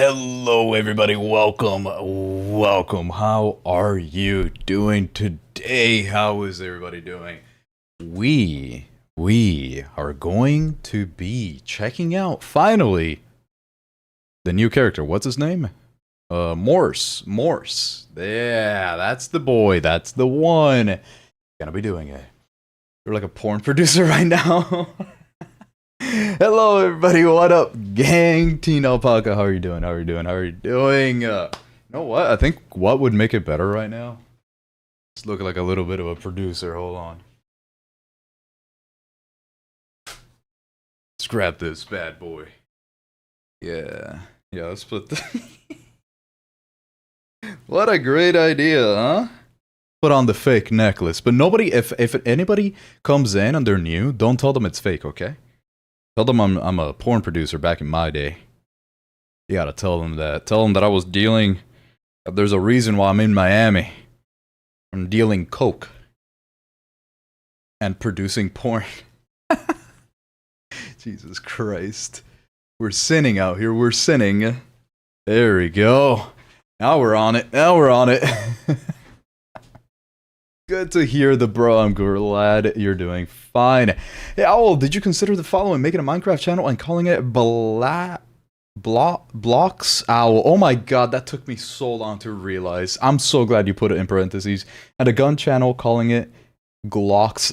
Hello everybody, welcome. How are you doing today? How is everybody doing? We are going to be checking out, finally, the new character. What's his name? Morse. Yeah, that's the boy, that's the one. Gonna be doing it. You're like a porn producer right now. Hello everybody, what up gang? Teen Alpaca, how are you doing? You know what, I think what would make it better right now? Just look like a little bit of a producer, hold on. Let's grab this bad boy. Yeah, let's put the... What a great idea, huh? Put on the fake necklace, but nobody, if anybody comes in and they're new, don't tell them it's fake, okay? Tell them I'm a porn producer back in my day. You gotta tell them that. Tell them that I was dealing... There's a reason why I'm in Miami. I'm dealing coke. And producing porn. Jesus Christ. We're sinning out here, we're sinning. There we go. Now we're on it, Good to hear the bro, I'm glad you're doing fine. Hey Owl, did you consider the following? Making a Minecraft channel and calling it AUX? Oh my god, that took me so long to realize. I'm so glad you put it in parentheses. And a gun channel calling it AUX.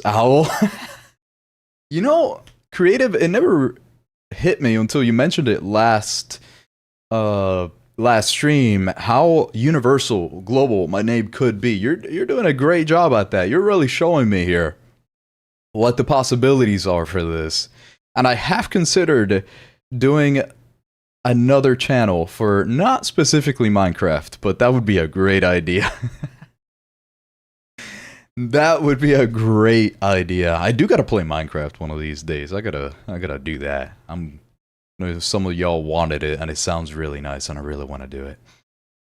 You know, creative, it never hit me until you mentioned it last stream, how universal, global my name could be. You're doing a great job at that. You're really showing me here what the possibilities are for this. And I have considered doing another channel for not specifically Minecraft, but that would be a great idea. That would be a great idea. I do gotta play Minecraft one of these days. I gotta do that. Some of y'all wanted it, and it sounds really nice, and I really want to do it.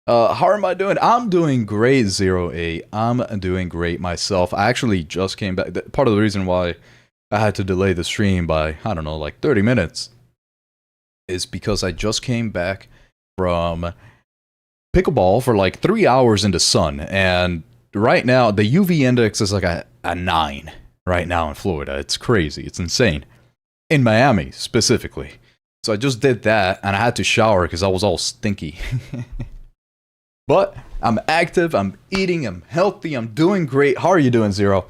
How am I doing? I'm doing great, 08. I'm doing great myself. I actually just came back. Part of the reason why I had to delay the stream by, I don't know, like 30 minutes is because I just came back from pickleball for like 3 hours in the sun, and right now, the UV index is like a 9 right now in Florida. It's crazy. It's insane. In Miami, specifically. So I just did that, and I had to shower because I was all stinky. But I'm active, I'm eating, I'm healthy, I'm doing great. How are you doing, Zero?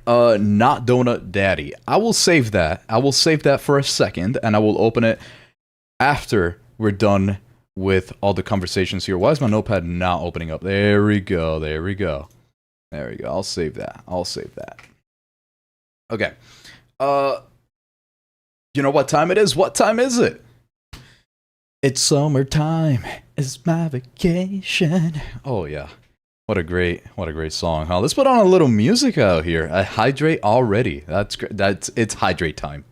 Not Donut Daddy. I will save that. I will save that for a second, and I will open it after we're done with all the conversations here. Why is my notepad not opening up? There we go. I'll save that. Okay. You know what time it is? What time is it? It's summertime. It's my vacation. Oh yeah. What a great song, huh? Let's put on a little music out here. I hydrate already. That's great. It's hydrate time.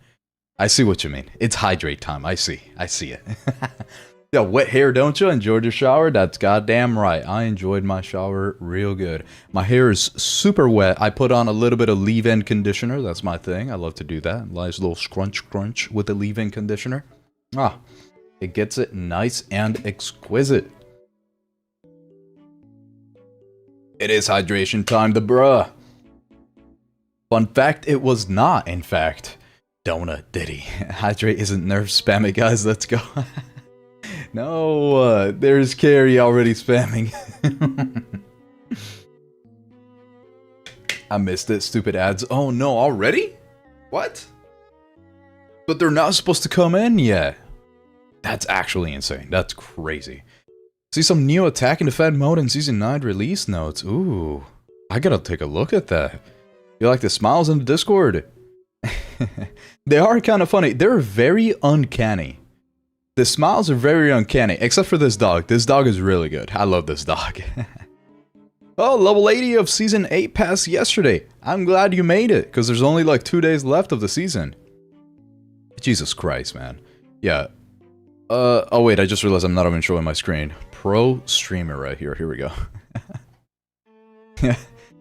I see what you mean. It's hydrate time. I see it. Yeah, wet hair, don't you? Enjoyed your shower? That's goddamn right. I enjoyed my shower real good. My hair is super wet. I put on a little bit of leave-in conditioner. That's my thing. I love to do that. Nice little scrunch with the leave-in conditioner. Ah, it gets it nice and exquisite. It is hydration time, the bruh. Fun fact, it was not, in fact. Donut Diddy. Hydrate isn't nerf spamming, guys. Let's go. No, there's Carrie already spamming. I missed it, stupid ads. Oh no, already? What? But they're not supposed to come in yet. That's actually insane. That's crazy. See some new attack and defend mode in Season 9 release notes. Ooh, I gotta take a look at that. You like the smiles in the Discord? They are kind of funny. They're very uncanny. The smiles are very uncanny, except for this dog. This dog is really good. I love this dog. Oh, level 80 of Season 8 passed yesterday. I'm glad you made it, because there's only like 2 days left of the season. Jesus Christ, man. Yeah. Oh wait, I just realized I'm not even showing my screen. Pro streamer right here. Here we go.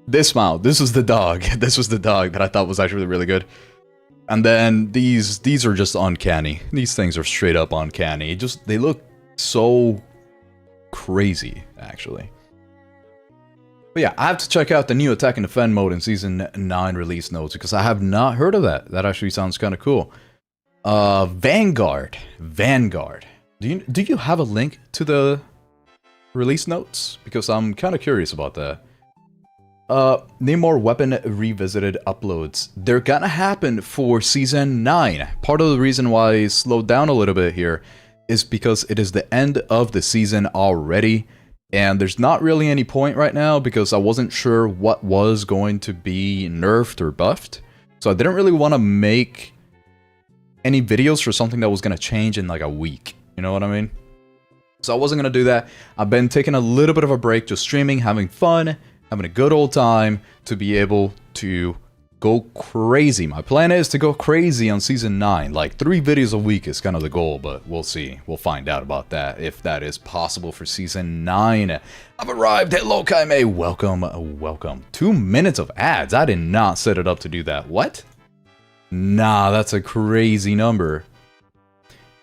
This smile. This was the dog. This was the dog that I thought was actually really good. And then these are just uncanny. These things are straight up uncanny. They look So crazy, actually. But yeah, I have to check out the new Attack and Defend mode in Season 9 release notes, because I have not heard of that. That actually sounds kind of cool. Vanguard. Do you have a link to the release notes? Because I'm kind of curious about that. Need more weapon revisited uploads. They're gonna happen for Season 9. Part of the reason why I slowed down a little bit here is because it is the end of the season already. And there's not really any point right now because I wasn't sure what was going to be nerfed or buffed. So I didn't really want to make any videos for something that was going to change in like a week. You know what I mean? So I wasn't going to do that. I've been taking a little bit of a break, just streaming, having fun, having a good old time to be able to go crazy. My plan is to go crazy on Season 9. Like 3 videos a week is kind of the goal, but we'll see. We'll find out about that, if that is possible for Season 9. I've arrived. Hello, Kaime. Welcome. 2 minutes of ads. I did not set it up to do that. What? Nah, that's a crazy number.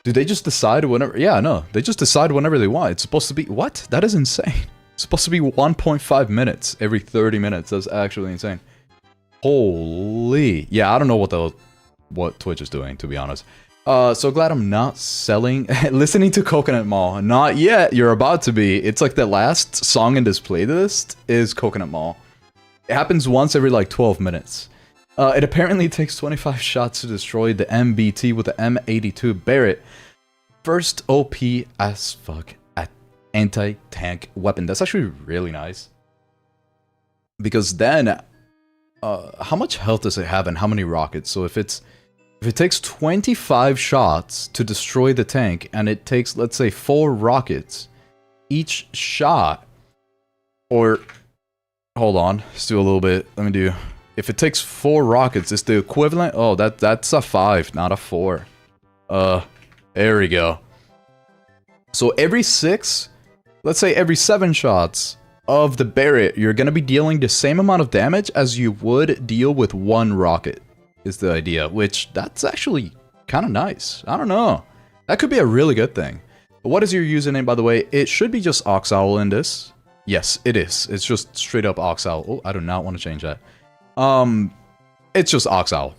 Do they just decide whenever? Yeah, no. They just decide whenever they want. It's supposed to be... What? That is insane. It's supposed to be 1.5 minutes every 30 minutes. That's actually insane. Holy. Yeah, I don't know what Twitch is doing, to be honest. So glad I'm not listening to Coconut Mall. Not yet. You're about to be. It's like the last song in this playlist is Coconut Mall. It happens once every like 12 minutes. It apparently takes 25 shots to destroy the MBT with the M82 Barrett. First OP as fuck at anti-tank weapon. That's actually really nice. Because then... how much health does it have and how many rockets? So if it takes 25 shots to destroy the tank and it takes, let's say, 4 rockets, each shot, or hold on, let's do a little bit. Let me do. If it takes 4 rockets, it's the equivalent. Oh, that's a 5, not a 4. There we go. So every 6, let's say every 7 shots of the Barrett, you're going to be dealing the same amount of damage as you would deal with 1 rocket, is the idea, which that's actually kind of nice. I don't know. That could be a really good thing. But what is your username, by the way? It should be just AuxOwl in this. Yes, it is. It's just straight up AuxOwl. Oh, I do not want to change that. It's just AuxOwl.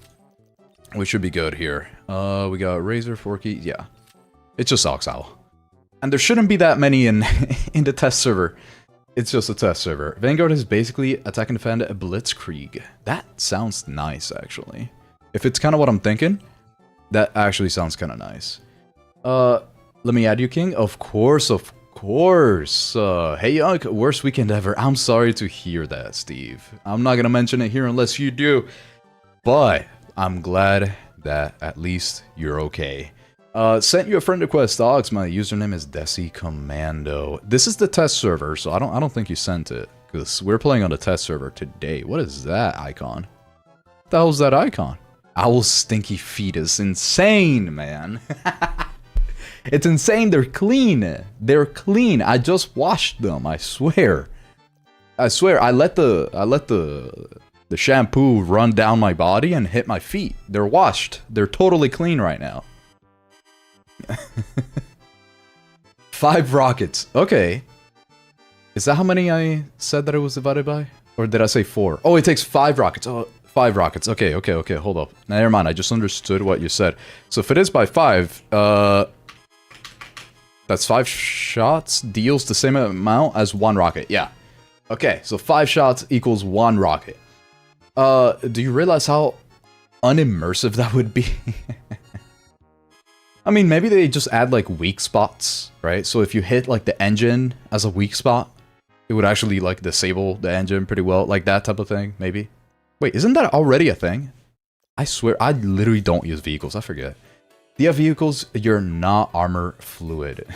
We should be good here. We got Razor, Forky. Yeah. It's just AuxOwl. And there shouldn't be that many in the test server. It's just a test server. Vanguard is basically Attack and Defend a Blitzkrieg. That sounds nice, actually. If it's kind of what I'm thinking, that actually sounds kind of nice. Let me add you, King. Of course, of course. Hey, worst weekend ever. I'm sorry to hear that, Steve. I'm not gonna mention it here unless you do. But I'm glad that at least you're okay. Sent you a friend request, Aux. My username is Desi Commando. This is the test server, so I don't think you sent it, because we're playing on the test server today. What is that icon? What the hell is that icon? Owl's stinky feet is insane, man. It's insane. They're clean. They're clean. I just washed them. I swear. I swear. I let the shampoo run down my body and hit my feet. They're washed. They're totally clean right now. 5 rockets. Okay. Is that how many I said that it was divided by? Or did I say 4? Oh, it takes 5 rockets. Oh, 5 rockets. Okay. Hold up. Never mind. I just understood what you said. So if it is by 5, that's 5 shots deals the same amount as 1 rocket. Yeah. Okay. So 5 shots equals 1 rocket. Do you realize how unimmersive that would be? I mean, maybe they just add, like, weak spots, right? So if you hit, like, the engine as a weak spot, it would actually, like, disable the engine pretty well. Like, that type of thing, maybe. Wait, isn't that already a thing? I swear, I literally don't use vehicles. I forget. Do you have vehicles? You're not armor fluid.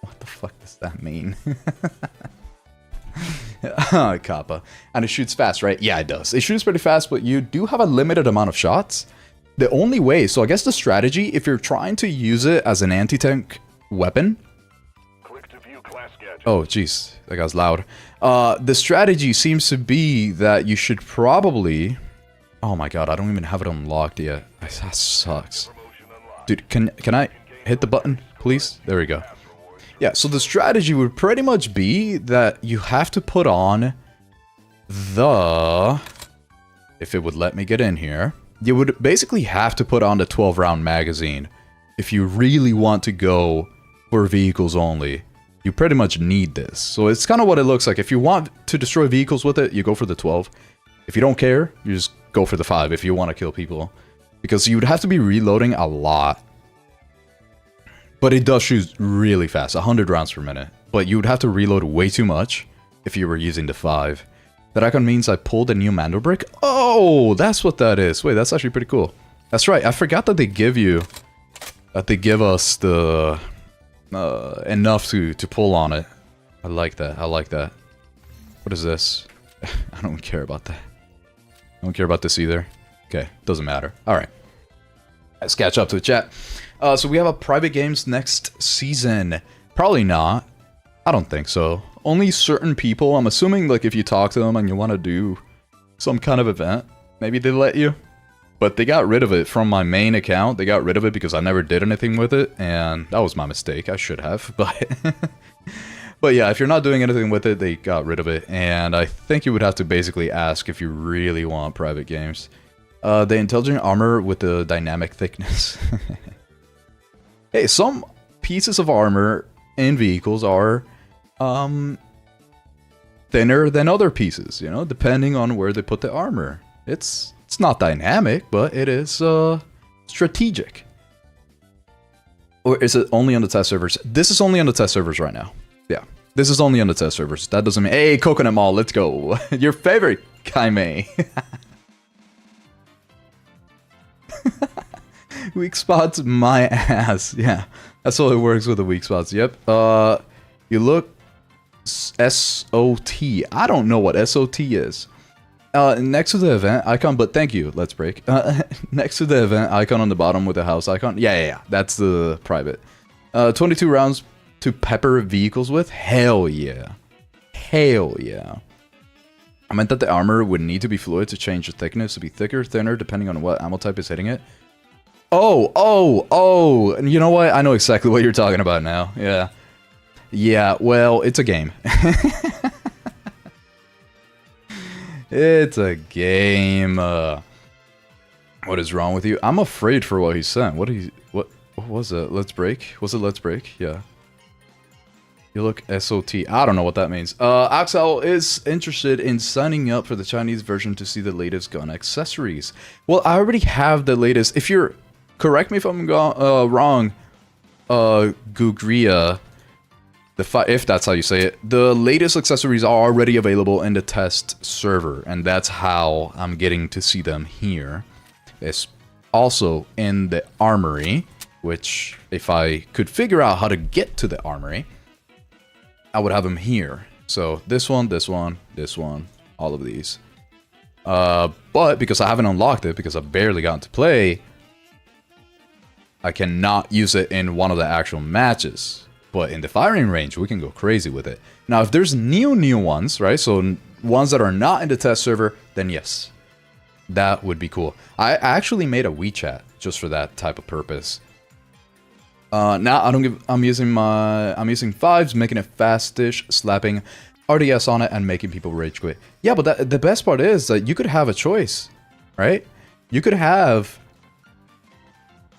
What the fuck does that mean? Kappa. And it shoots fast, right? Yeah, it does. It shoots pretty fast, but you do have a limited amount of shots. The only way, so I guess the strategy, if you're trying to use it as an anti-tank weapon... Oh, jeez, that guy's loud. The strategy seems to be that you should probably... Oh my god, I don't even have it unlocked yet. That sucks. Dude, can I hit the button, please? There we go. Yeah, so the strategy would pretty much be that you have to put on the... If it would let me get in here. You would basically have to put on the 12-round magazine. If you really want to go for vehicles only, you pretty much need this. So it's kind of what it looks like. If you want to destroy vehicles with it, you go for the 12. If you don't care, you just go for the 5 if you want to kill people. Because you would have to be reloading a lot. But it does shoot really fast, 100 rounds per minute. But you would have to reload way too much if you were using the 5. That icon means I pulled a new Mando brick. Oh, that's what that is. Wait, that's actually pretty cool. That's right, I forgot that they give you... That they give us the... enough to pull on it. I like that, I like that. What is this? I don't care about that. I don't care about this either. Okay, doesn't matter. Alright. Let's catch up to the chat. So we have a private games next season. Probably not. I don't think so. Only certain people. I'm assuming like if you talk to them and you want to do some kind of event, maybe they let you. But they got rid of it from my main account. They got rid of it because I never did anything with it. And that was my mistake. I should have. But yeah, if you're not doing anything with it, they got rid of it. And I think you would have to basically ask if you really want private games. The intelligent armor with the dynamic thickness. Hey, some pieces of armor in vehicles are thinner than other pieces, you know, depending on where they put the armor. It's not dynamic, but it is strategic. Or is it only on the test servers? This is only on the test servers right now. Yeah, this is only on the test servers. That doesn't mean... Hey, Coconut Mall, let's go. Your favorite Kaime. Weak spots, my ass. Yeah, that's how it works with the weak spots. Yep. You look SOT. I don't know what SOT is. Next to the event icon, but thank you. Let's break. Next to the event icon on the bottom with the house icon. Yeah. That's the private. 22 rounds to pepper vehicles with. Hell yeah. Hell yeah. I meant that the armor would need to be fluid to change the thickness to be thicker, thinner, depending on what ammo type is hitting it. Oh, you know what? I know exactly what you're talking about now. Yeah. Yeah, well, it's a game. It's a game. What is wrong with you? I'm afraid for what he sent. What was it? Let's break? Was it let's break? Yeah. You look SOT. I don't know what that means. AuxOwl is interested in signing up for the Chinese version to see the latest gun accessories. Well, I already have the latest. If you're... Correct me if I'm wrong, Gugria, if that's how you say it. The latest accessories are already available in the test server, and that's how I'm getting to see them here. It's also in the armory, which if I could figure out how to get to the armory, I would have them here. So this one, all of these. But because I haven't unlocked it, because I've barely gotten to play, I cannot use it in one of the actual matches. But in the firing range, we can go crazy with it. Now, if there's new ones, right? So ones that are not in the test server, then yes. That would be cool. I actually made a WeChat just for that type of purpose. Now I'm using 5s, making it fastish, slapping RDS on it, and making people rage quit. Yeah, but the best part is that you could have a choice, right? You could have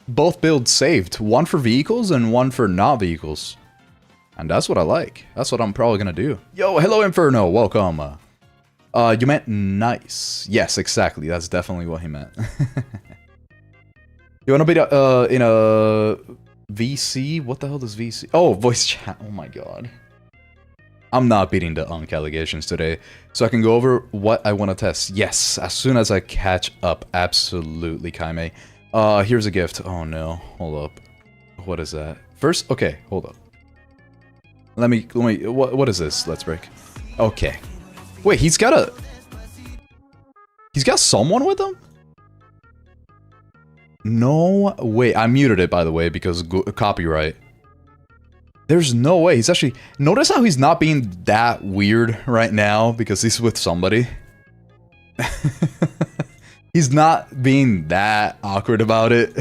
both builds saved, one for vehicles and one for not vehicles, and that's what I like. That's what I'm probably gonna do. Yo, hello Inferno, welcome. You meant nice. Yes, exactly. That's definitely what he meant. You wanna be in a VC? What the hell does VC? Oh, voice chat. Oh my god. I'm not beating the UNC allegations today, so I can go over what I want to test. Yes, as soon as I catch up. Absolutely, Kaime. Here's a gift. Oh no, hold up. What is that? First, okay, hold up. Let me, what is this? Let's break. Okay. Wait, he's got someone with him? No way. I muted it, by the way, because copyright. There's no way. He's actually... Notice how he's not being that weird right now because he's with somebody. He's not being that awkward about it.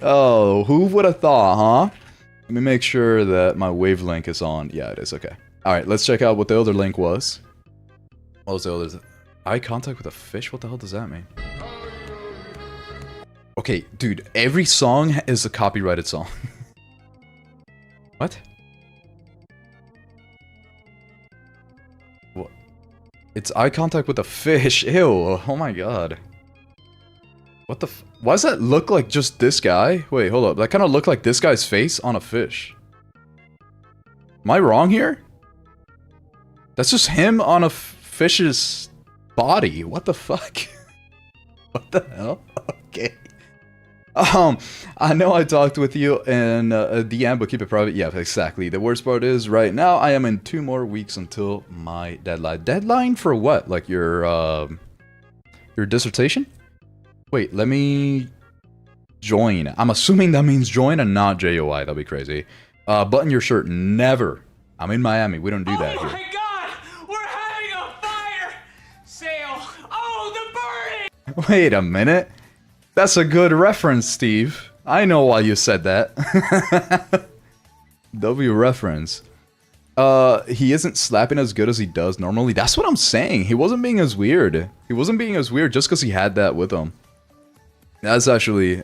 Oh, who would have thought, huh? Let me make sure that my wavelength is on. Yeah, it is. Okay. Alright, let's check out what the other link was. What was the other? Eye contact with a fish? What the hell does that mean? Okay, dude, every song is a copyrighted song. What? What? It's eye contact with a fish. Ew. Oh my god. What the f- Why does that look like just this guy? Wait, hold up. That kind of looked like this guy's face on a fish. Am I wrong here? That's just him on a fish's body. What the fuck? What the hell? Okay. I know I talked with you in DM, but keep it private. Yeah, exactly. The worst part is, right now, I am in 2 more weeks until my deadline. Deadline for what? Like your dissertation? Wait, let me join. I'm assuming that means join and not JOI. That'd be crazy. Button your shirt. Never. I'm in Miami. We don't do that here. Oh my god! We're having a fire sale! Oh, the burning! Wait a minute. That's a good reference, Steve. I know why you said that. W reference. He isn't slapping as good as he does normally. That's what I'm saying. He wasn't being as weird. He wasn't being as weird just because he had that with him. That's actually...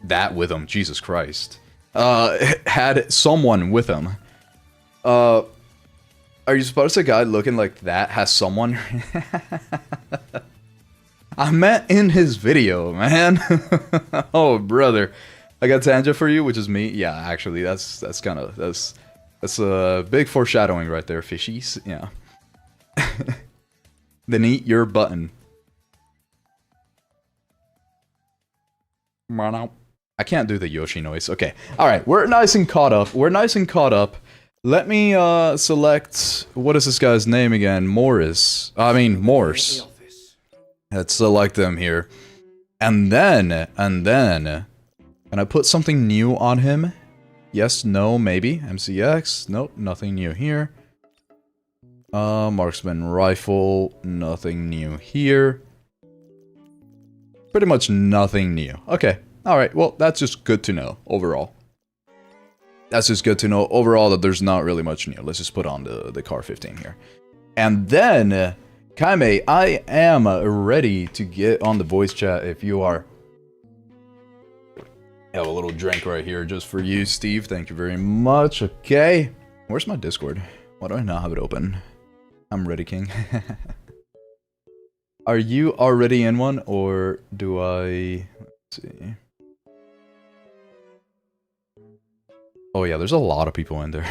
that with him. Jesus Christ. Had someone with him. Are you supposed to say a guy looking like that has someone? I meant in his video, man. Oh, brother. I got Tanja for you, which is me. Yeah, actually, that's kind of... That's a big foreshadowing right there, fishies. Yeah. Then eat your button. I can't do the Yoshi noise. Okay. Alright, we're nice and caught up. Let me select... What is this guy's name again? Morse. Let's select them here. And then... Can I put something new on him? Yes, no, maybe. MCX. Nope, nothing new here. Marksman rifle. Nothing new here. Pretty much nothing new. Okay. Alright, well, that's just good to know, overall. That's just good to know, overall, that there's not really much new. Let's just put on the car 15 here. And then... Kaime, I am ready to get on the voice chat if you are. I have a little drink right here just for you, Steve. Thank you very much. Okay. Where's my Discord? Why do I not have it open? I'm ready, King. Are you already in one, or do I... Let's see. Oh yeah, there's a lot of people in there.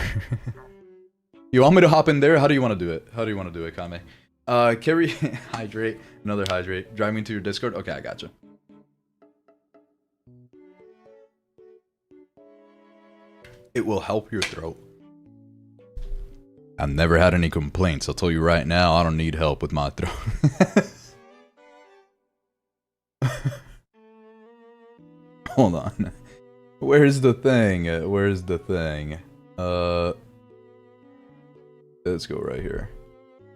You want me to hop in there? How do you want to do it? Kaime? Carry, hydrate, another hydrate. Drive me to your Discord? Okay, I gotcha. It will help your throat. I've never had any complaints. I'll tell you right now, I don't need help with my throat. Hold on. Where's the thing? Let's go right here.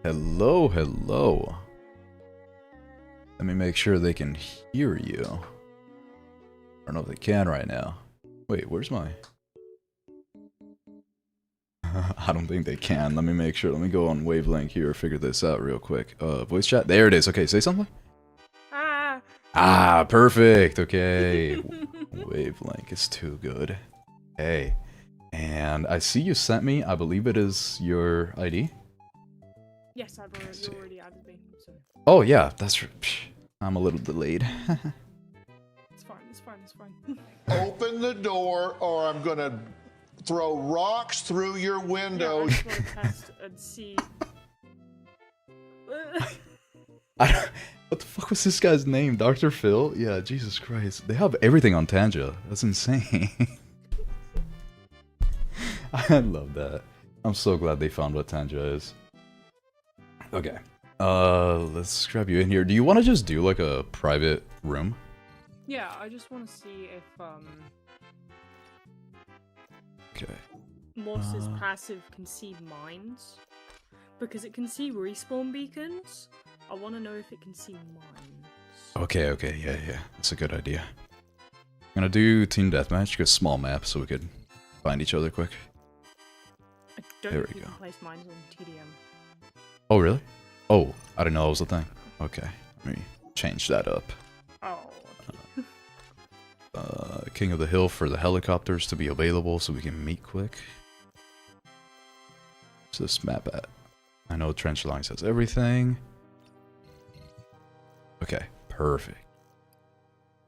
Hello, hello. Let me make sure they can hear you. I don't know if they can right now. Wait, where's my... I don't think they can. Let me make sure. Let me go on wavelength here, figure this out real quick. Voice chat? There it is. Okay, say something. Ah, perfect. Okay. Wavelength is too good. Hey. And I see you sent me, I believe it is your ID. Yes, I've already added me. So. Oh yeah, that's... I'm a little delayed. It's fine. Open the door or I'm gonna throw rocks through your windows. Yeah, I just want to test and see. What the fuck was this guy's name? Dr. Phil? Yeah, Jesus Christ. They have everything on Tanja. That's insane. I love that. I'm so glad they found what Tanja is. Okay. Let's grab you in here. Do you want to just do like a private room? Yeah, I just want to see if Okay. Morse's passive can see mines. Because it can see respawn beacons. I want to know if it can see mines. Okay, yeah. That's a good idea. Gonna do team deathmatch, get a small map so we could find each other quick. I don't There think we you go. can place mines on TDM. Oh, really? Oh, I didn't know that was a thing. Okay, let me change that up. Oh. King of the Hill for the helicopters to be available so we can meet quick. What's this map at? I know Trench Lines has everything. Okay, perfect.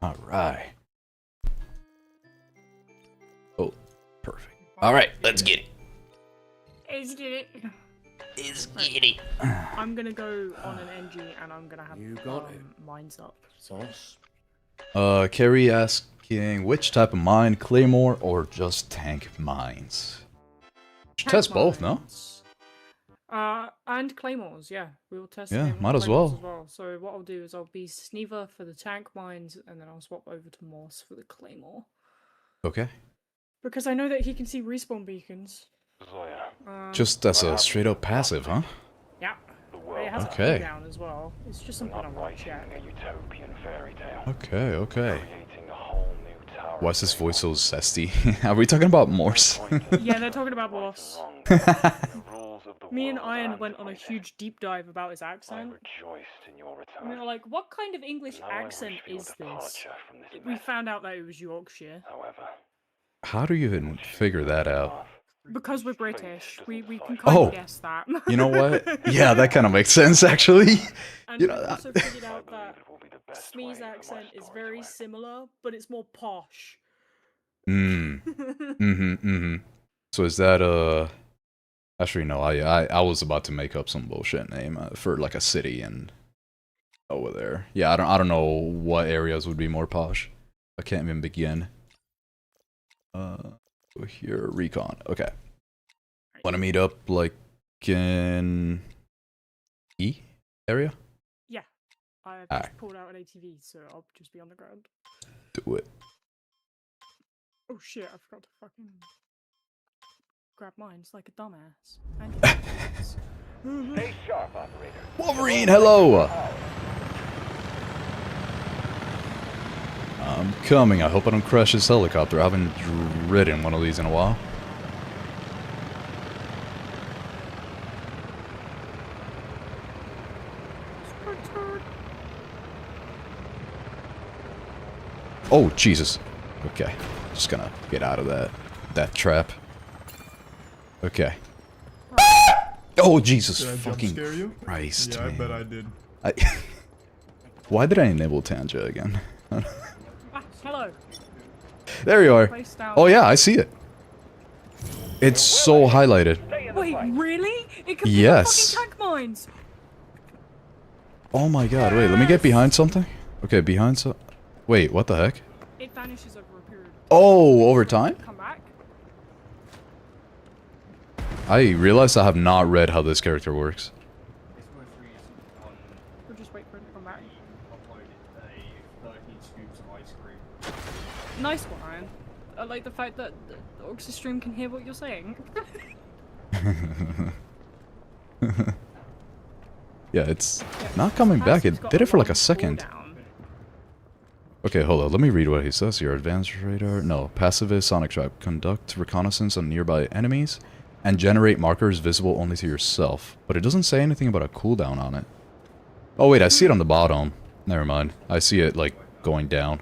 Alright. Oh, perfect. Alright, let's get it. Let's get it. Let's get it. I'm gonna go on an NG and I'm gonna have You got it. mines up. Sauce. Carrie asking which type of mine, claymore or just tank mines? Should test both, no? And claymores, yeah. We will test Yeah, them might as claymores well. So what I'll do is I'll be Sneever for the tank mines and then I'll swap over to Morse for the claymore. Okay. Because I know that he can see respawn beacons. Just as a straight up passive, huh? Yeah. It has Okay. a cooldown as well. It's just something I want to check. Okay, okay. Why is this voice so zesty? Are we talking about Morse? Yeah, they're talking about Morse. Me and Iron went on a huge deep dive about his accent. And we were like, what kind of English accent is this? We found out that it was Yorkshire. How do you even figure that out? Because we're British, we can kind Oh. of guess that. You know what? Yeah, that kind of makes sense, actually. And You we know, also figured out that Smee's accent is very similar, but it's more posh. So is that actually no, I was about to make up some bullshit name for like a city and over there. Yeah, I don't know what areas would be more posh. I can't even begin. Here, recon. Okay. Want to meet up like in E area? Yeah. I've Alright. just pulled out an ATV, so I'll just be on the ground. Do it. Oh shit, I forgot to fucking grab mines like a dumbass. And Stay sharp, operator. Wolverine, hello! I'm coming. I hope I don't crash this helicopter. I haven't ridden one of these in a while. Oh, Jesus. Okay. Just gonna get out of that trap. Okay. Oh, Jesus Did I jump fucking scare you? Christ, Yeah, I man. bet I did. Why did I enable Tanja again? ah, hello. There you are. Placed out. Oh yeah, I see it. It's so highlighted. Wait, really? It can Yes. be fucking tank mines. Oh my god, wait, let me get behind something. Okay, behind so... Wait, what the heck? It vanishes over a period. Oh, over time? Come back. I realized I have not read how this character works. We'll just wait for it to come back. Nice one, Ryan. I like the fact that the AUX stream can hear what you're saying. Yeah, it's not coming back. It did it for like a second. Okay, hold on. Let me read what he says here. Advanced radar. No. Pacifist sonic trap. Conduct reconnaissance on nearby enemies and generate markers visible only to yourself. But it doesn't say anything about a cooldown on it. Oh, wait. I see it on the bottom. Never mind. I see it, like, going down.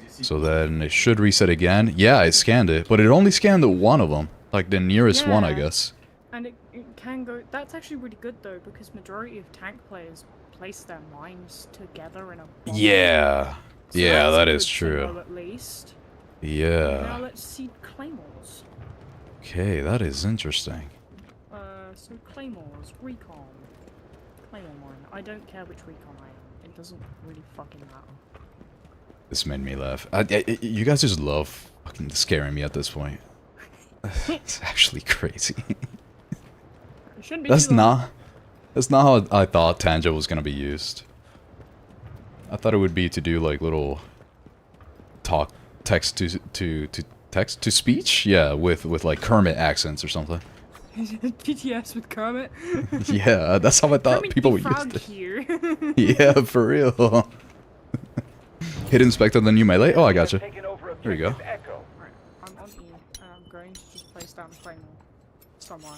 So then it should reset again. Yeah, I scanned it. But it only scanned one of them. Like, the nearest one, I Yeah. guess. And it can go. That's actually really good though, because majority of tank players place their mines together in a bomb. Yeah. So Yeah, that's that a is good true. symbol at least. Now Yeah. let's see claymores. Okay, that is interesting. So claymores, recon, claymore mine. I don't care which recon I am. It doesn't really fucking matter. This made me laugh. You guys just love fucking scaring me at this point. It's actually crazy. It shouldn't be That's too long. that's not how I thought Tanja was gonna be used. I thought it would be to do like little text to speech, yeah, with like Kermit accents or something. PTS with Kermit. Yeah, that's how I thought Kermit people the would use Frog it. here. Yeah, for real. Hit inspector, then you melee. Oh, I gotcha. There you go. Right, I'm on E, and I'm going to just place down the claymore somewhere.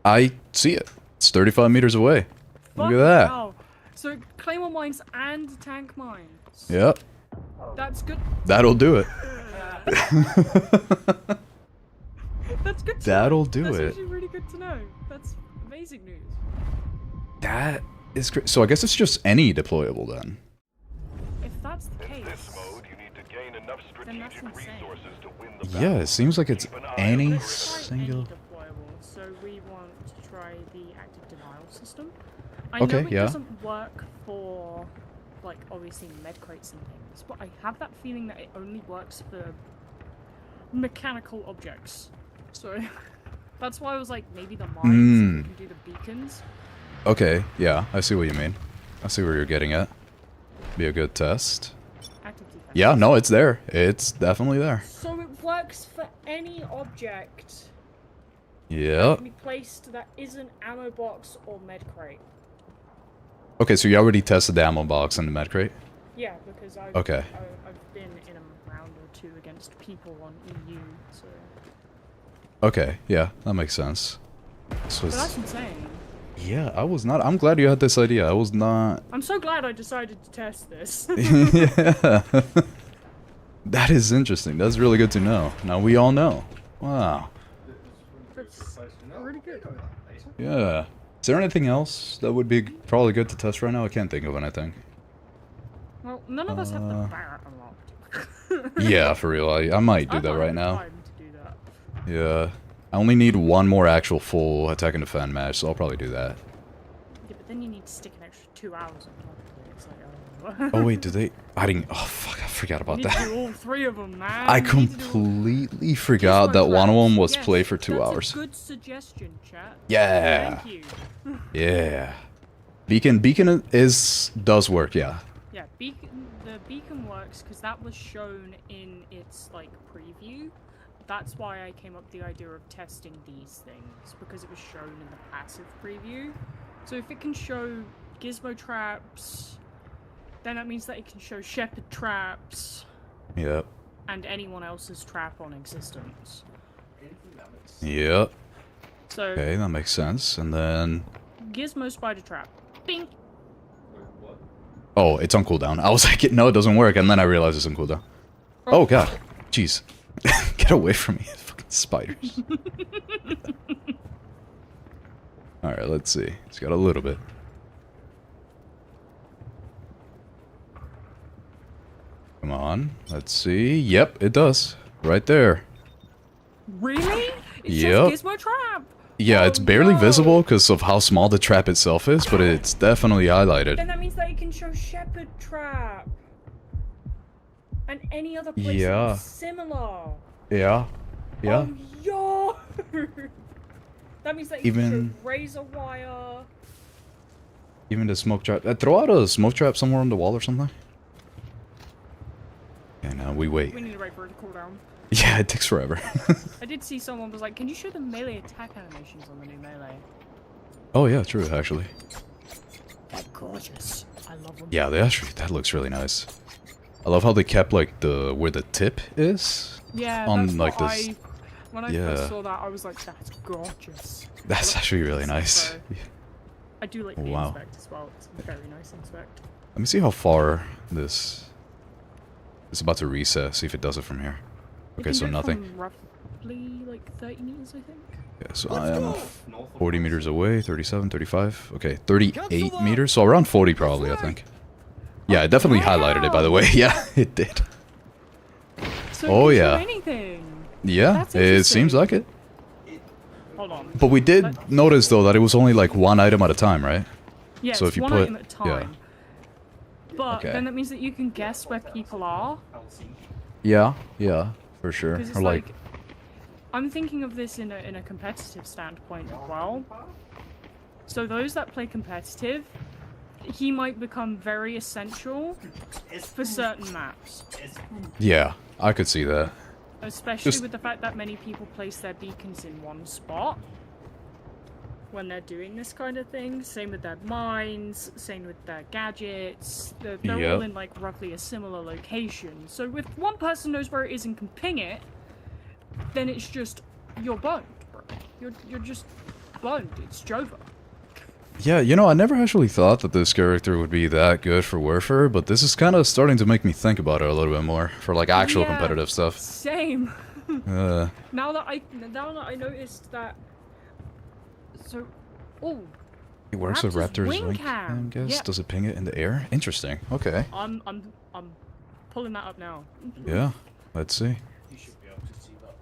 I see it. It's 35 meters away. Look at that. Wow. So claymore mines and tank mines. Yep. That's good. That'll do it. That's good. That'll do That's it. actually really good to know. That's amazing news. That is great. So I guess it's just any deployable then. If that's the case, then that's insane. Yeah, it seems like it's any Let's try any single. deployable. So we want to try the active denial system. I Okay, know it yeah. doesn't work for, like, obviously med crates and things, but I have that feeling that it only works for mechanical objects. So that's why I was like, maybe the mines, we can do the beacons. Okay, yeah, I see what you mean. I see where you're getting at. Be a good test. Active defense. Yeah, no, it's there. It's definitely there. So it works for any object Yeah. can be placed that isn't ammo box or med crate. Okay, so you already tested the ammo box and the med crate? Yeah, because I've been in a round or two against people on EU, so. Okay, yeah, that makes sense. So But that's insane. yeah, I was not. I'm glad you had this idea. I was not. I'm so glad I decided to test this. Yeah. That is interesting. That's really good to know. Now we all know. Wow. That's really good. Yeah. Is there anything else that would be probably good to test right now? I can't think of anything. Well, none of us have the Barrett unlocked. Yeah, for real. I might do I've that not right had now. time to do that. Yeah. I only need one more actual full attack and defend match, so I'll probably do that. Yeah, but then you need to stick an extra 2 hours on top of it. It's like, Oh wait, did they? I didn't. Oh fuck, I forgot about you need to that. do all 3 of them, man. I You need to do all- completely forgot that one of them was Yes, play for 2 that's hours. A good suggestion, chat. Yeah. Thank you. Yeah. Beacon does work, yeah. Yeah, the beacon works because that was shown in its like preview. That's why I came up with the idea of testing these things, because it was shown in the passive preview. So if it can show gizmo traps, then that means that it can show shepherd traps Yep. and anyone else's trap on existence. Yep. So Okay, that makes sense. And then gizmo spider trap. Bing! oh, it's on cooldown. I was like, no, it doesn't work, and then I realized it's on cooldown. Oh god. Jeez. Get away from me, fucking spiders. Alright, let's see. It's got a little bit. Come on. Let's see. Yep, it does. Right there. Really? It Yep. says gizmo trap! Yeah, Oh, it's barely no. visible because of how small the trap itself is, but it's definitely highlighted. Then that means that it can show shepherd trap. And any other place Yeah. that's similar. Yeah. Yeah. Oh, yo! That means that you Even- can show razor wire. Even the smoke trap. Throw out a smoke trap somewhere on the wall or something. Okay, now we wait. We need to wait for it to cool down. Yeah, it takes forever. I did see someone was like, can you show the melee attack animations on the new melee? Oh yeah, true, actually. They're gorgeous. I love them. Yeah, that looks really nice. I love how they kept like where the tip is. Yeah, on, that's like, what this- when I yeah. first saw that, I was like, that's gorgeous. That's actually really nice. So, I do like the Wow. inspect as well. It's a very nice inspect. Let me see how far this is about to reset. See if it does it from here. You Okay, can so go nothing. from roughly like 30 meters, I think. Yeah, so I am 40 meters away, 37, 35. Okay, 38 meters, so around 40 probably, I think. Yeah, it definitely highlighted it, by the way. Yeah, it did. So Oh, you can yeah. show anything. Yeah, That's it seems interesting. like it. Hold on. But we did notice, though, that it was only like one item at a time, right? Yeah, so it's if you one put- item at a time. But Okay. then that means that you can guess where people are. Yeah, yeah, for sure. Because it's Or like, I'm thinking of this in a competitive standpoint as well. So those that play competitive, he might become very essential for certain maps. yeah, I could see that. Especially Just- with the fact that many people place their beacons in one spot. when they're doing this kind of thing. Same with their mines, same with their gadgets. They're all in like roughly a similar location. So if one person knows where it is and can ping it, then it's just you're boned, bro. You're just boned. It's Jova. Yeah, you know, I never actually thought that this character would be that good for Warfare, but this is kind of starting to make me think about it a little bit more for like actual competitive stuff. Same. Now that I noticed that. So, it works with Raptor's wing cam, I guess. Yeah. Does it ping it in the air? Interesting. Okay. I'm pulling that up now. Yeah. Let's see. You should be able to see that.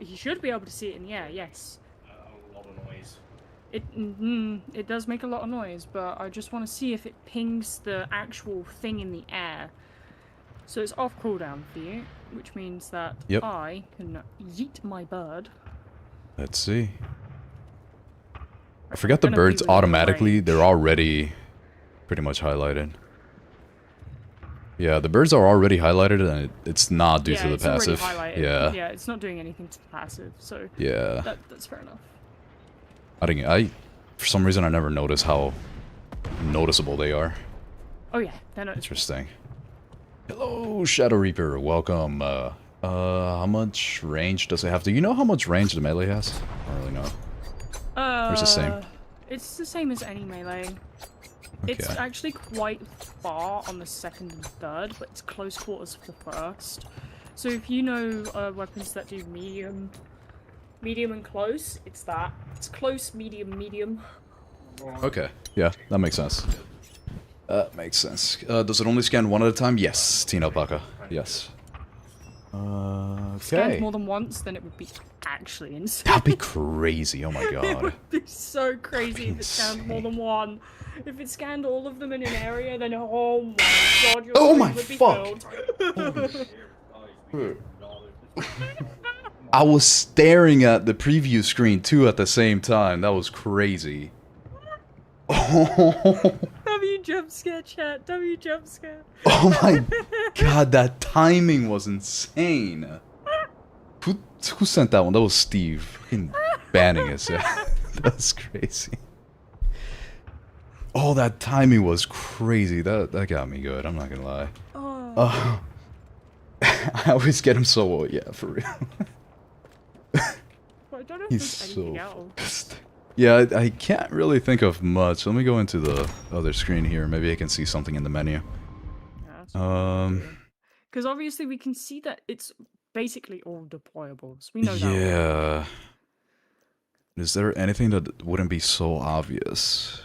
He should be able to see it in the air. Yes. A lot of noise. It does make a lot of noise, but I just want to see if it pings the actual thing in the air. So it's off cooldown for you, which means that I can yeet my bird. Let's see. I forgot the birds automatically, they're already pretty much highlighted. Yeah, the birds are already highlighted and it's not due to the passive. Yeah. Yeah, it's not doing anything to the passive, so yeah. That's fair enough. For some reason I never noticed how noticeable they are. Oh yeah, they're not interesting. Hello, Shadow Reaper, welcome. How much range does it have? Do you know how much range the melee has? I don't really know. Or is it the same? It's the same as any melee. Okay. It's actually quite far on the second and third, but it's close quarters for the first. So if you know weapons that do medium and close, it's that. It's close, medium. Okay, yeah, that makes sense. Makes sense. Does it only scan one at a time? Yes, Teen Alpaca. Yes. Okay. Scanned more than once, then it would be actually insane. That'd be crazy, oh my god. It would be so crazy if it scanned more than one. If it scanned all of them in an area, then oh my god, your screen would be filled. I was staring at the preview screen too at the same time. That was crazy. W jump scare, chat. W jump scare. Oh my god, that timing was insane. Who sent that one? That was Steve. Fucking banning us. Yeah. That was crazy. Oh, that timing was crazy. That got me good. I'm not gonna lie. Oh. I always get him so yeah, for real. Well, I don't know if He's there's so anything else. Yeah, I can't really think of much. Let me go into the other screen here. Maybe I can see something in the menu. Because obviously we can see that it's basically all deployables. We know that. Yeah. Is there anything that wouldn't be so obvious?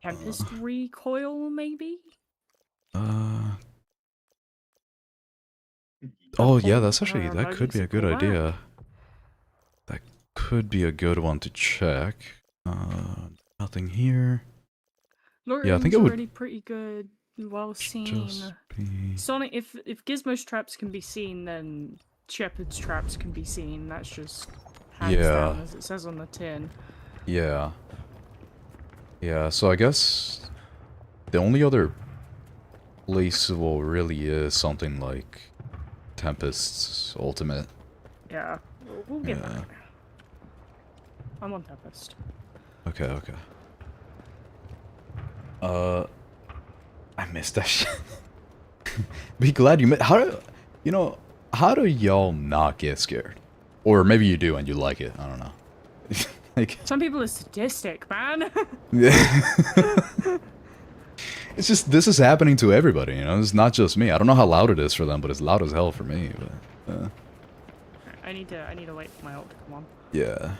Tempest recoil, maybe? Oh yeah, that's actually, that could be a good idea. That could be a good one to check. Nothing here. Yeah, I think it would already pretty good, well seen. Sonic, if Gizmo's traps can be seen, then Shepard's traps can be seen. That's just hands down, as it says on the tin. Yeah. Yeah, so I guess the only other placeable really is something like Tempest's ultimate. Yeah, we'll get back. I'm on Tempest. Okay. I missed that shit. Be glad you how do y'all not get scared? Or maybe you do and you like it, I don't know. Like, some people are sadistic, man. It's just, this is happening to everybody, you know? It's not just me. I don't know how loud it is for them, but it's loud as hell for me. But, I need to wait for my ult to come on. Yeah.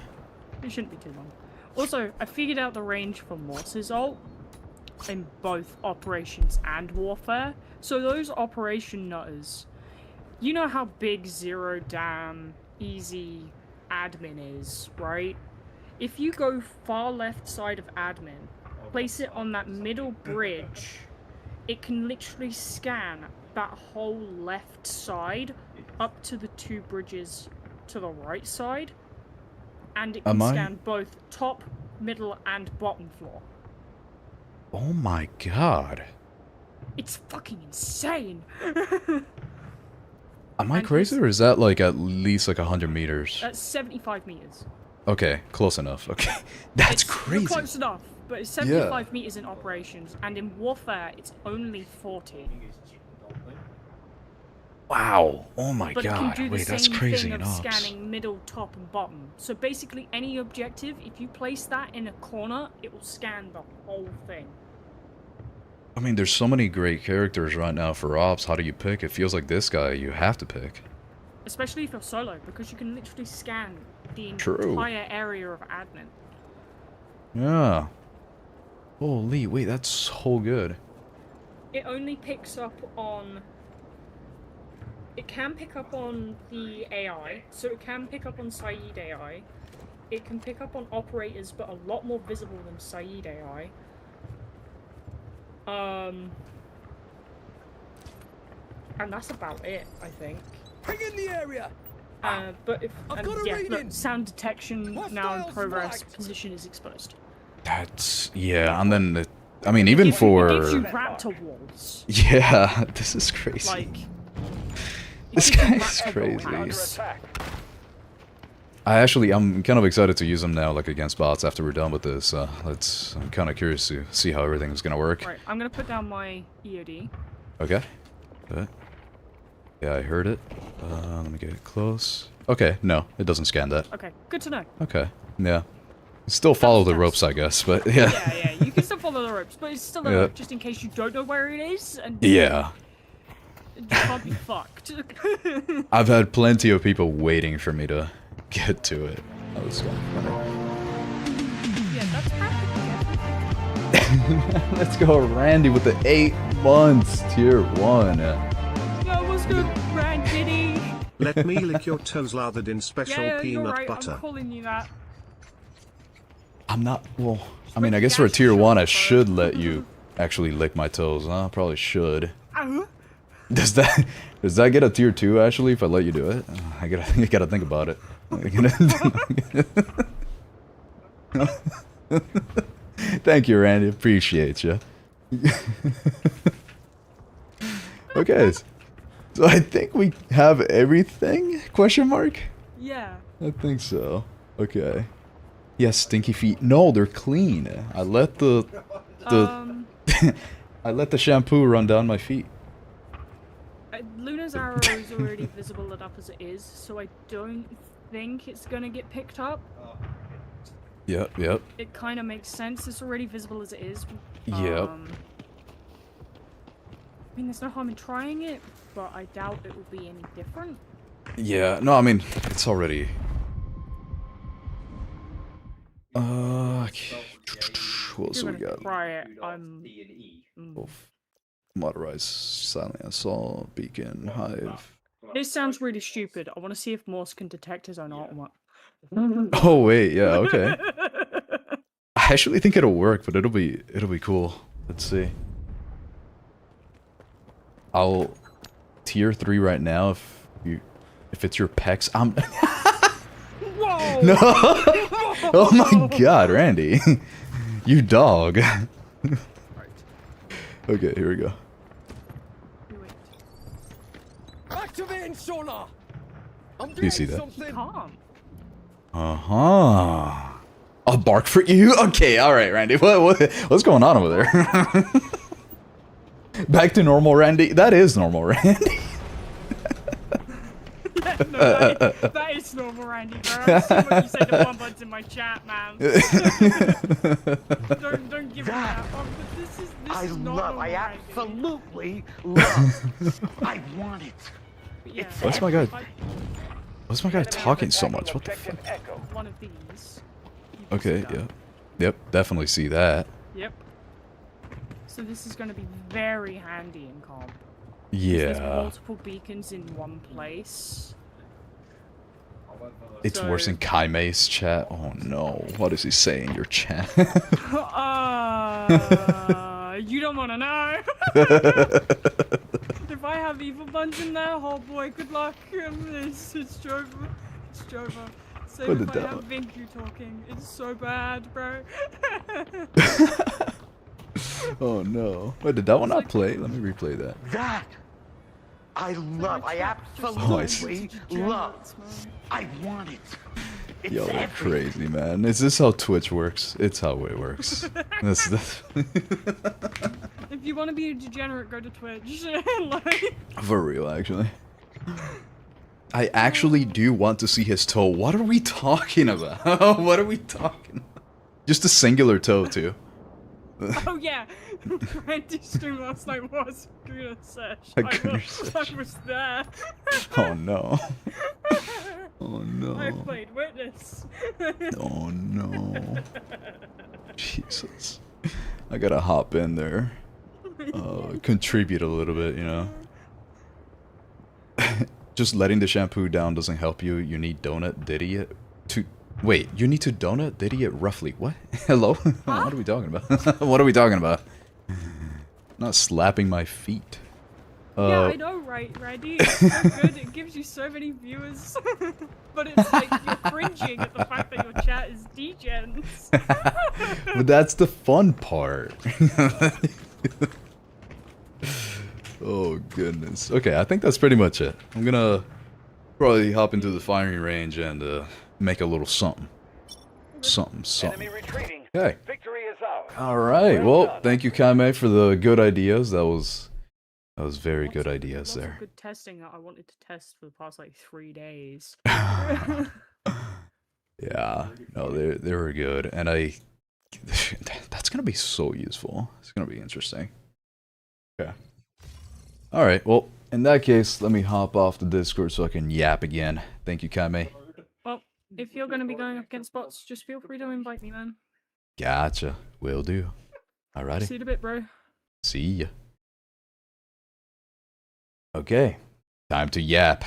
It shouldn't be too long. Also, I figured out the range for Morse's ult in both operations and warfare. So those operation nutters, you know how big Zero Dam Easy admin is, right? If you go far left side of admin, place it on that middle bridge, it can literally scan that whole left side up to the two bridges to the right side, and it can scan both top, middle, and bottom floor. Oh my god. It's fucking insane. Am I crazy, or is that like at least like 100 meters? That's 75 meters. Okay, close enough. Okay, that's You're crazy. close enough, but it's 75 meters in operations, and in warfare, it's only 40. Wow. Oh my But it god. can do the Wait, that's same crazy thing of enough. scanning middle, top, and bottom. So basically, any objective, if you place that in a corner, it will scan the whole thing. I mean, there's so many great characters right now for ops. How do you pick? It feels like this guy you have to pick. Especially if you're solo, because you can literally scan the True. entire area of admin. Yeah. Holy, wait, that's so good. It only picks up on... It can pick up on the AI, so it can pick up on Saeed AI. It can pick up on operators, but a lot more visible than Saeed AI. And that's about it, I think. Bring in the area. But if I've got a yeah, reading. look, sound detection now in Hostiles progress. flagged. Position is exposed. That's yeah, and then I mean, even for It gives you raptor walls. yeah, this is crazy. Like This guy's crazy. I'm kind of excited to use them now, like against bots after we're done with this. I'm kind of curious to see how everything's gonna work. Right, I'm gonna put down my EOD. Okay. Good. Yeah, I heard it. Let me get it close. Okay, no, it doesn't scan that. Okay, good to know. Okay, yeah. Still follow the ropes, I guess, but yeah. Yeah, you can still follow the ropes, but it's still a Yeah. just in case you don't know where it is, and Yeah. you can't be fucked. I've had plenty of people waiting for me to get to it. That was kind of funny. Yeah, that's practically everything. Let's go, Randy, with the 8 months, tier 1. Yo, what's good, Randy? Let me lick your toes lathered in special Yeah, you're peanut right, butter. I'm calling you that. I'm not, well, I mean, I guess for a tier 1, I should let you actually lick my toes. I probably should. Does that get a tier 2, actually, if I let you do it? I gotta think about it. Thank you, Randy. Appreciate you. Okay, so I think we have everything? Question mark? Yeah. I think so. Okay. Yes, stinky feet. No, they're clean. I let the I let the shampoo run down my feet. Luna's arrow is already visible enough as it is, so I don't think it's gonna get picked up. Yep. It kind of makes sense. It's already visible as it is. Yep. I mean, there's no harm in trying it, but I doubt it will be any different. Yeah, no, I mean, it's already... what else You're we gonna got? try it. Motorized silent assault, beacon, hive. This sounds really stupid. I want to see if Morse can detect his own artwork. Oh wait, yeah, okay. I actually think it'll work, but it'll be cool. Let's see. I'll tier 3 right now if it's your pecs. I'm Whoa! No. Oh my god, Randy. You dog. Okay, here we go. Activating sonar. I'm Do you see doing that? something. Calm. Uh-huh. I'll bark for you? Okay, alright, Randy. What's going on over there? Back to normal, Randy? That is normal, Randy. Yeah, no, that is normal, Randy, bro. I see what you say to Bonbuds in my chat, man. don't give me that. This is not normal, I Randy. absolutely love. I want it. Yeah, What's my guy? What's my guy talking so much? What the fuck? one of these. Okay, yeah. Yep, definitely see that. Yep. So this is going to be very handy in comp. There's Yeah. multiple beacons in one place. It's worse in Kaime's chat. Oh no. What does he say in your chat? You don't want to know. If I have evil buns in there, oh boy, good luck. It's Jova. It's Jova. Same What if did I that have Vinku talking. It's so bad, bro. Oh no. Wait, did that one not play? Let me replay that. That I love. I Oh, I see. absolutely love. I want it. Y'all are crazy, man. Is this how Twitch works? It's how it works. That's If you want to be a degenerate, go to Twitch. Like... For real, actually. I actually do want to see his toe. What are we talking about? What are we talking about? Just a singular toe, too. Oh yeah, Randy's stream last night was Guna Sesh. A I Guna was there. Oh no. Oh no. I played witness. Oh no. Jesus. I gotta hop in there. Contribute a little bit, you know. Just letting the shampoo down doesn't help you. You need donut Diddy it to... Wait, you need to donut Diddy it roughly. What? Hello? Huh? What are we talking about? What are we talking about? Not slapping my feet. Yeah, I know, right, Randy? It's so good. It gives you so many viewers. But it's like you're cringing at the fact that your chat is degens. But that's the fun part. Oh goodness. Okay, I think that's pretty much it. I'm gonna probably hop into the firing range and make a little something. Something. Okay. Alright, well, thank you Kaime for the good ideas. That was very good ideas there. Good testing that I wanted to test for the past like 3 days. Yeah, no, they were good, and that's gonna be so useful. It's gonna be interesting. Okay. Alright, well, in that case, let me hop off the Discord so I can yap again. Thank you, Kaime. Well, if you're going to be going up against bots, just feel free to invite me, man. Gotcha. Will do. Alrighty. See you in a bit, bro. See ya. Okay. Time to yap.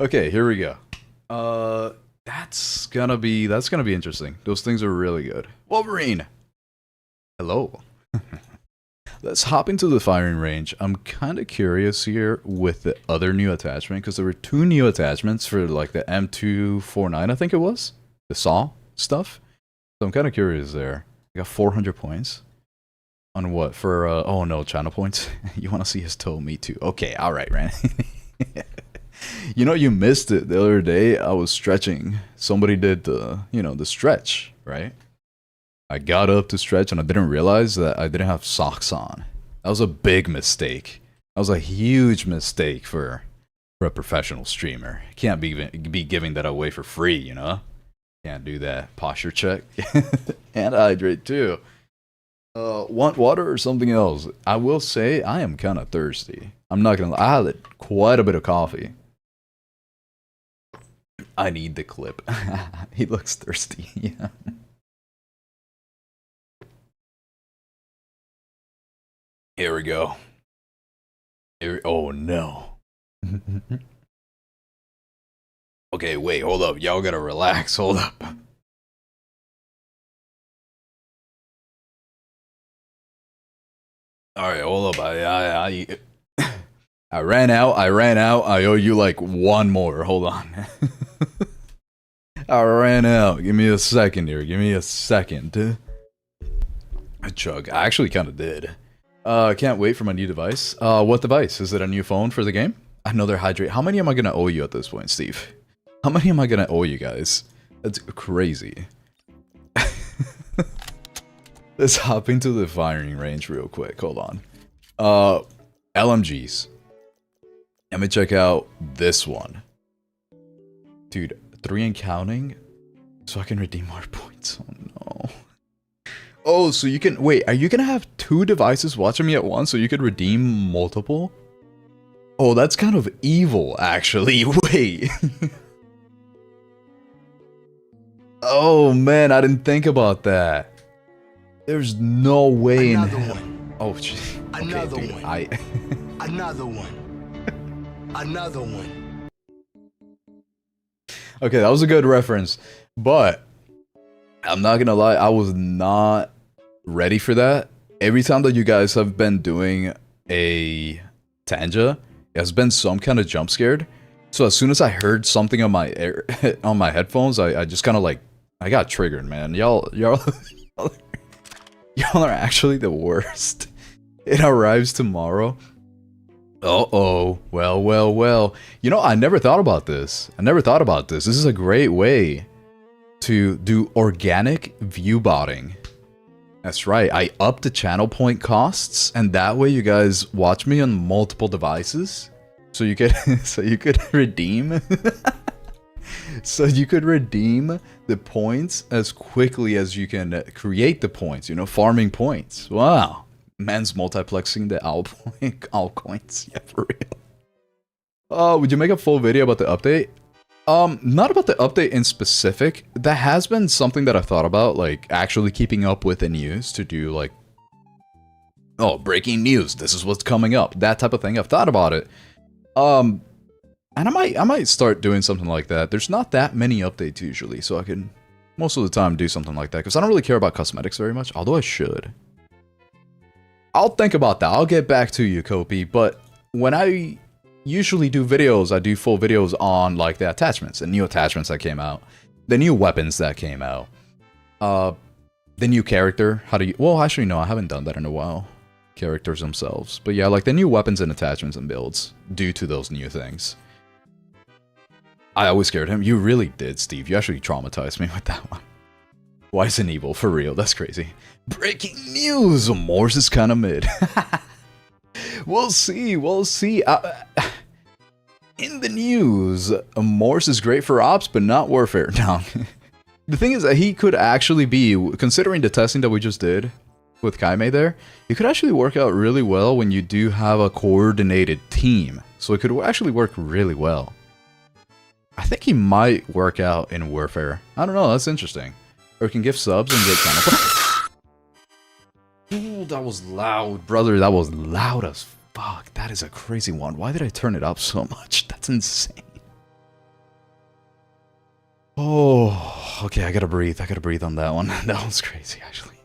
Okay, here we go. That's gonna be interesting. Those things are really good. Wolverine! Hello. Let's hop into the firing range. I'm kind of curious here with the other new attachment, because there were 2 new attachments for like the M249, I think it was? The saw stuff? So I'm kind of curious there. I got 400 points. On what? For, oh no, channel points? You want to see his toe? Me too. Okay, alright, Randy. You know, you missed it the other day. I was stretching. Somebody did the, you know, the stretch, right? I got up to stretch and I didn't realize that I didn't have socks on. That was a big mistake. That was a huge mistake for a professional streamer. Can't be giving that away for free, you know? Can't do that. Posture check. And hydrate too. Want water or something else? I will say I am kind of thirsty. I'm not gonna lie. I had quite a bit of coffee. I need the clip. He looks thirsty. Yeah. Here we go. Oh no. Okay, wait, hold up. Y'all gotta relax. Hold up. Alright, hold up. I ran out. I owe you like 1 more. Hold on. I ran out. Give me a second here. Give me a second. A chug. I actually kind of did. Can't wait for my new device. What device? Is it a new phone for the game? Another hydrate. How many am I gonna owe you at this point, Steve? How many am I gonna owe you guys? That's crazy. Let's hop into the firing range real quick. Hold on. LMGs. Let me check out this one. Dude, 3 and counting? So I can redeem more points. Oh no. Oh, so you can... Wait, are you gonna have 2 devices watching me at once so you could redeem multiple? Oh, that's kind of evil, actually. Wait. Oh, man, I didn't think about that. There's no way in hell... Oh, jeez. Another dude, one. Another one. Another one. Okay, that was a good reference. But... I'm not gonna lie, I was not ready for that. Every time that you guys have been doing a Tanja, it has been some kind of jump scared. So as soon as I heard something on my on my headphones, I just kind of like, I got triggered, man. Y'all are actually the worst. It arrives tomorrow. Uh-oh. Well, well, well. You know, I never thought about this. This is a great way to do organic view botting. That's right. I upped the channel point costs, and that way you guys watch me on multiple devices. So you could redeem so you could redeem the points as quickly as you can create the points, you know, farming points. Wow. Man's multiplexing the owl coins. Yeah, for real. Would you make a full video about the update? Not about the update in specific. That has been something that I've thought about, like actually keeping up with the news to do like, oh, breaking news, this is what's coming up, that type of thing. I've thought about it. And I might start doing something like that. There's not that many updates usually, so I can most of the time do something like that because I don't really care about cosmetics very much, although I should. I'll think about that. I'll get back to you, Kopi, but when I usually do videos, I do full videos on like the attachments, the new attachments that came out, the new weapons that came out, the new character, well, actually no, I haven't done that in a while, characters themselves, but yeah, like the new weapons and attachments and builds due to those new things. I always scared him. You really did, Steve. You actually traumatized me with that one. Why is it evil? For real, that's crazy. Breaking news! Morse is kind of mid. We'll see, we'll see. In the news, Morse is great for ops, but not warfare. No. The thing is that he could actually be, considering the testing that we just did with Kaime there, it could actually work out really well when you do have a coordinated team. So it could actually work really well. I think he might work out in warfare. I don't know, that's interesting. Or can give subs and get channel. Ooh, that was loud, brother. That was loud as fuck. That is a crazy one. Why did I turn it up so much? That's insane. Oh, okay. I gotta breathe. I gotta breathe on that one. That was crazy, actually.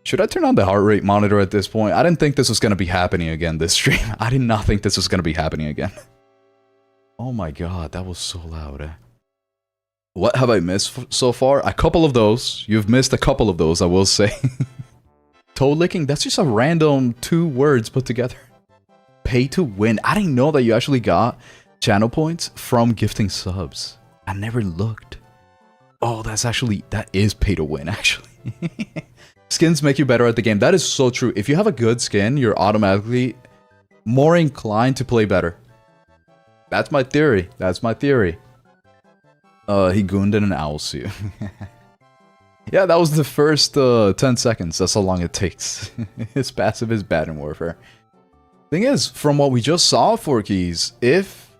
Should I turn on the heart rate monitor at this point? I didn't think this was gonna be happening again this stream. I did not think this was gonna be happening again. Oh my god, that was so loud. What have I missed so far? A couple of those. You've missed a couple of those, I will say. Toe licking? That's just a random 2 words put together. Pay to win. I didn't know that you actually got channel points from gifting subs. I never looked. Oh, that is pay to win, actually. Skins make you better at the game. That is so true. If you have a good skin, you're automatically more inclined to play better. That's my theory. That's my theory. He gooned in an owl suit. Yeah, that was the first 10 seconds. That's how long it takes. His passive is bad in warfare. Thing is, from what we just saw, Forkies, if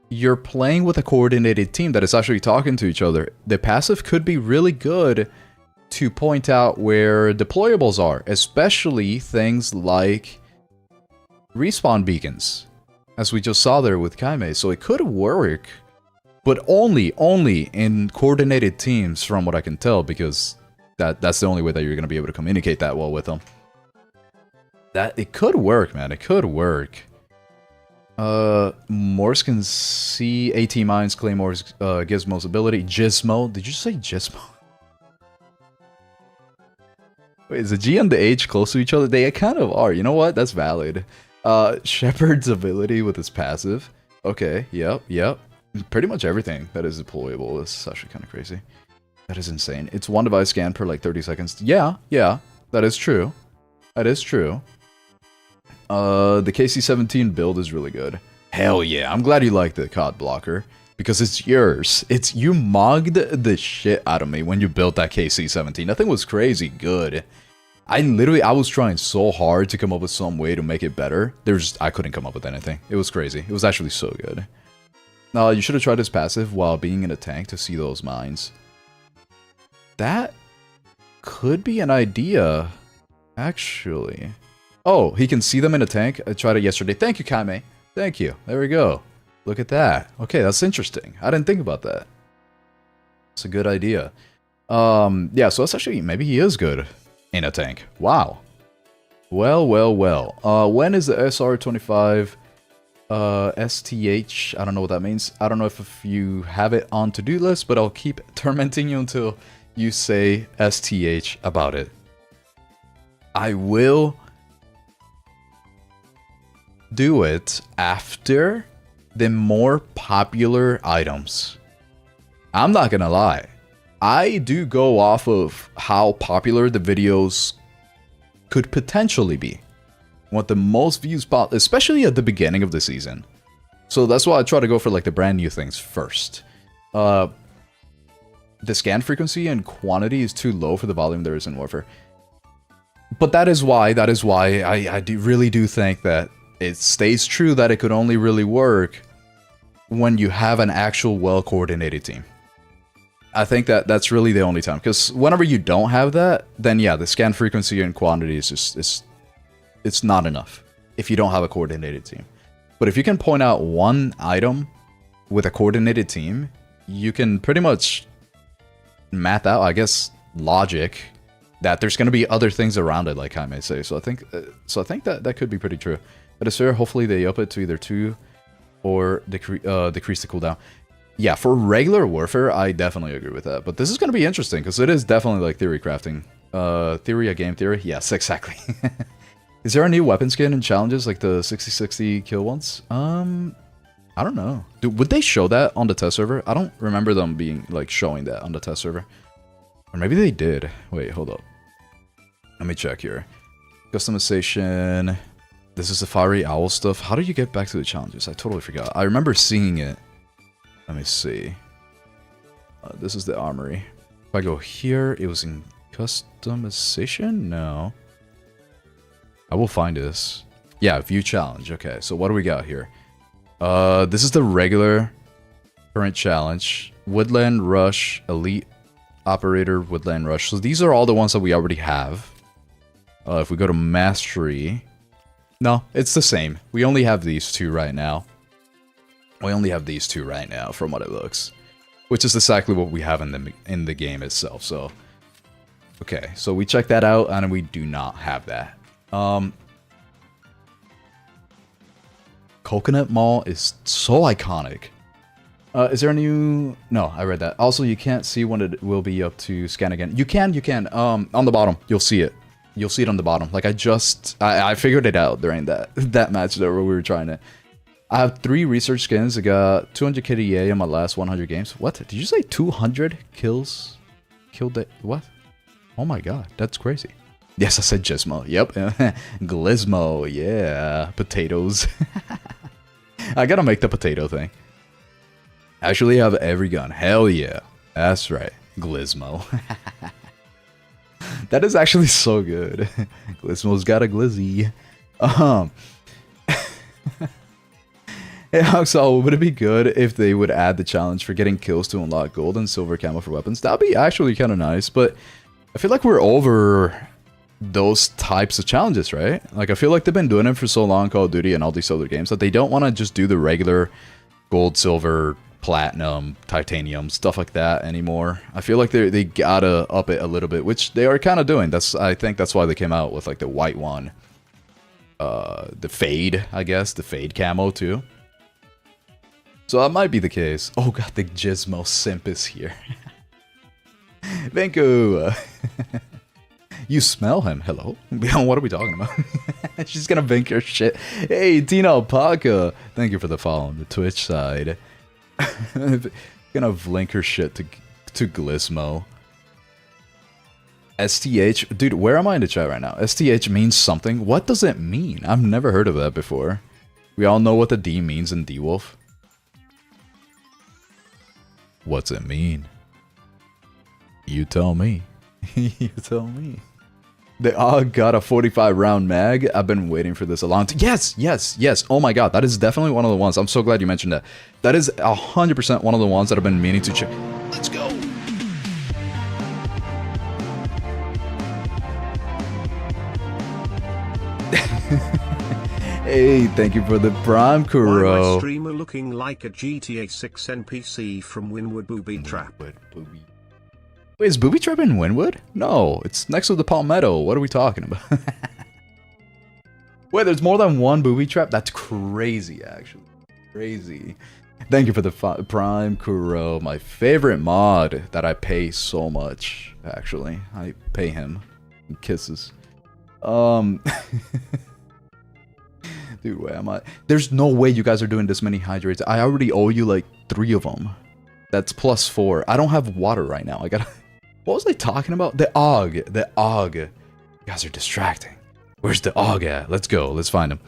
you're playing with a coordinated team that is actually talking to each other, the passive could be really good to point out where deployables are, especially things like respawn beacons, as we just saw there with Kaime. So it could work, but only in coordinated teams from what I can tell, because that's the only way that you're going to be able to communicate that well with them. It could work, man. It could work. Morse can see AT mines, claymores, Gizmo's ability. Gizmo? Did you say Gizmo? Wait, is the G and the H close to each other? They kind of are. You know what? That's valid. Shepard's ability with his passive. Okay, yep. Pretty much everything that is deployable is actually kind of crazy. That is insane. It's 1 device scan per like 30 seconds. Yeah, that is true. That is true. The KC-17 build is really good. Hell yeah, I'm glad you like the COD blocker, because it's yours. You mugged the shit out of me when you built that KC-17. That thing was crazy good. I was trying so hard to come up with some way to make it better. I couldn't come up with anything. It was crazy. It was actually so good. You should have tried his passive while being in a tank to see those mines. That could be an idea, actually. Oh, he can see them in a tank? I tried it yesterday. Thank you, Kaime. Thank you. There we go. Look at that. Okay, that's interesting. I didn't think about that. It's a good idea. Yeah, so that's actually, maybe he is good in a tank. Wow. Well. When is the SR-25 STH? I don't know what that means. I don't know if you have it on to-do list, but I'll keep tormenting you until you say STH about it. I will do it after the more popular items. I'm not gonna lie. I do go off of how popular the videos could potentially be. What the most views, especially at the beginning of the season. So that's why I try to go for like the brand new things first. The scan frequency and quantity is too low for the volume there is in Warfare. But that is why I really do think that it stays true that it could only really work when you have an actual well-coordinated team. I think that that's really the only time. Because whenever you don't have that, then yeah, the scan frequency and quantity is just, it's not enough if you don't have a coordinated team. But if you can point out one item with a coordinated team, you can pretty much math out, I guess, logic that there's going to be other things around it, like I may say. So I think that could be pretty true. But it's fair. Hopefully they up it to either 2 or decrease the cooldown. Yeah, for regular Warfare, I definitely agree with that. But this is going to be interesting because it is definitely like theory crafting. Theory, a game theory? Yes, exactly. Is there a new weapon skin in challenges like the 60-60 kill ones? I don't know. Would they show that on the test server? I don't remember them being like showing that on the test server. Or maybe they did. Wait, hold up. Let me check here. Customization. This is the fiery owl stuff. How do you get back to the challenges? I totally forgot. I remember seeing it. Let me see. This is the armory. If I go here, it was in customization? No. I will find this. Yeah, view challenge. Okay, so what do we got here? This is the regular current challenge. Woodland Rush, Elite Operator, Woodland Rush. So these are all the ones that we already have. If we go to Mastery... No, it's the same. We only have these two right now. We only have these two right now, from what it looks. Which is exactly what we have in the game itself, so... Okay, so we check that out, and we do not have that. Coconut Mall is so iconic. Is there a new... No, I read that. Also, you can't see when it will be up to scan again. You can. On the bottom, you'll see it. You'll see it on the bottom. Like, I figured it out during that match there where we were trying to... I have 3 research skins. I got 200 KDA in my last 100 games. What? Did you say 200 kills? Killed it? What? Oh my god, that's crazy. Yes, I said Gizmo. Yep. Glizmo. Yeah. Potatoes. I gotta make the potato thing. Actually have every gun. Hell yeah. That's right. Glizmo. That is actually so good. Glizmo's got a glizzy. Hey, AuxOwl, would it be good if they would add the challenge for getting kills to unlock gold and silver camo for weapons? That'd be actually kind of nice, but I feel like we're over those types of challenges, right? Like, I feel like they've been doing it for so long, Call of Duty and all these other games, that they don't want to just do the regular gold, silver, platinum, titanium, stuff like that anymore. I feel like they gotta up it a little bit, which they are kind of doing. I think that's why they came out with like the white one. The fade, I guess, the fade camo too. So that might be the case. Oh god, the Gizmo simp is here. Venku! You smell him. Hello? What are we talking about? She's gonna vink your shit. Hey, Tina Alpaca! Thank you for the follow on the Twitch side. Gonna link her shit to Glizmo. STH? Dude, where am I in the chat right now? STH means something? What does it mean? I've never heard of that before. We all know what the D means in D-Wolf. What's it mean? You tell me. You tell me. They all got a 45 round mag. I've been waiting for this a long time. Yes, yes, yes. Oh my god, that is definitely one of the ones. I'm so glad you mentioned that. That is 100% one of the ones that I've been meaning to check. Let's go. Hey, thank you for the Prime Kuro. Why my streamer looking like a GTA 6 NPC from Winwood Booby Trap? Wait, is Booby Trap in Winwood? No, it's next to the Palmetto. What are we talking about? Wait, there's more than one Booby Trap? That's crazy, actually. Crazy. Thank you for the Prime Kuro, my favorite mod that I pay so much, actually. I pay him. Kisses. Dude, where am I? There's no way you guys are doing this many hydrates. I already owe you like 3 of them. That's +4. I don't have water right now. I gotta... What was I talking about? The AUG. The AUG. You guys are distracting. Where's the AUG at? Let's go. Let's find him.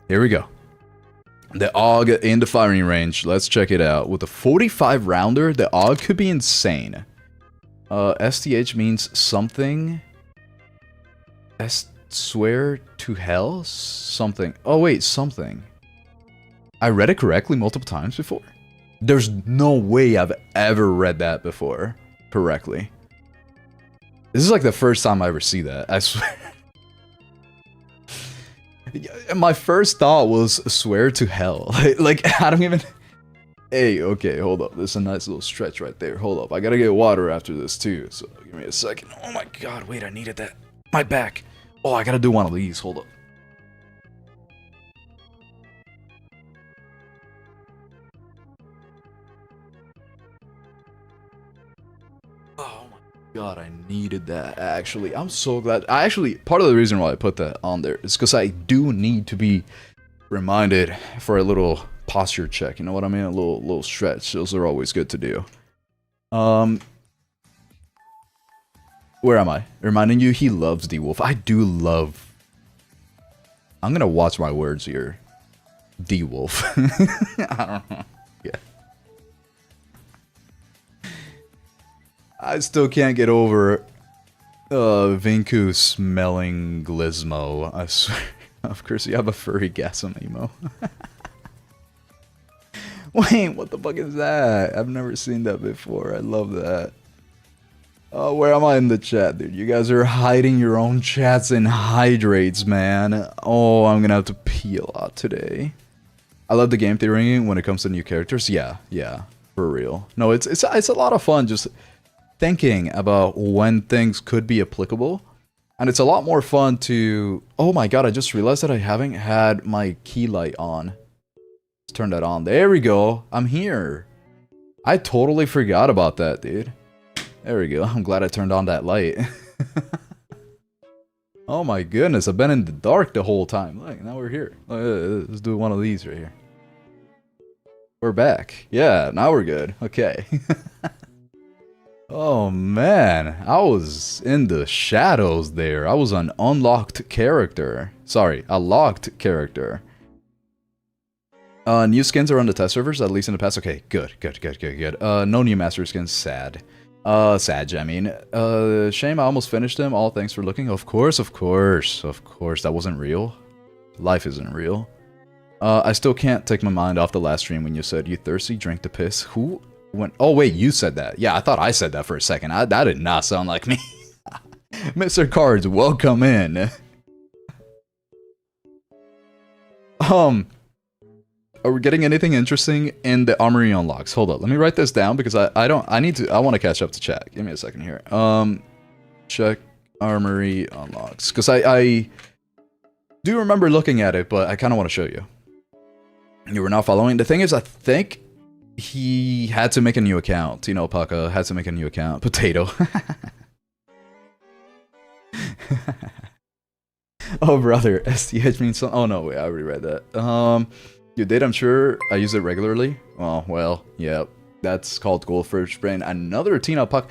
Here we go. The AUG in the firing range. Let's check it out. With a 45 rounder, the AUG could be insane. STH means something. Swear to hell? Something. Oh wait, something. I read it correctly multiple times before. There's no way I've ever read that before correctly. This is like the first time I ever see that, I swear. My first thought was swear to hell. Like, I don't even... Hey, okay, hold up. There's a nice little stretch right there. Hold up. I gotta get water after this too, so give me a second. Oh my god, wait, I needed that. My back. Oh, I gotta do one of these. Hold up. Oh my god, I needed that, actually. I'm so glad. Part of the reason why I put that on there is because I do need to be reminded for a little posture check. You know what I mean? A little stretch. Those are always good to do. Where am I? Reminding you, he loves D-Wolf. I do love... I'm gonna watch my words here. D-Wolf. I don't know. Yeah. I still can't get over Vinku smelling Glismo. I swear. Of course, you have a furry gasm emo. Wait, what the fuck is that? I've never seen that before. I love that. Oh, where am I in the chat, dude? You guys are hiding your own chats and hydrates, man. Oh, I'm gonna have to pee a lot today. I love the game theory when it comes to new characters. Yeah, for real. No, it's a lot of fun just thinking about when things could be applicable. And it's a lot more fun to... Oh my god, I just realized that I haven't had my key light on. Let's turn that on. There we go. I'm here. I totally forgot about that, dude. There we go. I'm glad I turned on that light. Oh my goodness, I've been in the dark the whole time. Look, now we're here. Let's do one of these right here. We're back. Yeah, now we're good. Okay. Oh man, I was in the shadows there. I was an unlocked character. Sorry, a locked character. New skins are on the test servers, at least in the past. Okay, good. No new master skins, sad. Sag, I mean. Shame, I almost finished them. All thanks for looking. Of course. That wasn't real. Life isn't real. I still can't take my mind off the last stream when you said, you thirsty, drink the piss. Who went? Oh, wait, you said that. Yeah, I thought I said that for a second. That did not sound like me. Mr. Cards, welcome in. Are we getting anything interesting in the armory unlocks? Hold up, let me write this down because I want to catch up to chat. Give me a second here. Check armory unlocks. Because I do remember looking at it, but I kind of want to show you. You were not following. The thing is, I think he had to make a new account. You know, Paka had to make a new account. Potato. Oh, brother. STH means something. Oh, no, wait, I already read that. You did, I'm sure. I use it regularly. Oh, well, yeah. That's called Goldfish Brain. Another Tina Puck.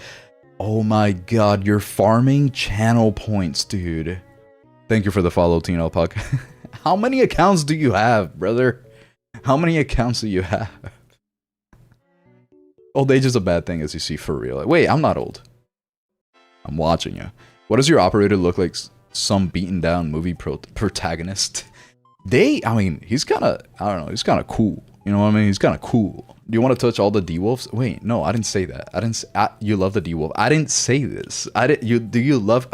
Oh my god, you're farming channel points, dude. Thank you for the follow, Tina Puck. How many accounts do you have, brother? How many accounts do you have? Old age is a bad thing, as you see, for real. Wait, I'm not old. I'm watching you. What does your operator look like? Some beaten down movie protagonist? I mean, he's kind of, I don't know, he's kind of cool. You know what I mean? He's kind of cool. Do you want to touch all the D-Wolves? Wait, no, I didn't say that. I didn't say, you love the D-Wolf. I didn't say this. Do you love,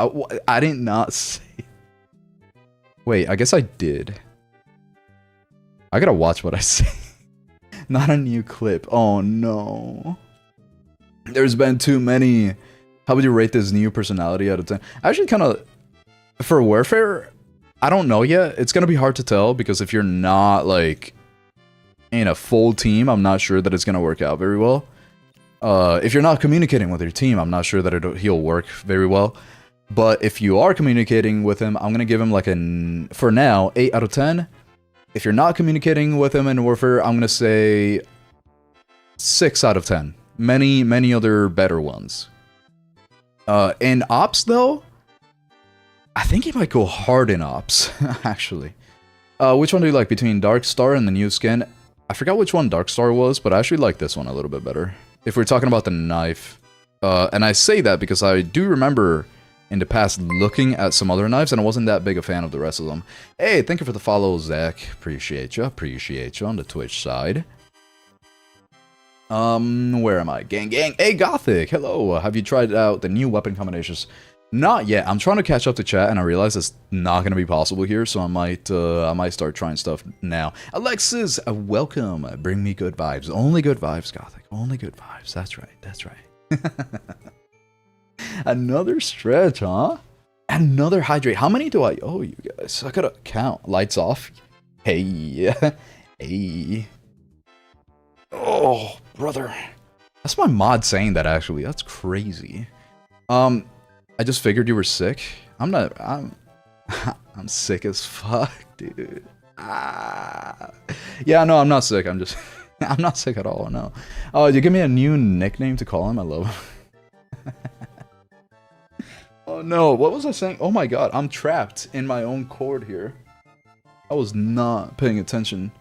I did not say. Wait, I guess I did. I gotta watch what I say. Not a new clip. Oh no. There's been too many. How would you rate this new personality out of 10? Actually, kind of, for Warfare, I don't know yet. It's gonna be hard to tell because if you're not like in a full team, I'm not sure that it's gonna work out very well. If you're not communicating with your team, I'm not sure that he'll work very well. But if you are communicating with him, I'm gonna give him like for now, 8 out of 10. If you're not communicating with him in Warfare, I'm gonna say 6 out of 10. Many other better ones. In Ops, though, I think he might go hard in Ops, actually. Which one do you like between Dark Star and the new skin? I forgot which one Dark Star was, but I actually like this one a little bit better. If we're talking about the knife. And I say that because I do remember in the past looking at some other knives, and I wasn't that big a fan of the rest of them. Hey, thank you for the follow, Zach. Appreciate you on the Twitch side. Where am I? Gang. Hey, Gothic. Hello. Have you tried out the new weapon combinations? Not yet. I'm trying to catch up to chat, and I realize it's not going to be possible here, so I might start trying stuff now. Alexis, welcome. Bring me good vibes. Only good vibes, Gothic. Only good vibes. That's right. That's right. Another stretch, huh? Another hydrate. How many do I owe you guys? I gotta count. Lights off. Hey. Hey. Oh, brother. That's my mod saying that, actually. That's crazy. I just figured you were sick. I'm sick as fuck, dude. Yeah, no, I'm not sick. I'm not sick at all, no. Oh, you give me a new nickname to call him? I love him. Oh no, what was I saying? Oh my god, I'm trapped in my own cord here. I was not paying attention.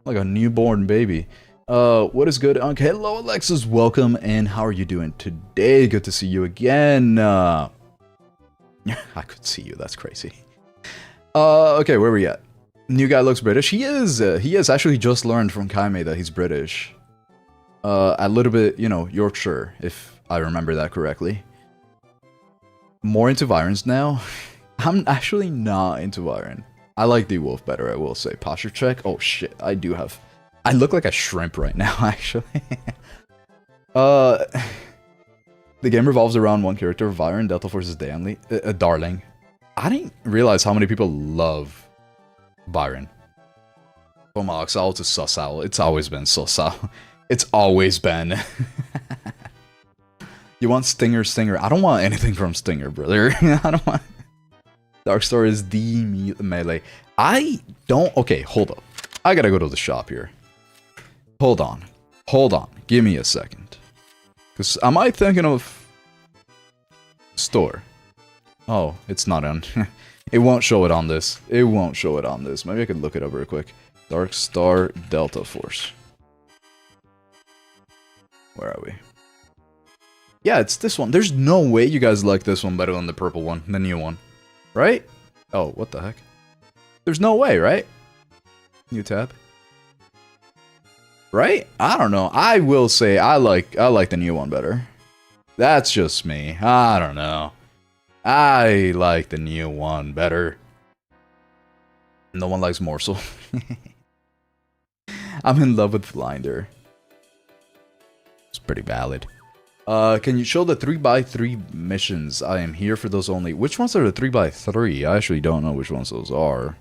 Like a newborn baby. What is good? Okay, hello Alexis, welcome, and how are you doing today? Good to see you again. I could see you, that's crazy. Okay, where are we at? New guy looks British. He has actually just learned from Kaime that he's British. A little bit, you know, Yorkshire, if I remember that correctly. More into Virons now. I'm actually not into Viron. I like the Wolf better, I will say. Posture check. Oh shit, I look like a shrimp right now, actually. The game revolves around one character, Viron, Delta Force's Darling. I didn't realize how many people love Byron. From AuxOwl to SusOwl. It's always been SusOwl. It's always been. You want Stinger? I don't want anything from Stinger, brother. I don't want... Darkstar is the melee. I don't... Okay, hold up. I gotta go to the shop here. Hold on. Give me a second. Because am I thinking of... Store? Oh, it's not on. It won't show it on this. Maybe I could look it up real quick. Darkstar Delta Force. Where are we? Yeah, it's this one. There's no way you guys like this one better than the purple one, the new one. Right? Oh, what the heck? There's no way, right? New tab. Right? I don't know. I will say I like the new one better. That's just me. I don't know. I like the new one better. No one likes Morsel. I'm in love with Blinder. It's pretty valid. Can you show the 3x3 missions? I am here for those only. Which ones are the 3x3? I actually don't know which ones those are.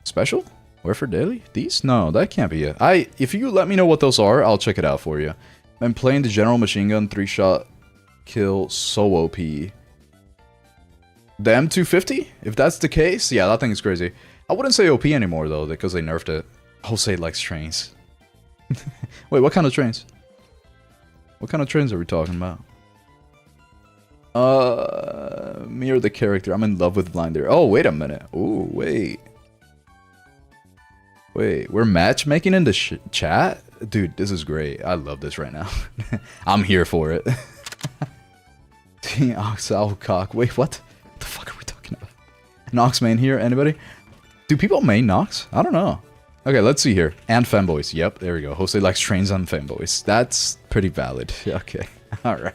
Special? Where for daily? These? No, that can't be it. If you let me know what those are, I'll check it out for you. I'm playing the General Machine Gun 3-shot kill so OP. The M250? If that's the case, yeah, that thing is crazy. I wouldn't say OP anymore, though, because they nerfed it. Jose likes trains. Wait, what kind of trains? What kind of trains are we talking about? Me or the character? I'm in love with Blinder. Oh, wait a minute. Ooh, wait. Wait, we're matchmaking in the chat? Dude, this is great. I love this right now. I'm here for it. AuxOwl cock. Wait, what? What the fuck are we talking about? Nox main here? Anybody? Do people main Nox? I don't know. Okay, let's see here. And fanboys. Yep, there we go. Jose likes trains and fanboys. That's pretty valid. Okay, alright.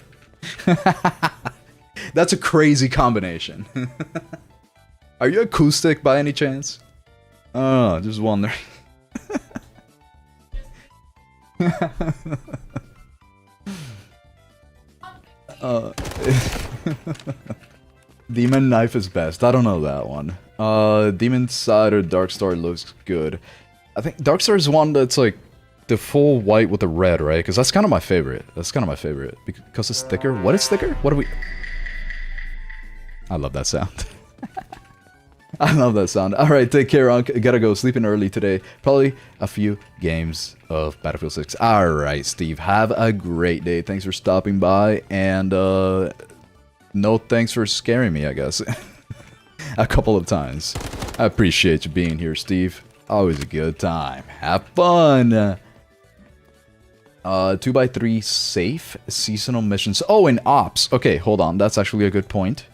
That's a crazy combination. Are you acoustic by any chance? Oh, just wondering. Demon Knife is best. I don't know that one. Demon Side or Darkstar looks good. I think Darkstar is one that's like the full white with the red, right? Because that's kind of my favorite. Because it's thicker. What is thicker? What are we... I love that sound. I love that sound. Alright, take care, Unc. Gotta go sleeping early today. Probably a few games of Battlefield 6. Alright, Steve. Have a great day. Thanks for stopping by. And, no thanks for scaring me, I guess. A couple of times. I appreciate you being here, Steve. Always a good time. Have fun! 2x3 safe seasonal missions. Oh, and ops. Okay, hold on. That's actually a good point.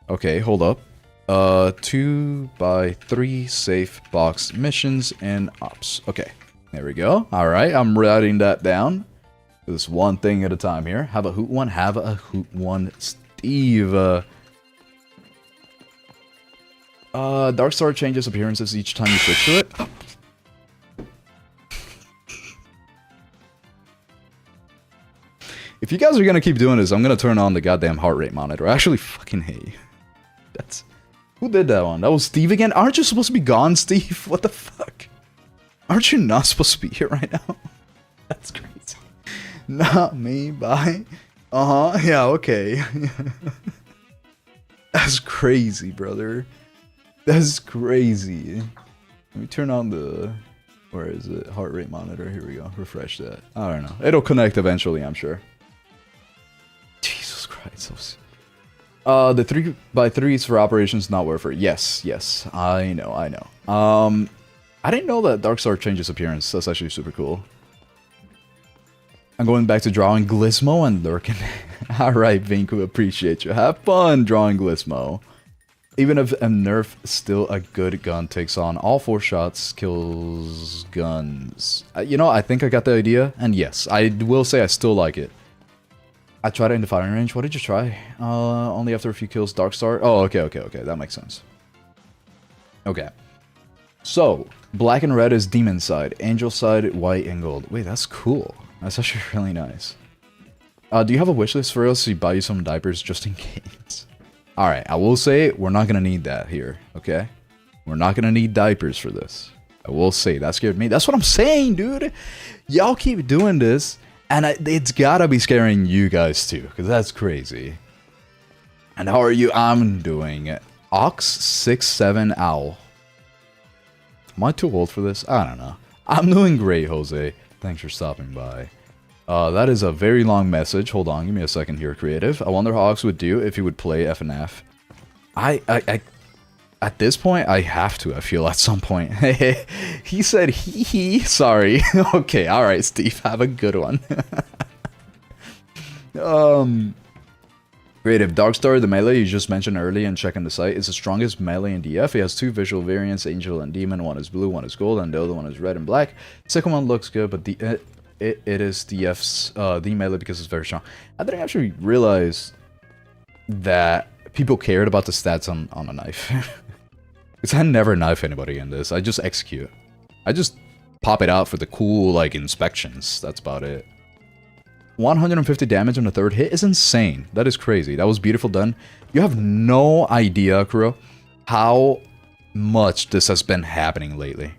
Okay, hold up. 2x3 safe box missions and ops. Okay, there we go. Alright, I'm writing that down. This one thing at a time here. Have a hoot one. Have a hoot one, Steve. Darkstar changes appearances each time you switch to it. If you guys are gonna keep doing this, I'm gonna turn on the goddamn heart rate monitor. I actually fucking hate you. That's... Who did that one? That was Steve again? Aren't you supposed to be gone, Steve? What the fuck? Aren't you not supposed to be here right now? That's crazy. Not me, bye. Uh-huh, yeah, okay. That's crazy, brother. That's crazy. Let me turn on the... Where is it? Heart rate monitor. Here we go. Refresh that. I don't know. It'll connect eventually, I'm sure. Jesus Christ. The 3x3s for operations not worth it. Yes. I know. I didn't know that Darkstar changes appearance. That's actually super cool. I'm going back to drawing Glismo and Lurkin. Alright, Vinku, appreciate you. Have fun drawing Glismo. Even if a nerf, still a good gun takes on all 4 shots, kills guns. You know, I think I got the idea, and yes, I will say I still like it. I tried it in the firing range. What did you try? Only after a few kills, Darkstar. Oh, okay, that makes sense. Okay. So, black and red is demon side, angel side, white and gold. Wait, that's cool. That's actually really nice. Do you have a wish list for us to buy you some diapers just in case? Alright, I will say we're not gonna need that here, okay? We're not gonna need diapers for this. I will say, that scared me. That's what I'm saying, dude! Y'all keep doing this, and it's gotta be scaring you guys too, because that's crazy. And how are you? I'm doing AUX 6-7 Am I too old for this? I don't know. I'm doing great, Jose. Thanks for stopping by. That is a very long message. Hold on, give me a second here, creative. I wonder how AUX would do if he would play FNF. At this point, I have to, I feel, at some point. He said hee. Sorry. Okay, alright, Steve, have a good one. Creative. Darkstar, the melee you just mentioned earlier and checking the site, is the strongest melee in DF. He has 2 visual variants, Angel and Demon. One is blue, one is gold, and the other one is red and black. Second one looks good, but it is DF's the melee because it's very strong. I didn't actually realize that people cared about the stats on a knife. Because I never knife anybody in this. I just execute. I just pop it out for the cool, like, inspections. That's about it. 150 damage on the 3rd hit is insane. That is crazy. That was beautiful done. You have no idea, Kuro, how much this has been happening lately.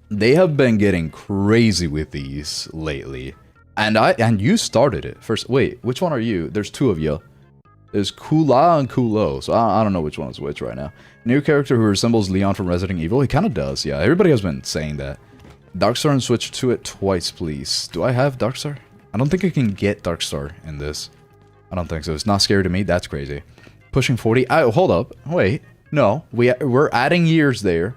They have been getting crazy with these lately. And you started it first. Wait, which one are you? There's 2 of you. There's Kula and Kulo, so I don't know which one is which right now. New character who resembles Leon from Resident Evil. He kind of does, yeah. Everybody has been saying that. Darkstar and switch to it twice, please. Do I have Darkstar? I don't think I can get Darkstar in this. I don't think so. It's not scary to me. That's crazy. Pushing 40. Hold up. Wait. No. We're adding years there.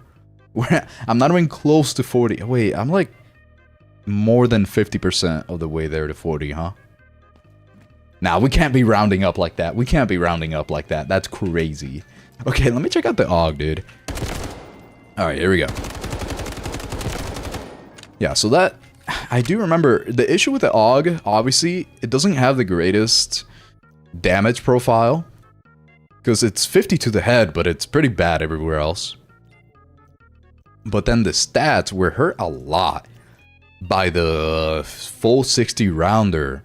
I'm not even close to 40. Wait, I'm like more than 50% of the way there to 40, huh? Nah, we can't be rounding up like that. We can't be rounding up like that. That's crazy. Okay, let me check out the AUG, dude. Alright, here we go. Yeah, so that... I do remember the issue with the AUG, obviously, it doesn't have the greatest damage profile. Because it's 50 to the head, but it's pretty bad everywhere else. But then the stats were hurt a lot by the full 60 rounder.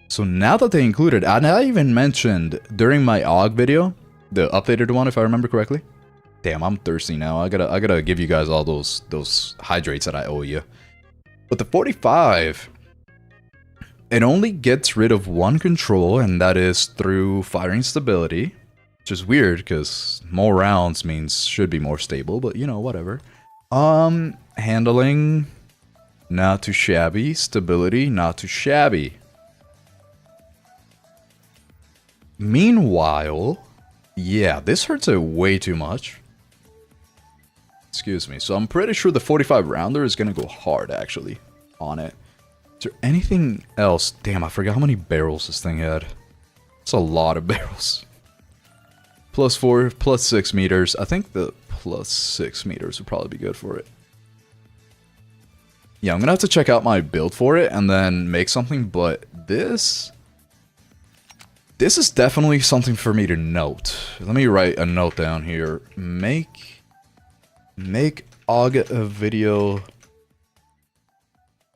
So now that they included, and I even mentioned during my AUG video, the updated one if I remember correctly. Damn, I'm thirsty now. I gotta give you guys all those hydrates that I owe you. But the 45, it only gets rid of one control, and that is through firing stability. which is weird because more rounds means should be more stable, but you know, whatever. Handling, not too shabby. Stability, not too shabby. Meanwhile, yeah, this hurts it way too much. Excuse me. So I'm pretty sure the 45 rounder is gonna go hard actually on it. Is there anything else? Damn, I forgot how many barrels this thing had. It's a lot of barrels. +4, +6 meters. I think the +6 meters would probably be good for it. Yeah, I'm gonna have to check out my build for it and then make something, but this is definitely something for me to note. Let me write a note down here. Make AUG a video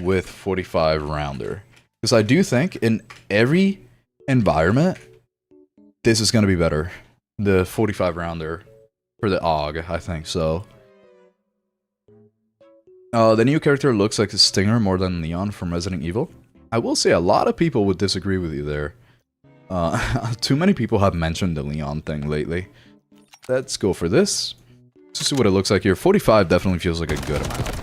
with 45 rounder. Because I do think in every environment, this is going to be better. The 45 rounder for the AUG, I think so. The new character looks like a Stinger more than Leon from Resident Evil. I will say a lot of people would disagree with you there. Too many people have mentioned the Leon thing lately. Let's go for this. Let's see what it looks like here. 45 definitely feels like a good amount.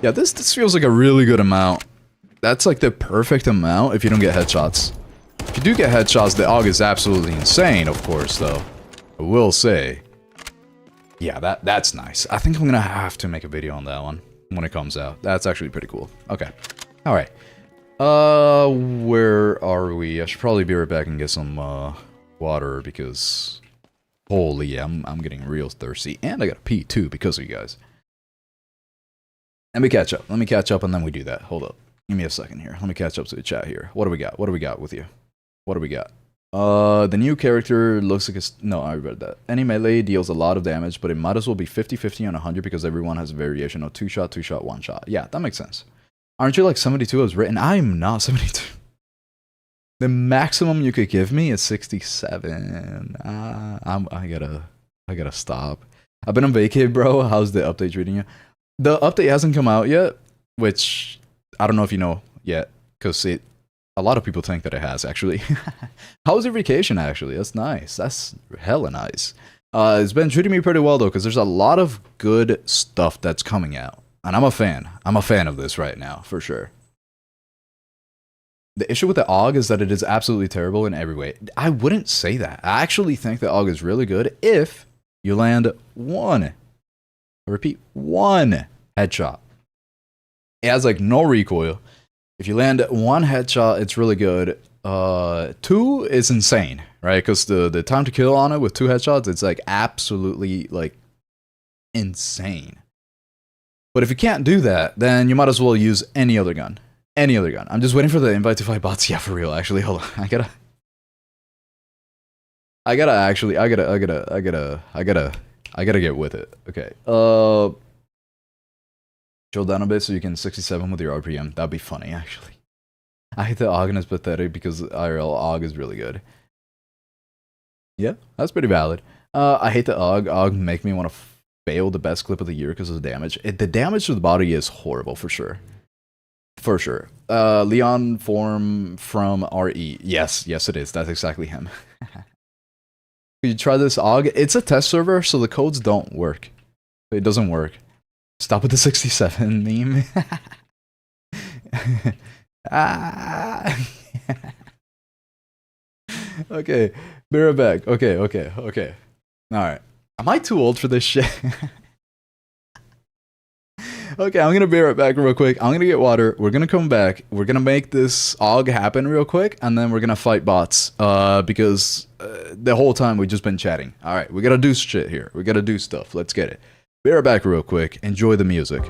Yeah, this feels like a really good amount. That's like the perfect amount if you don't get headshots. If you do get headshots, the AUG is absolutely insane, of course, though. I will say. Yeah, that's nice. I think I'm gonna have to make a video on that one when it comes out. That's actually pretty cool. Okay. Alright. Where are we? I should probably be right back and get some, water because... Holy, I'm getting real thirsty. And I gotta pee, too, because of you guys. Let me catch up. Let me catch up and then we do that. Hold up. Give me a second here. Let me catch up to the chat here. What do we got? What do we got with you? What do we got? The new character looks like a... No, I read that. Any melee deals a lot of damage, but it might as well be 50-50 on 100 because everyone has a variation of 2-shot, 2-shot, 1-shot. Yeah, that makes sense. Aren't you like 72 as written? I'm not 72. The maximum you could give me is 67. I gotta stop. I've been on vacay, bro. How's the update treating you? The update hasn't come out yet, which I don't know if you know yet, because a lot of people think that it has, actually. How was your vacation, actually? That's nice. That's hella nice. It's been treating me pretty well, though, because there's a lot of good stuff that's coming out. And I'm a fan. I'm a fan of this right now, for sure. The issue with the AUG is that it is absolutely terrible in every way. I wouldn't say that. I actually think the AUG is really good if you land one. I repeat, one headshot. It has like no recoil. If you land one headshot, it's really good. 2 is insane, right? Because the time to kill on it with 2 headshots, it's like absolutely like insane. But if you can't do that, then you might as well use any other gun. Any other gun. I'm just waiting for the invite to fight bots. Yeah, for real. Actually, hold on. I gotta get with it. Okay. Drill down a bit so you can 67 with your RPM. That'd be funny, actually. I hate the AUG and it's pathetic because IRL AUG is really good. Yeah, that's pretty valid. I hate the AUG. AUG make me want to fail the best clip of the year because of the damage. The damage to the body is horrible, for sure. For sure. Leon form from RE. Yes, it is. That's exactly him. You try this AUG? It's a test server, so the codes don't work. It doesn't work. Stop with the 67 meme. Okay, be right back. Okay. Alright. Am I too old for this shit? Okay, I'm gonna be right back real quick. I'm gonna get water. We're gonna come back. We're gonna make this AUG happen real quick, and then we're gonna fight bots. Because the whole time we've just been chatting. Alright, we gotta do shit here. We gotta do stuff. Let's get it. Be right back real quick. Enjoy the music.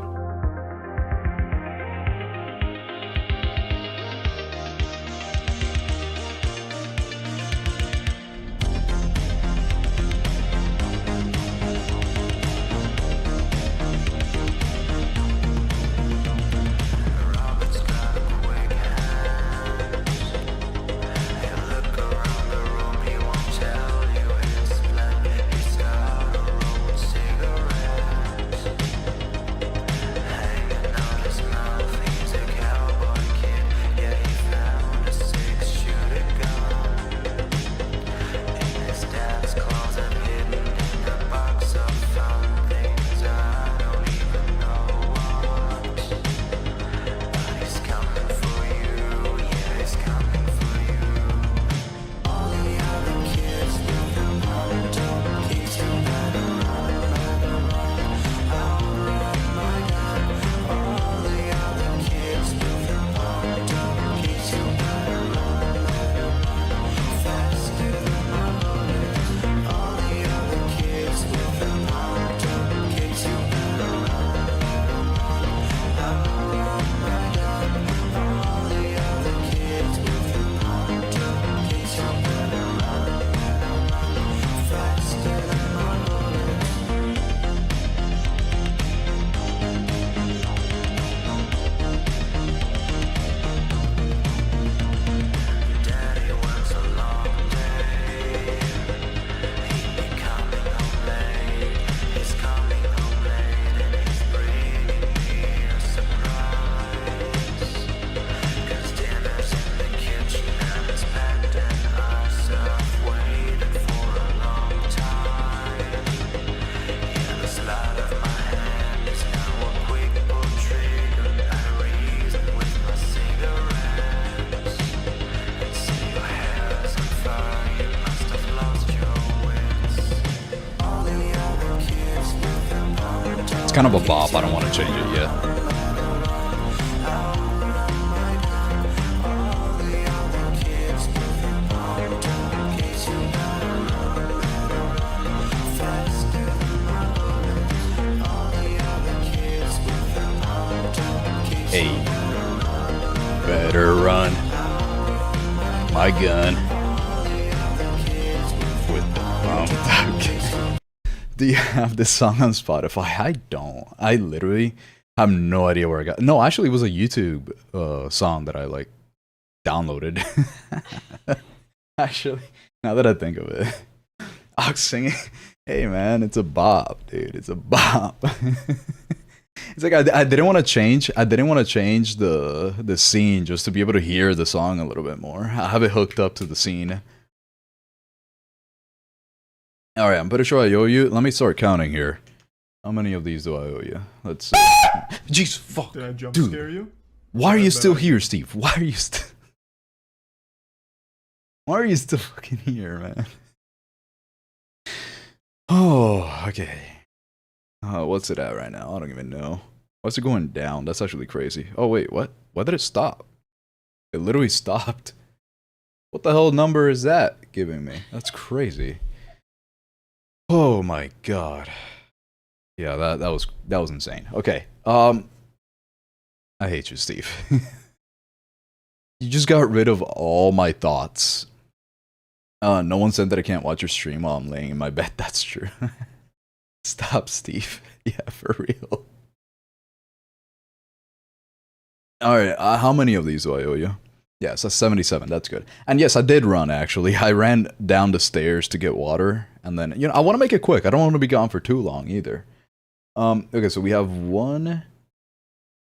kind of a bop. I don't want to change it yet. Hey, better run my gun with the pump. Do you have this song on Spotify? I don't. I literally have no idea where I got. No, actually, it was a YouTube song that I like downloaded. Actually, now that I think of it, Aux singing. Hey man, it's a bop, dude. It's a bop. It's like I didn't want to change. I didn't want to change the scene just to be able to hear the song a little bit more. I have it hooked up to the scene. All right, I'm pretty sure I owe you. Let me start counting here. How many of these do I owe you? Let's see. Jeez, fuck. Did I jump Dude, scare you? why are you still here, Steve? Why are you still? Why are you still fucking here, man? Oh, okay. What's it at right now? I don't even know. What's it going down? That's actually crazy. Oh wait, what? Why did it stop? It literally stopped. What the hell number is that giving me? That's crazy. Oh my god. Yeah, that was insane. Okay. I hate you, Steve. You just got rid of all my thoughts. No one said that I can't watch your stream while I'm laying in my bed. That's true. Stop, Steve. Yeah, for real. Alright, how many of these do I owe you? Yes, that's 77. That's good. And yes, I did run, actually. I ran down the stairs to get water. And then, you know, I want to make it quick. I don't want to be gone for too long, either. Okay, so we have 1,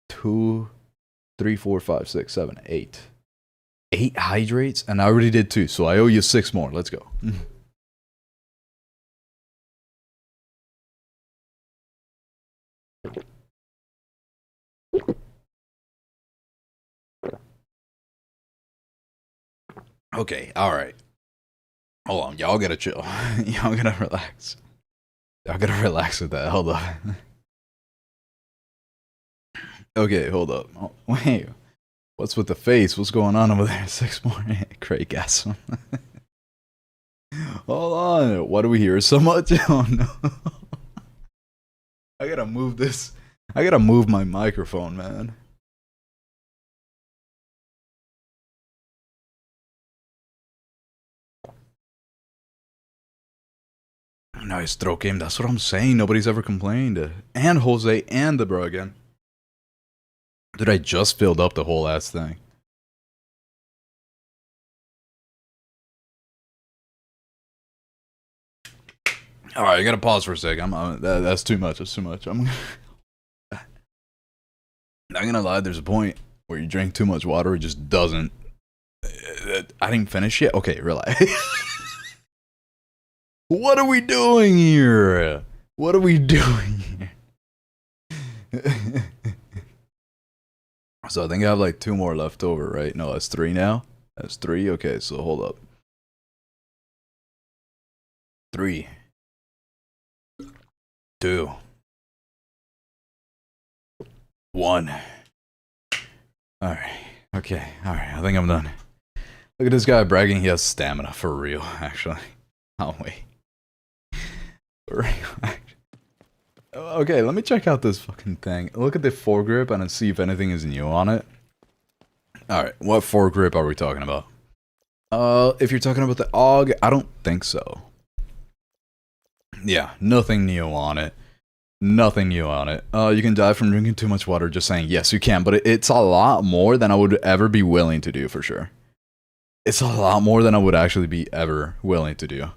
2, 3, 4, 5, 6, 7, 8. 8 hydrates? And I already did 2, so I owe you 6 more. Let's go. Okay, alright. Hold on, y'all gotta chill. Y'all gotta relax. Y'all gotta relax with that. Hold up. Okay, hold up. Oh, wait. What's with the face? What's going on over there? 6 more. Craig gas. Hold on. Why do we hear so much? Oh no. I gotta move this. I gotta move my microphone, man. Nice throw game. That's what I'm saying. Nobody's ever complained. And Jose and the bro again. Dude, I just filled up the whole ass thing. Alright, I gotta pause for a sec. That's too much. That's too much. I'm not gonna lie, there's a point where you drink too much water, it just doesn't. I didn't finish yet? Okay, relax. What are we doing here? What are we doing here? So I think I have like 2 more left over, right? No, that's 3 now. That's 3. Okay, so hold up. 3, 2, 1. Alright. Okay. Alright. I think I'm done. Look at this guy bragging he has stamina. For real, actually. Oh, wait. For real, actually. Okay, let me check out this fucking thing. Look at the foregrip and see if anything is new on it. Alright, what foregrip are we talking about? If you're talking about the AUG, I don't think so. Yeah, nothing new on it. Nothing new on it. You can die from drinking too much water, just saying. Yes, you can, but it's a lot more than I would ever be willing to do, for sure. It's a lot more than I would actually be ever willing to do.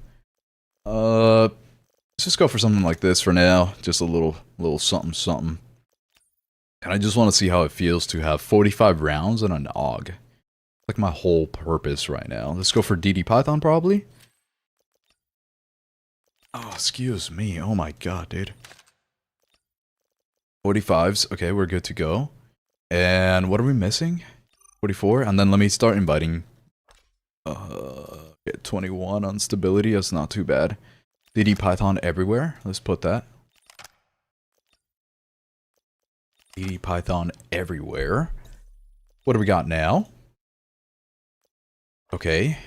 Let's just go for something like this for now. Just a little something something. And I just want to see how it feels to have 45 rounds and an AUG. Like my whole purpose right now. Let's go for DD Python probably. Oh, excuse me. Oh my god, dude. 45s. Okay, we're good to go. And what are we missing? 44. And then let me start inviting. Get 21 on stability. That's not too bad. DD Python everywhere. Let's put that. DD Python everywhere. What do we got now? Okay.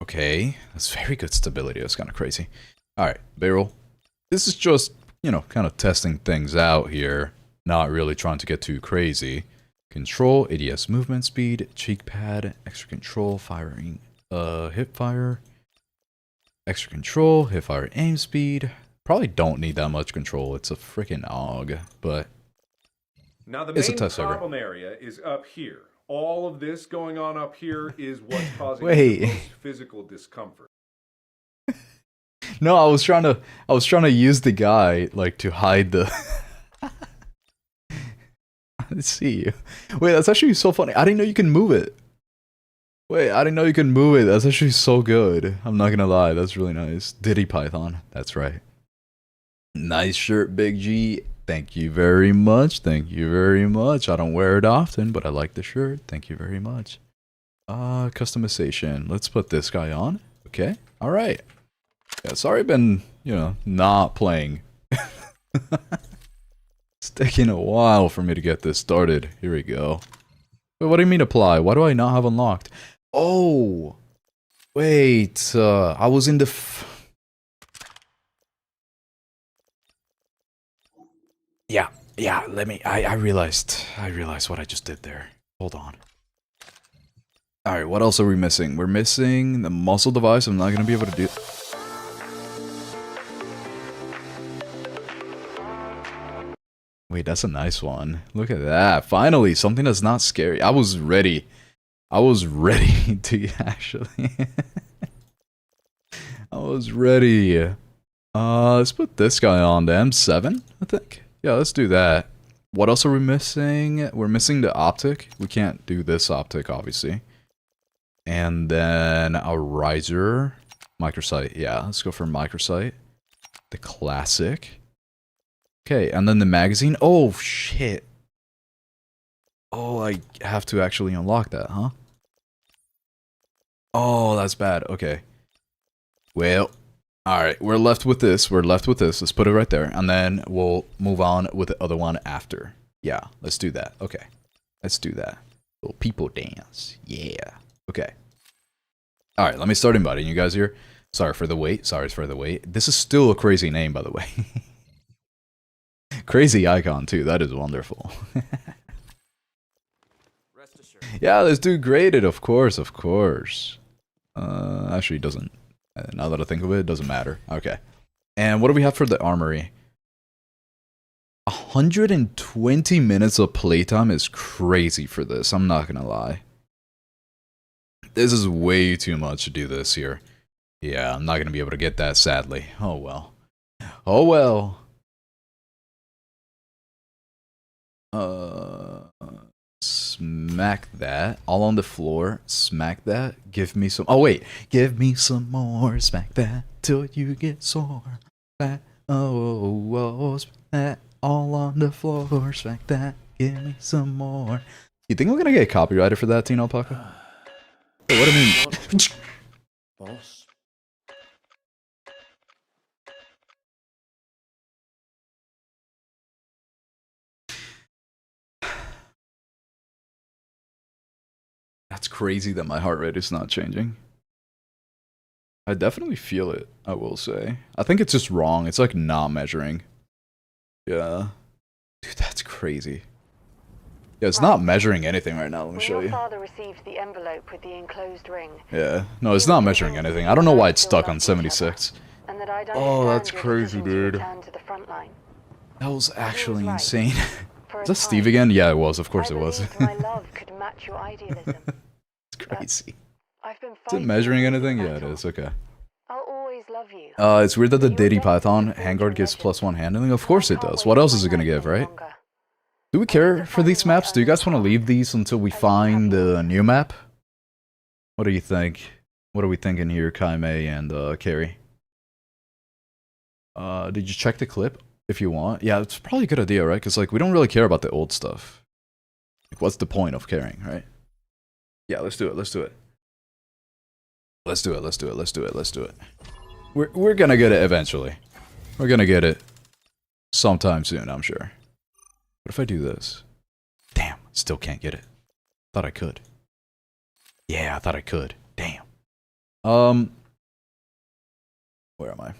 Okay. That's very good stability. That's kind of crazy. Alright, barrel. This is just, you know, kind of testing things out here. Not really trying to get too crazy. Control, ADS movement speed, cheek pad, extra control, firing, hip fire. Extra control, hip fire aim speed. Probably don't need that much control. It's a freaking AUG, but now the it's a main test server. problem area is up here. All of this going on up here is what's causing Wait. the most physical discomfort. No, I was trying to use the guy like to hide the Let's see. Wait, that's actually so funny. I didn't know you can move it. Wait, I didn't know you can move it. That's actually so good. I'm not gonna lie, that's really nice. Diddy Python, that's right. Nice shirt, Big G. Thank you very much. Thank you very much. I don't wear it often, but I like the shirt. Thank you very much. Customization. Let's put this guy on. Okay. Alright. Yeah, sorry I've been, you know, not playing. It's taking a while for me to get this started. Here we go. Wait, what do you mean apply? Why do I not have unlocked? Oh! Wait, I was in the Yeah, let me, I realized what I just did there. Hold on. Alright, what else are we missing? We're missing the muzzle device. I'm not gonna be able to do... Wait, that's a nice one. Look at that. Finally, something that's not scary. I was ready. I was ready to actually... I was ready. Let's put this guy on the M7, I think. Yeah, let's do that. What else are we missing? We're missing the optic. We can't do this optic, obviously. And then a riser. Microsight. Yeah, let's go for microsight. The classic. Okay, and then the magazine. Oh, shit. Oh, I have to actually unlock that, huh? Oh, that's bad. Okay. Well, alright, we're left with this. We're left with this. Let's put it right there. And then we'll move on with the other one after. Yeah, let's do that. Okay. Let's do that. Little people dance. Yeah. Okay. Alright, let me start inviting you guys here. Sorry for the wait. Sorry for the wait. This is still a crazy name, by the way. Crazy icon, too. That is wonderful. Yeah, let's do graded, of course, of course. Actually, it doesn't. Now that I think of it, it doesn't matter. Okay. And what do we have for the armory? 120 minutes of playtime is crazy for this. I'm not gonna lie. This is way too much to do this here. Yeah, I'm not gonna be able to get that, sadly. Oh well. Oh well. Smack that. All on the floor. Smack that. Give me some. Oh, wait. Give me some more. Smack that till you get sore. That. Oh, smack that. All on the floor. Smack that. Give me some more. You think we're gonna get copyrighted for that, Tino Paco? Wait, what do you mean? Boss. That's crazy that my heart rate is not changing. I definitely feel it, I will say. I think it's just wrong. It's like not measuring. Yeah. Dude, that's crazy. Yeah, it's not measuring anything right now. Let me show you. Father received the envelope with the enclosed ring. Yeah. No, it's not measuring anything. I don't know why it's stuck on 76. Oh, that's crazy, dude. That was actually insane. Is that Steve again? Yeah, it was. Of course it was. It's crazy. Is it measuring anything? Yeah, it is. Okay. It's weird that the Diddy Python handguard gives +1 handling. Of course it does. What else is it gonna give, right? Do we care for these maps? Do you guys want to leave these until we find the new map? What do you think? What are we thinking here, Kaime and Carrie? Did you check the clip? If you want. Yeah, it's probably a good idea, right? Because, like, we don't really care about the old stuff. Like, what's the point of caring, right? Yeah, let's do it. Let's do it. Let's do it. Let's do it. Let's do it. Let's do it. We're gonna get it eventually. We're gonna get it sometime soon, I'm sure. What if I do this? Still can't get it. Thought I could. Yeah, I thought I could. Damn. Where am I?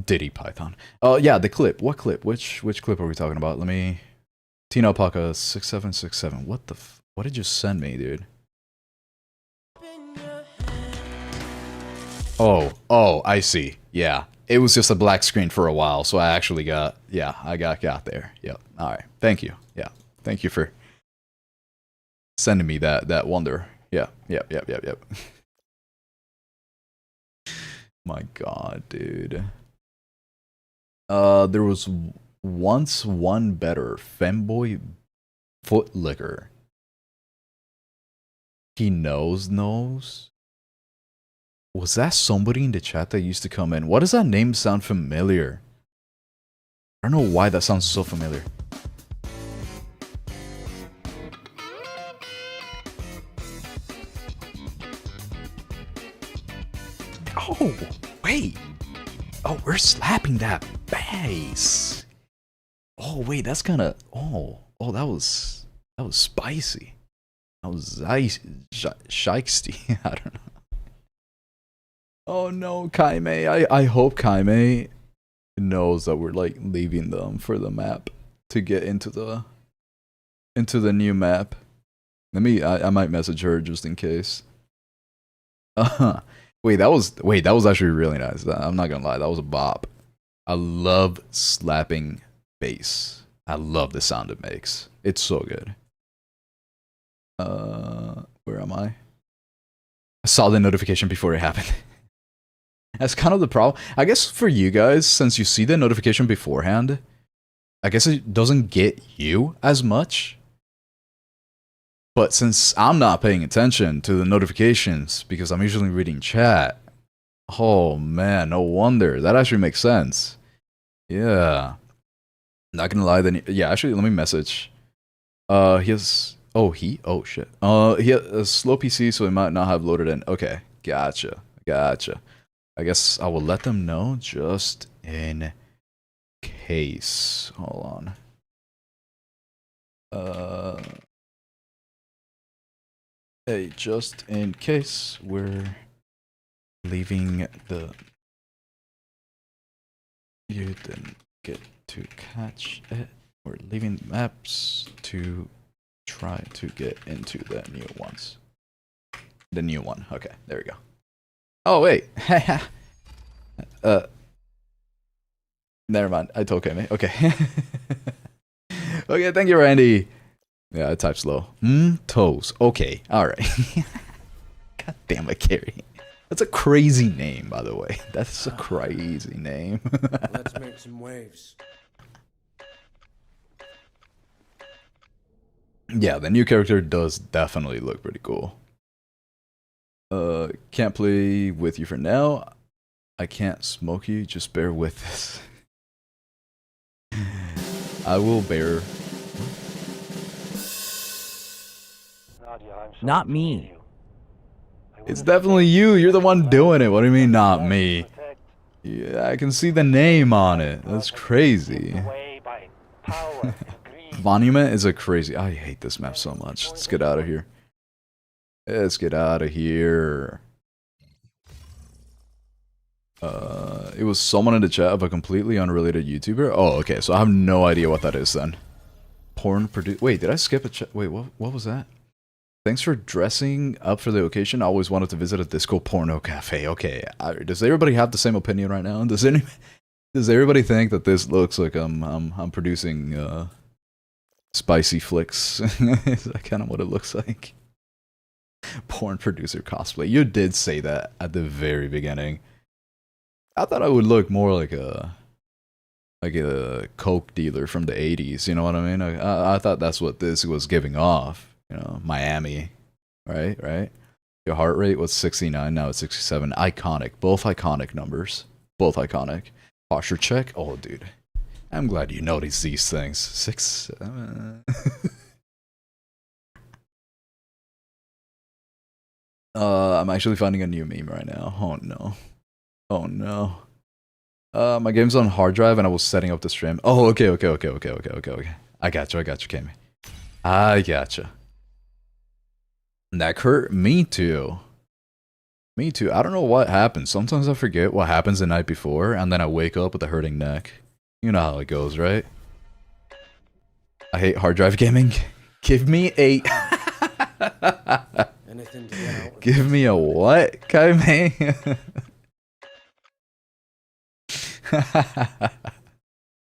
Diddy Python. Yeah, the clip. What clip? Which clip are we talking about? Let me... Teen Alpaca 6767. What the what did you send me, dude? Oh, I see. Yeah. It was just a black screen for a while, so I actually got... Yeah, I got there. Yep. Alright. Thank you. Yeah. Thank you for sending me that wonder. Yeah. Yep. My god, dude. There was once one better femboy footlicker. He knows. Was that somebody in the chat that used to come in? Why does that name sound familiar? I don't know why that sounds so familiar. Oh, wait. Oh, we're slapping that bass. Oh, wait, that's kind of... Oh, that was spicy. That was shiesty. I don't know. Oh no, Kaime. I hope Kaime knows that we're like leaving them for the map to get into the new map. I might message her just in case. Wait, that was actually really nice. I'm not gonna lie, that was a bop. I love slapping bass. I love the sound it makes. It's so good. Where am I? I saw the notification before it happened. That's kind of the problem. I guess for you guys, since you see the notification beforehand, I guess it doesn't get you as much. But since I'm not paying attention to the notifications because I'm usually reading chat, oh man, no wonder. That actually makes sense. Yeah. Not gonna lie, then yeah, actually let me message. He has oh shit. He has a slow PC, so he might not have loaded in. Okay, gotcha. I guess I will let them know just in case. Hold on. Hey, just in case we're leaving you didn't get to catch it. We're leaving maps to try to get into the new ones. The new one. Okay, there we go. Oh wait. Never mind. I told Kemi. Okay. Okay, thank you, Randy. Yeah, I type slow. Toes. Okay, alright. God damn it, Carrie. That's a crazy name, by the way. That's a crazy name. Let's make some waves. Yeah, the new character does definitely look pretty cool. Can't play with you for now. I can't smoke you, just bear with this. I will bear. Not me. It's definitely you. You're the one doing it. What do you mean, not me? Yeah, I can see the name on it. That's crazy. Monument is a crazy... I hate this map so much. Let's get out of here. Let's get out of here. It was someone in the chat of a completely unrelated YouTuber. Oh, okay. So I have no idea what that is then. Porn produce... Wait, did I skip a chat? Wait, what was that? Thanks for dressing up for the occasion. I always wanted to visit a disco porno cafe. Okay. Does everybody have the same opinion right now? Does everybody think that this looks like I'm producing spicy flicks? Is that kind of what it looks like? Porn producer cosplay. You did say that at the very beginning. I thought I would look more like a coke dealer from the 80s. You know what I mean? I thought that's what this was giving off. You know, Miami, right? Your heart rate was 69, now it's 67. Iconic. Both iconic numbers. Both iconic. Posture check. Oh, dude. I'm glad you noticed these things. 6, 7. I'm actually finding a new meme right now. Oh, no. Oh, no. My game's on hard drive and I was setting up the stream. Oh, okay. I got you, Kami. I gotcha. Neck hurt? Me too. Me too. I don't know what happens. Sometimes I forget what happens the night before, and then I wake up with a hurting neck. You know how it goes, right? I hate hard drive gaming. Give me a... Anything to get out. Give me a what, Kaime?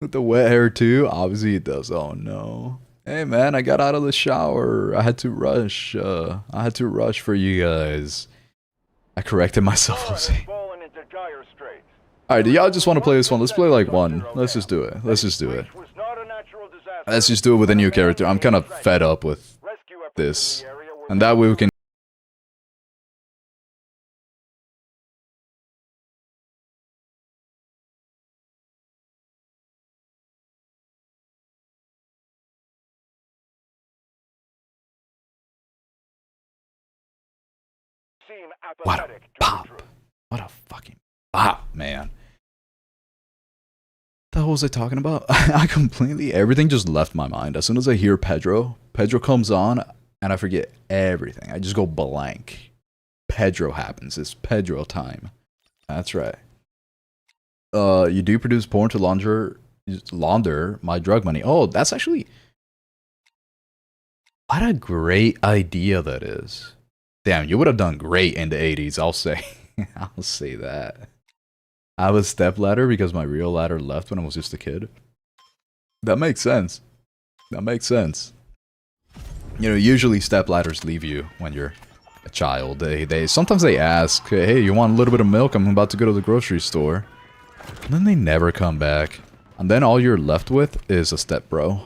With the wet hair too? Obviously it does. Oh no. Hey man, I got out of the shower. I had to rush. I had to rush for you guys. I corrected myself, Jose. Alright, do y'all just want to play this one? Let's play like one. Let's just do it. Let's just do it. Let's just do it with a new character. I'm kind of fed up with this. And that way we can... What a pop. What a fucking pop, man. The hell was I talking about? I completely... Everything just left my mind. As soon as I hear Pedro comes on, and I forget everything. I just go blank. Pedro happens. It's Pedro time. That's right. You do produce porn to launder my drug money. Oh, that's actually... What a great idea that is. Damn, you would have done great in the 80s, I'll say. I'll say that. I have a stepladder because my real ladder left when I was just a kid. That makes sense. That makes sense. You know, usually stepladders leave you when you're a child. They sometimes they ask, hey, you want a little bit of milk? I'm about to go to the grocery store. And then they never come back. And then all you're left with is a step bro.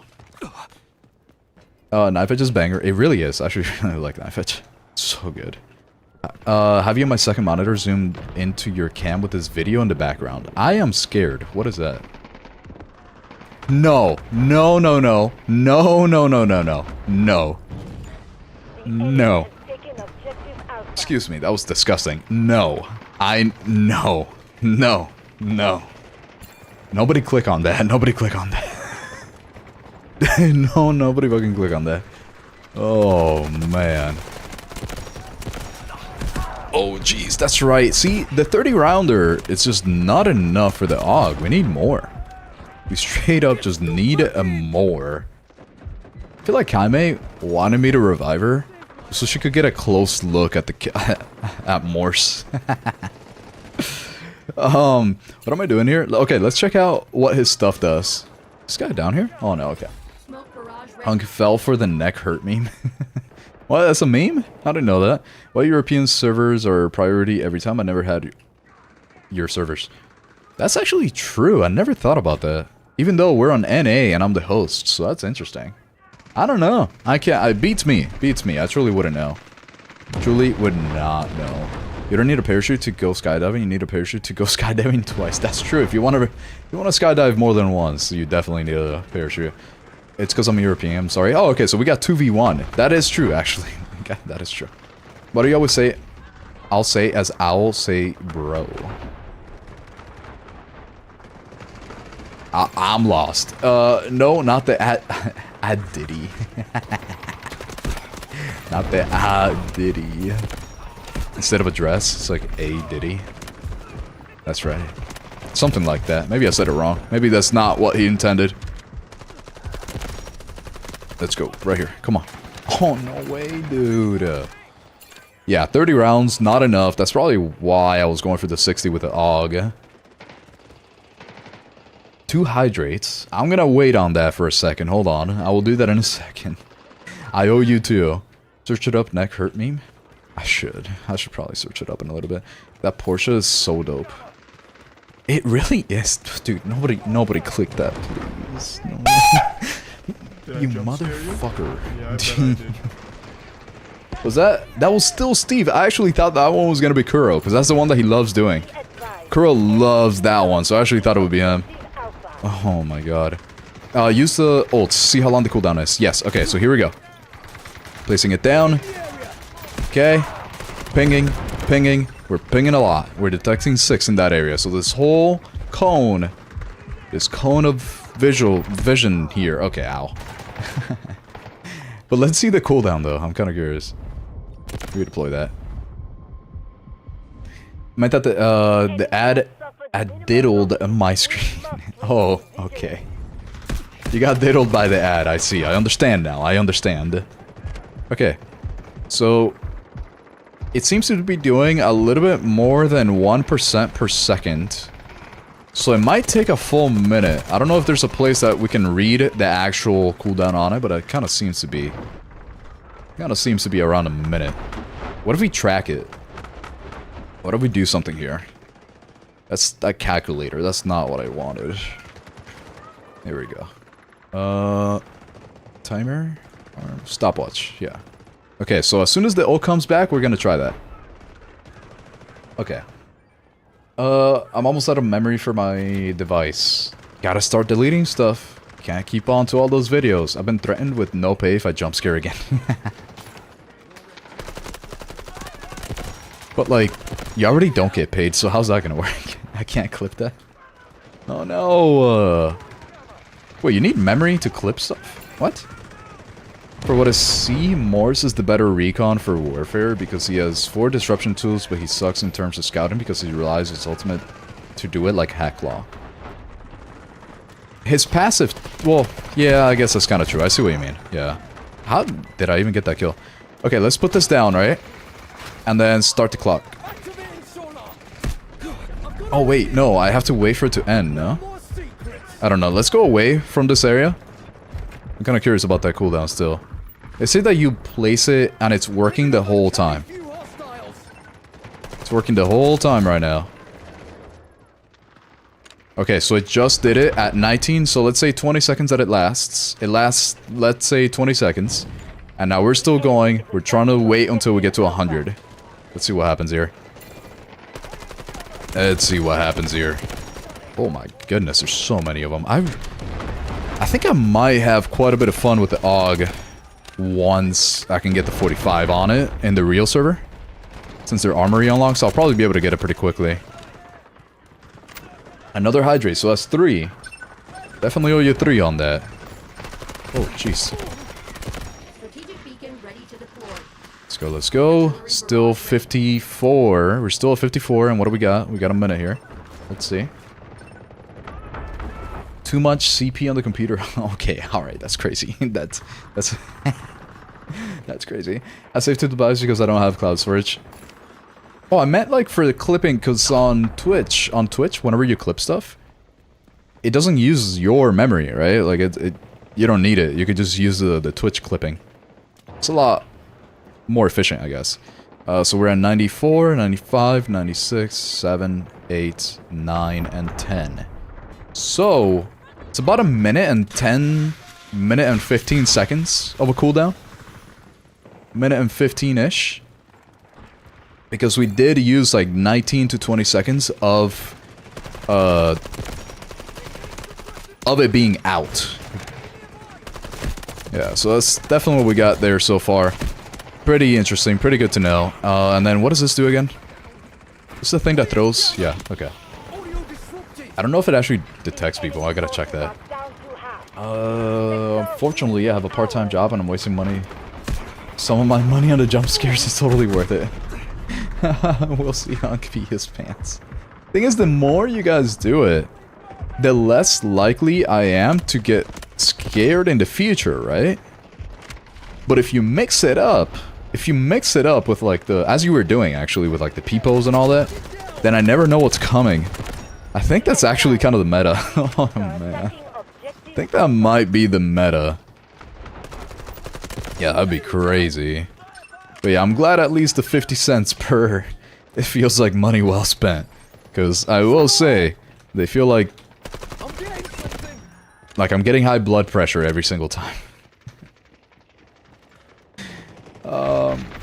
Knife Edge is banger. It really is. I actually really like Knife Edge. So good. Have you on my second monitor zoomed into your cam with this video in the background? I am scared. What is that? No. No, no, no. No, no, no, no, no. No. No. Excuse me, that was disgusting. No. No. No. No. Nobody click on that. Nobody click on that. No, nobody fucking click on that. Oh, man. Oh, jeez, that's right. See, the 30 rounder, it's just not enough for the AUG. We need more. We straight up just need a more. I feel like Kaime wanted me to revive her so she could get a close look at the at Morse. What am I doing here? Okay, let's check out what his stuff does. This guy down here? Oh no, okay. Hunk fell for the neck hurt meme. What? That's a meme? I didn't know that. Why European servers are priority every time? I never had your servers. That's actually true. I never thought about that. Even though we're on NA and I'm the host, so that's interesting. I don't know. I can't. It beats me. Beats me. I truly wouldn't know. Truly would not know. You don't need a parachute to go skydiving. You need a parachute to go skydiving twice. That's true. If you want to skydive more than once, you definitely need a parachute. It's because I'm European, I'm sorry. Oh, okay, so we got 2v1. That is true, actually. Okay, that is true. What do you always say? I'll say as Owl say, bro. I'm lost. No, not the Diddy. Not the Diddy. Instead of a dress, it's like a Diddy. That's right. Something like that. Maybe I said it wrong. Maybe that's not what he intended. Let's go. Right here. Come on. Oh, no way, dude. Yeah, 30 rounds. Not enough. That's probably why I was going for the 60 with the AUG. 2 hydrates. I'm gonna wait on that for a second. Hold on. I will do that in a second. I owe you too. Search it up. Neck hurt meme. I should probably search it up in a little bit. That Porsche is so dope. It really is. Dude, nobody click that, please. No. You motherfucker. Was that was still Steve. I actually thought that one was gonna be Kuro, because that's the one that he loves doing. Kuro loves that one, so I actually thought it would be him. Oh my god. Use the ult. See how long the cooldown is. Yes, okay, so here we go. Placing it down. Okay. Pinging. Pinging. We're pinging a lot. We're detecting 6 in that area. So this whole cone. This cone of vision here. Okay, ow. But let's see the cooldown though. I'm kind of curious. Redeploy that. Meant that the ad diddled my screen. Oh, okay. You got diddled by the ad. I see. I understand now. I understand. Okay. So it seems to be doing a little bit more than 1% per second. So it might take a full minute. I don't know if there's a place that we can read the actual cooldown on it, but it kind of seems to be. Around a minute. What if we track it? What if we do something here? That's a calculator. That's not what I wanted. There we go. Timer? Or stopwatch. Yeah. Okay, so as soon as the ult comes back, we're gonna try that. Okay. I'm almost out of memory for my device. Gotta start deleting stuff. Can't keep on to all those videos. I've been threatened with no pay if I jump scare again. But like, you already don't get paid, so how's that gonna work? I can't clip that. Oh no! Wait, you need memory to clip stuff? What? For what I see, Morse is the better recon for Warfare because he has 4 disruption tools, but he sucks in terms of scouting because he relies his ultimate to do it like Hacklaw. His passive... Well, yeah, I guess that's kind of true. I see what you mean. Yeah. How did I even get that kill? Okay, let's put this down, right? And then start the clock. Oh, wait. No, I have to wait for it to end, no? I don't know. Let's go away from this area. I'm kind of curious about that cooldown still. They say that you place it and it's working the whole time. It's working the whole time right now. Okay, so it just did it at 19, so let's say 20 seconds that it lasts. It lasts, let's say, 20 seconds. And now we're still going. We're trying to wait until we get to 100. Let's see what happens here. Let's see what happens here. Oh my goodness, there's so many of them. I think I might have quite a bit of fun with the AUG once I can get the 45 on it in the real server. Since their armory unlocks, I'll probably be able to get it pretty quickly. Another hydrate, so that's 3. Definitely owe you 3 on that. Oh, jeez. Let's go, let's go. Still 54. We're still at 54, and what do we got? We got a minute here. Let's see. Too much CP on the computer. Okay, alright, that's crazy. That's that's crazy. I saved 2 devices because I don't have cloud storage. Oh, I meant like for the clipping, because on Twitch, whenever you clip stuff, it doesn't use your memory, right? Like, you don't need it. You could just use the Twitch clipping. It's a lot more efficient, I guess. So we're at 94, 95, 96, 7, 8, 9, and 10. So, it's about a minute and 15 seconds of a cooldown. Minute and 15-ish. Because we did use like 19 to 20 seconds of it being out. Yeah, so that's definitely what we got there so far. Pretty interesting, pretty good to know. And then what does this do again? This is the thing that throws? Yeah, okay. I don't know if it actually detects people. I gotta check that. Unfortunately, I have a part-time job and I'm wasting money. Some of my money on the jump scares is totally worth it. We'll see on his pants. Thing is, the more you guys do it, the less likely I am to get scared in the future, right? But if you mix it up with like the, as you were doing actually, with like the peepos and all that, then I never know what's coming. I think that's actually kind of the meta. Oh man. I think that might be the meta. Yeah, that'd be crazy. But yeah, I'm glad at least the 50 cents per, it feels like money well spent. Because I will say, they feel like I'm getting high blood pressure every single time.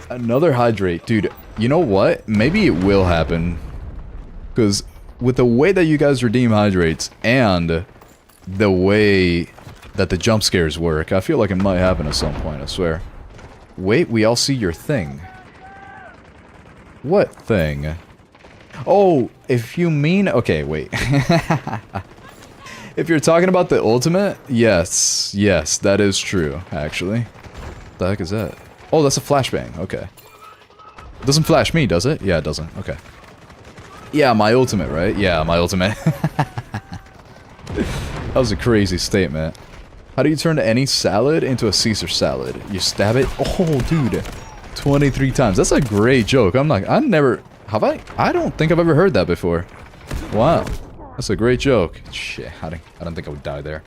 Another hydrate. Dude, you know what? Maybe it will happen. Because with the way that you guys redeem hydrates and the way that the jump scares work, I feel like it might happen at some point, I swear. Wait, we all see your thing. What thing? Oh, if you mean... Okay, wait. If you're talking about the ultimate, yes, that is true, actually. The heck is that? Oh, that's a flashbang. Okay. It doesn't flash me, does it? Yeah, it doesn't. Okay. Yeah, my ultimate, right? Yeah, my ultimate. That was a crazy statement. How do you turn any salad into a Caesar salad? You stab it? Oh, dude. 23 times. That's a great joke. I'm like, I never... Have I? I don't think I've ever heard that before. Wow. That's a great joke. Shit, I don't think I would die there.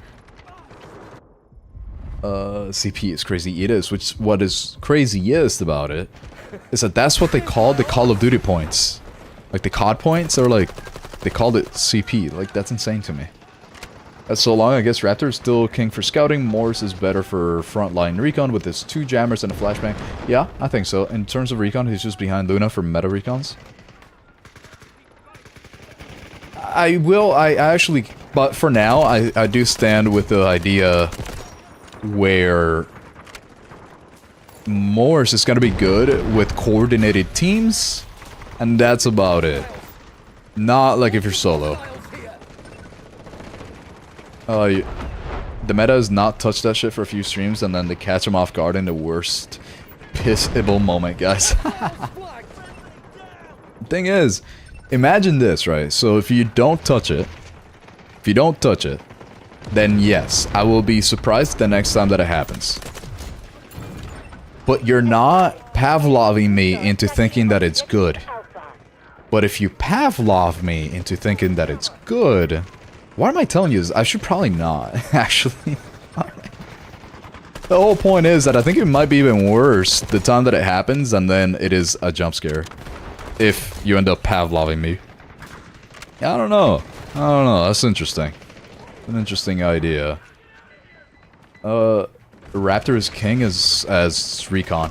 CP is crazy. It is. Which, what is craziest about it is that that's what they call the Call of Duty points. Like the COD points, or like, they called it CP. Like, that's insane to me. So long, I guess Raptor is still king for scouting. Morse is better for frontline recon with his 2 jammers and a flashbang. Yeah, I think so. In terms of recon, he's just behind Luna for meta recons. I actually, but for now, I do stand with the idea where Morse is going to be good with coordinated teams, and that's about it. Not like if you're solo. The meta has not touched that shit for a few streams, and then they catch him off guard in the worst pissable moment, guys. Thing is, imagine this, right? So if you don't touch it, then yes, I will be surprised the next time that it happens. But you're not Pavloving me into thinking that it's good. But if you Pavlov me into thinking that it's good... Why am I telling you this? I should probably not, actually. The whole point is that I think it might be even worse the time that it happens, and then it is a jump scare. If you end up Pavloving me. I don't know. That's interesting. An interesting idea. Raptor is king as recon.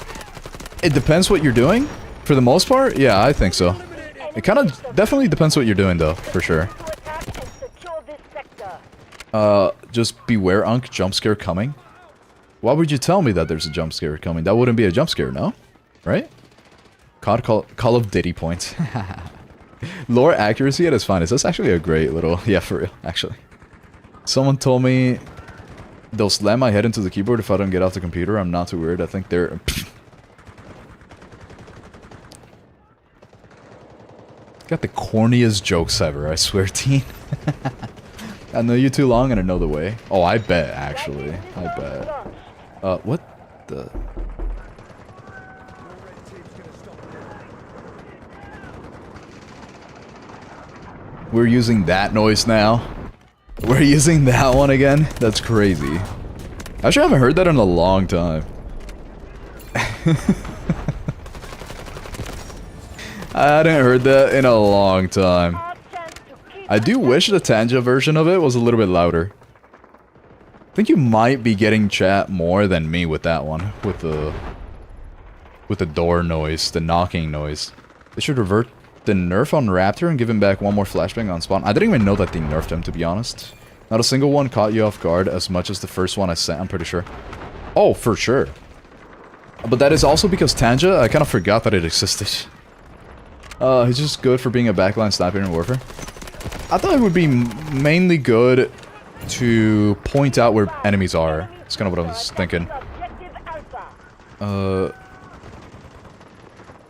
It depends what you're doing. For the most part, yeah, I think so. It kind of definitely depends what you're doing, though, for sure. Just beware, Unk, jump scare coming. Why would you tell me that there's a jump scare coming? That wouldn't be a jump scare, no? Right? Call of Duty points. Lore accuracy at its finest. That's actually a great little... Yeah, for real, actually. Someone told me they'll slam my head into the keyboard if I don't get off the computer. I'm not too worried. I think they're... Got the corniest jokes ever, I swear, teen. I know you too long and I know the way. Oh, I bet, actually. I bet. What the... We're using that noise now? We're using that one again? That's crazy. Actually, I haven't heard that in a long time. I hadn't heard that in a long time. I do wish the Tanja version of it was a little bit louder. I think you might be getting chat more than me with that one. With the door noise, the knocking noise. They should revert the nerf on Raptor and give him back one more flashbang on spawn. I didn't even know that they nerfed him, to be honest. Not a single one caught you off guard as much as the first one I sent, I'm pretty sure. Oh, for sure. But that is also because Tanja, I kind of forgot that it existed. He's just good for being a backline sniper in Warfare. I thought it would be mainly good to point out where enemies are. That's kind of what I was thinking.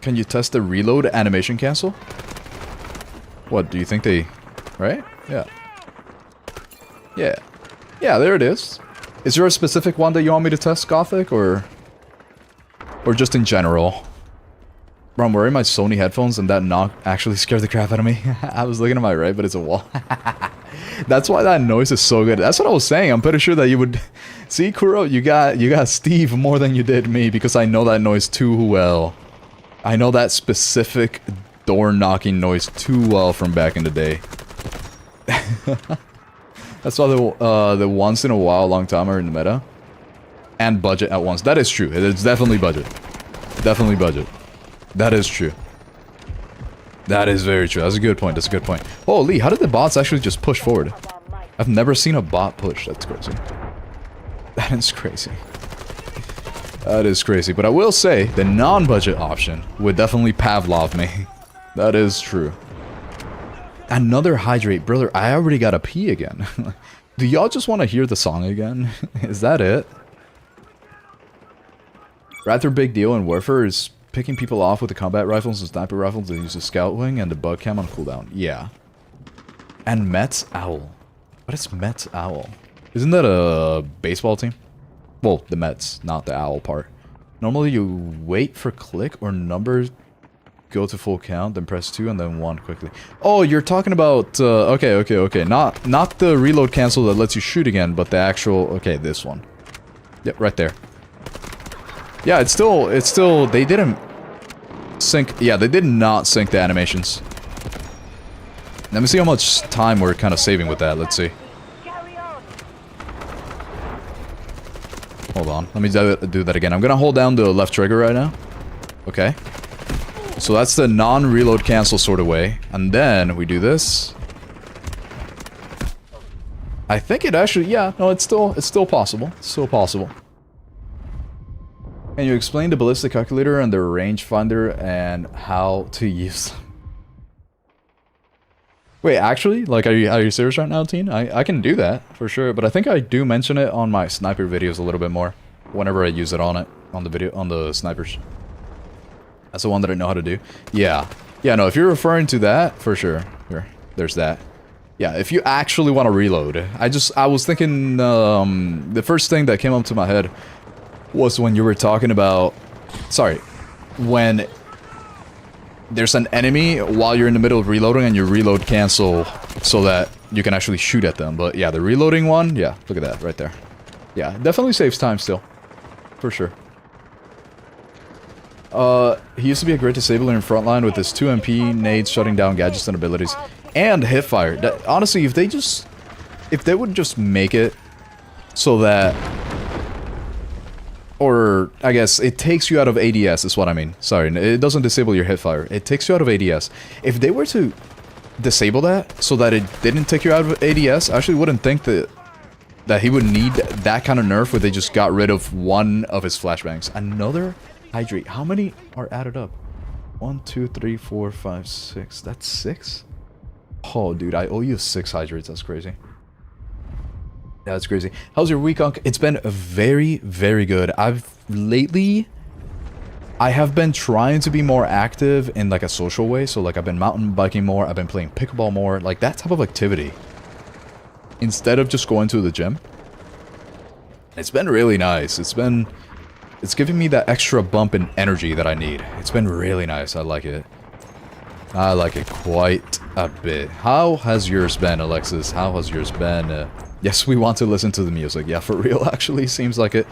Can you test the reload animation cancel? What, do you think they... Right? Yeah. Yeah. Yeah, there it is. Is there a specific one that you want me to test, Gothic, or just in general? Bro, I'm wearing my Sony headphones and that knock actually scared the crap out of me. I was looking to my right, but it's a wall. That's why that noise is so good. That's what I was saying. I'm pretty sure that you would... See, Kuro, you got Steve more than you did me because I know that noise too well. I know that specific door knocking noise too well from back in the day. That's why the once in a while long time are in the meta. And budget at once. That is true. It's definitely budget. Definitely budget. That is true. That is very true. That's a good point. That's a good point. Holy, how did the bots actually just push forward? I've never seen a bot push. That's crazy. That is crazy. That is crazy. But I will say, the non-budget option would definitely Pavlov me. That is true. Another hydrate. Brother, I already got a pee again. Do y'all just want to hear the song again? Is that it? Rather big deal in Warfare is picking people off with the combat rifles and sniper rifles that use the scout wing and the bug cam on cooldown. Yeah. And Mets Owl. What is Mets Owl? Isn't that a baseball team? Well, the Mets, not the owl part. Normally you wait for click or numbers go to full count, then press 2 and then 1 quickly. Oh, you're talking about, okay. Not the reload cancel that lets you shoot again, but the actual, okay, this one. Yep, right there. Yeah, it's still, they didn't sync, yeah, they did not sync the animations. Let me see how much time we're kind of saving with that, let's see. Hold on, let me do that again. I'm gonna hold down the left trigger right now. Okay. So that's the non-reload cancel sort of way. And then we do this. I think it actually, yeah, no, it's still possible. It's still possible. Can you explain the ballistic calculator and the rangefinder and how to use them? Wait, actually? Like, are you serious right now, Teen? I can do that, for sure, but I think I do mention it on my sniper videos a little bit more. Whenever I use it on the snipers. That's the one that I know how to do. Yeah. Yeah, no, if you're referring to that, for sure. Here, there's that. Yeah, if you actually want to reload. I was thinking, the first thing that came up to my head was when you were talking about, sorry, when there's an enemy while you're in the middle of reloading and you reload cancel so that you can actually shoot at them. But yeah, the reloading one, yeah, look at that right there. Yeah, definitely saves time still. For sure. He used to be a great disabler in frontline with his 2 MP, nades, shutting down gadgets and abilities. And hipfire. That, honestly, if they would just make it so that, or I guess it takes you out of ADS is what I mean. Sorry, it doesn't disable your hipfire. It takes you out of ADS. If they were to disable that so that it didn't take you out of ADS, I actually wouldn't think that he would need that kind of nerf where they just got rid of one of his flashbangs. Another hydrate. How many are added up? 1, 2, 3, 4, 5, 6. That's 6? Oh, dude, I owe you 6 hydrates. That's crazy. Yeah, that's crazy. How's your week, Unc? It's been very, very good. Lately, I have been trying to be more active in like a social way. So like I've been mountain biking more. I've been playing pickleball more. Like that type of activity. Instead of just going to the gym. It's been really nice. It's giving me that extra bump in energy that I need. It's been really nice. I like it. I like it quite a bit. How has yours been, Alexis? How has yours been? Yes, we want to listen to the music. Yeah, for real, actually. Seems like it.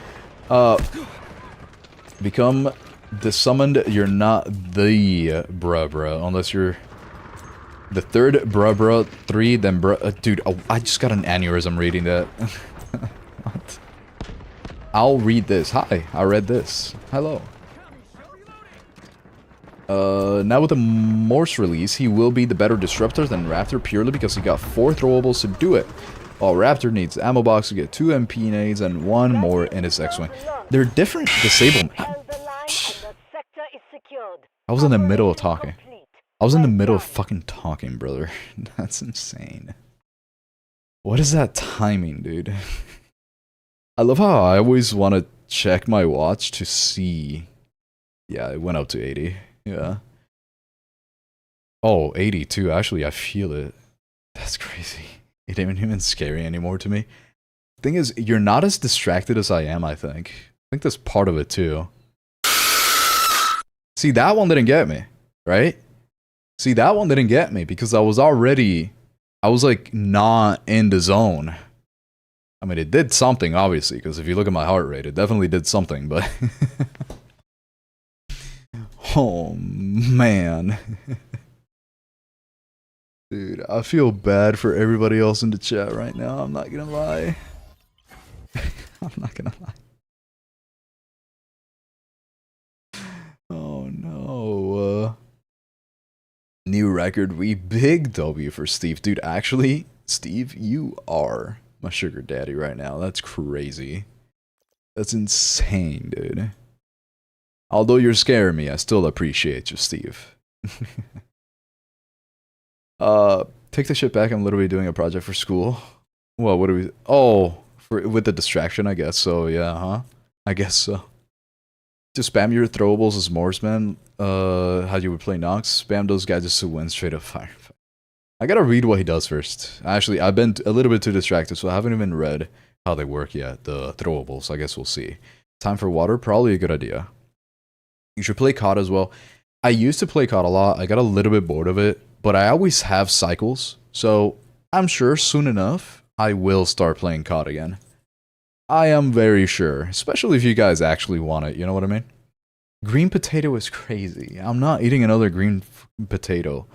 Become the summoned. You're not the bruh. Unless you're the third bruh 3, then bruh. Dude, oh, I just got an aneurysm reading that. What? I'll read this. Hi, I read this. Hello. Now with the Morse release, he will be the better disruptor than Raptor purely because he got 4 throwables to do it. While Raptor needs the ammo box to get 2 MP nades and 1 more in his X-Wing. They're different disablement. I was in the middle of talking. I was in the middle of fucking talking, brother. That's insane. What is that timing, dude? I love how I always want to check my watch to see. Yeah, it went up to 80. Yeah. Oh, 82. Actually, I feel it. That's crazy. It ain't even scary anymore to me. Thing is, you're not as distracted as I am, I think. I think that's part of it, too. See, that one didn't get me, right? See, that one didn't get me because I was like, not in the zone. I mean, it did something, obviously, because if you look at my heart rate, it definitely did something, but... Oh, man. Dude, I feel bad for everybody else in the chat right now, I'm not gonna lie. I'm not gonna lie. Oh, no. New record, we big W for Steve. Dude, actually, Steve, you are my sugar daddy right now. That's crazy. That's insane, dude. Although you're scaring me, I still appreciate you, Steve. Take the shit back. I'm literally doing a project for school. Well, what do we... Oh, with the distraction, I guess so. Yeah, huh? I guess so. To spam your throwables as Morse, man. How you would play Nox? Spam those guys just to win straight up fire. I gotta read what he does first. Actually, I've been a little bit too distracted, so I haven't even read how they work yet. The throwables. I guess we'll see. Time for water, probably a good idea. You should play COD as well. I used to play COD a lot. I got a little bit bored of it, but I always have cycles, so I'm sure soon enough I will start playing COD again. I am very sure, especially if you guys actually want it, you know what I mean? Green potato is crazy. I'm not eating another green potato.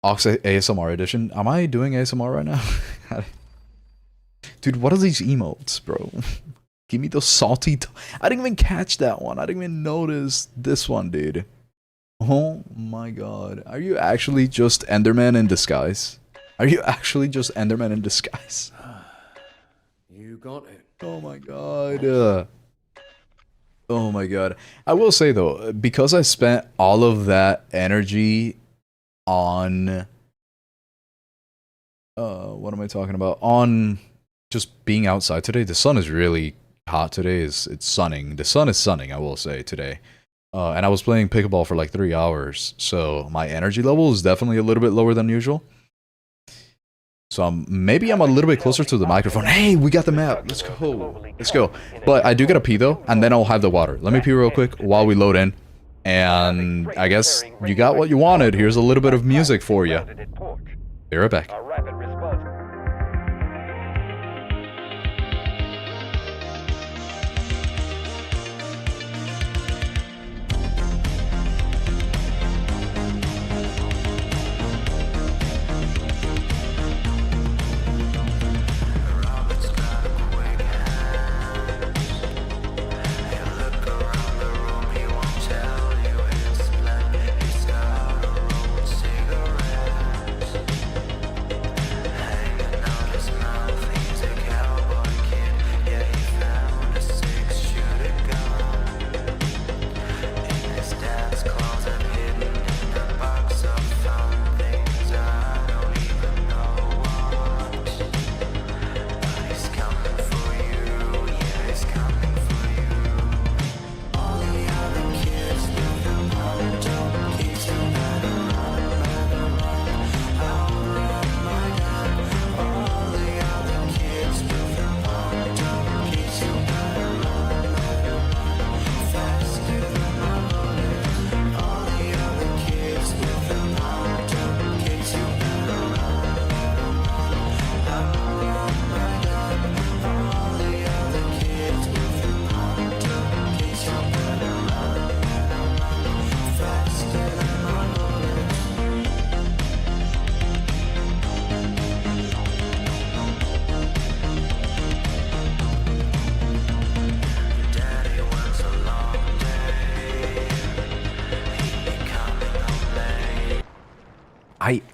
AUX ASMR edition. Am I doing ASMR right now? Dude, what are these emotes, bro? Give me those salty... I didn't even catch that one. I didn't even notice this one, dude. Oh my god. Are you actually just Enderman in disguise? Are you actually just Enderman in disguise? You got it. Oh my god. Oh my god. I will say though, because I spent all of that energy on... what am I talking about? On just being outside today. The sun is really hot today. It's sunning. The sun is sunning, I will say, today. And I was playing pickleball for like 3 hours, so my energy level is definitely a little bit lower than usual. So maybe I'm a little bit closer to the microphone. Hey, we got the map. Let's go. Let's go. But I do gotta pee though, and then I'll have the water. Let me pee real quick while we load in. And I guess you got what you wanted. Here's a little bit of music for you. Be right back.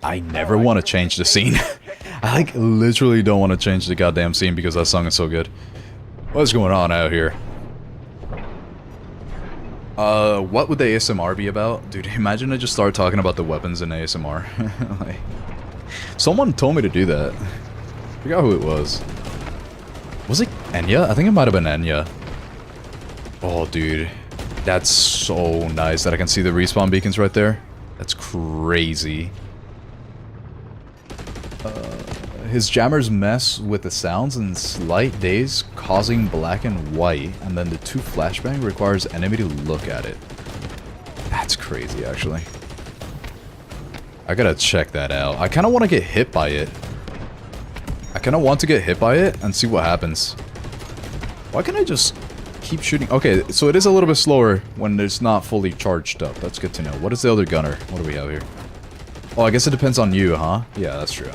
I never want to change the scene. I like literally don't want to change the goddamn scene because that song is so good. What's going on out here? What would the ASMR be about? Dude, imagine I just start talking about the weapons in ASMR. Like, someone told me to do that. I forgot who it was. Was it Enya? I think it might have been Enya. Oh, dude. That's so nice that I can see the respawn beacons right there. That's crazy. His jammers mess with the sounds in slight days, causing black and white, and then the 2 flashbang requires enemy to look at it. That's crazy, actually. I gotta check that out. I kinda wanna get hit by it. I kinda want to get hit by it and see what happens. Why can't I just keep shooting? Okay, so it is a little bit slower when it's not fully charged up. That's good to know. What is the other gunner? What do we have here? Oh, I guess it depends on you, huh? Yeah, that's true.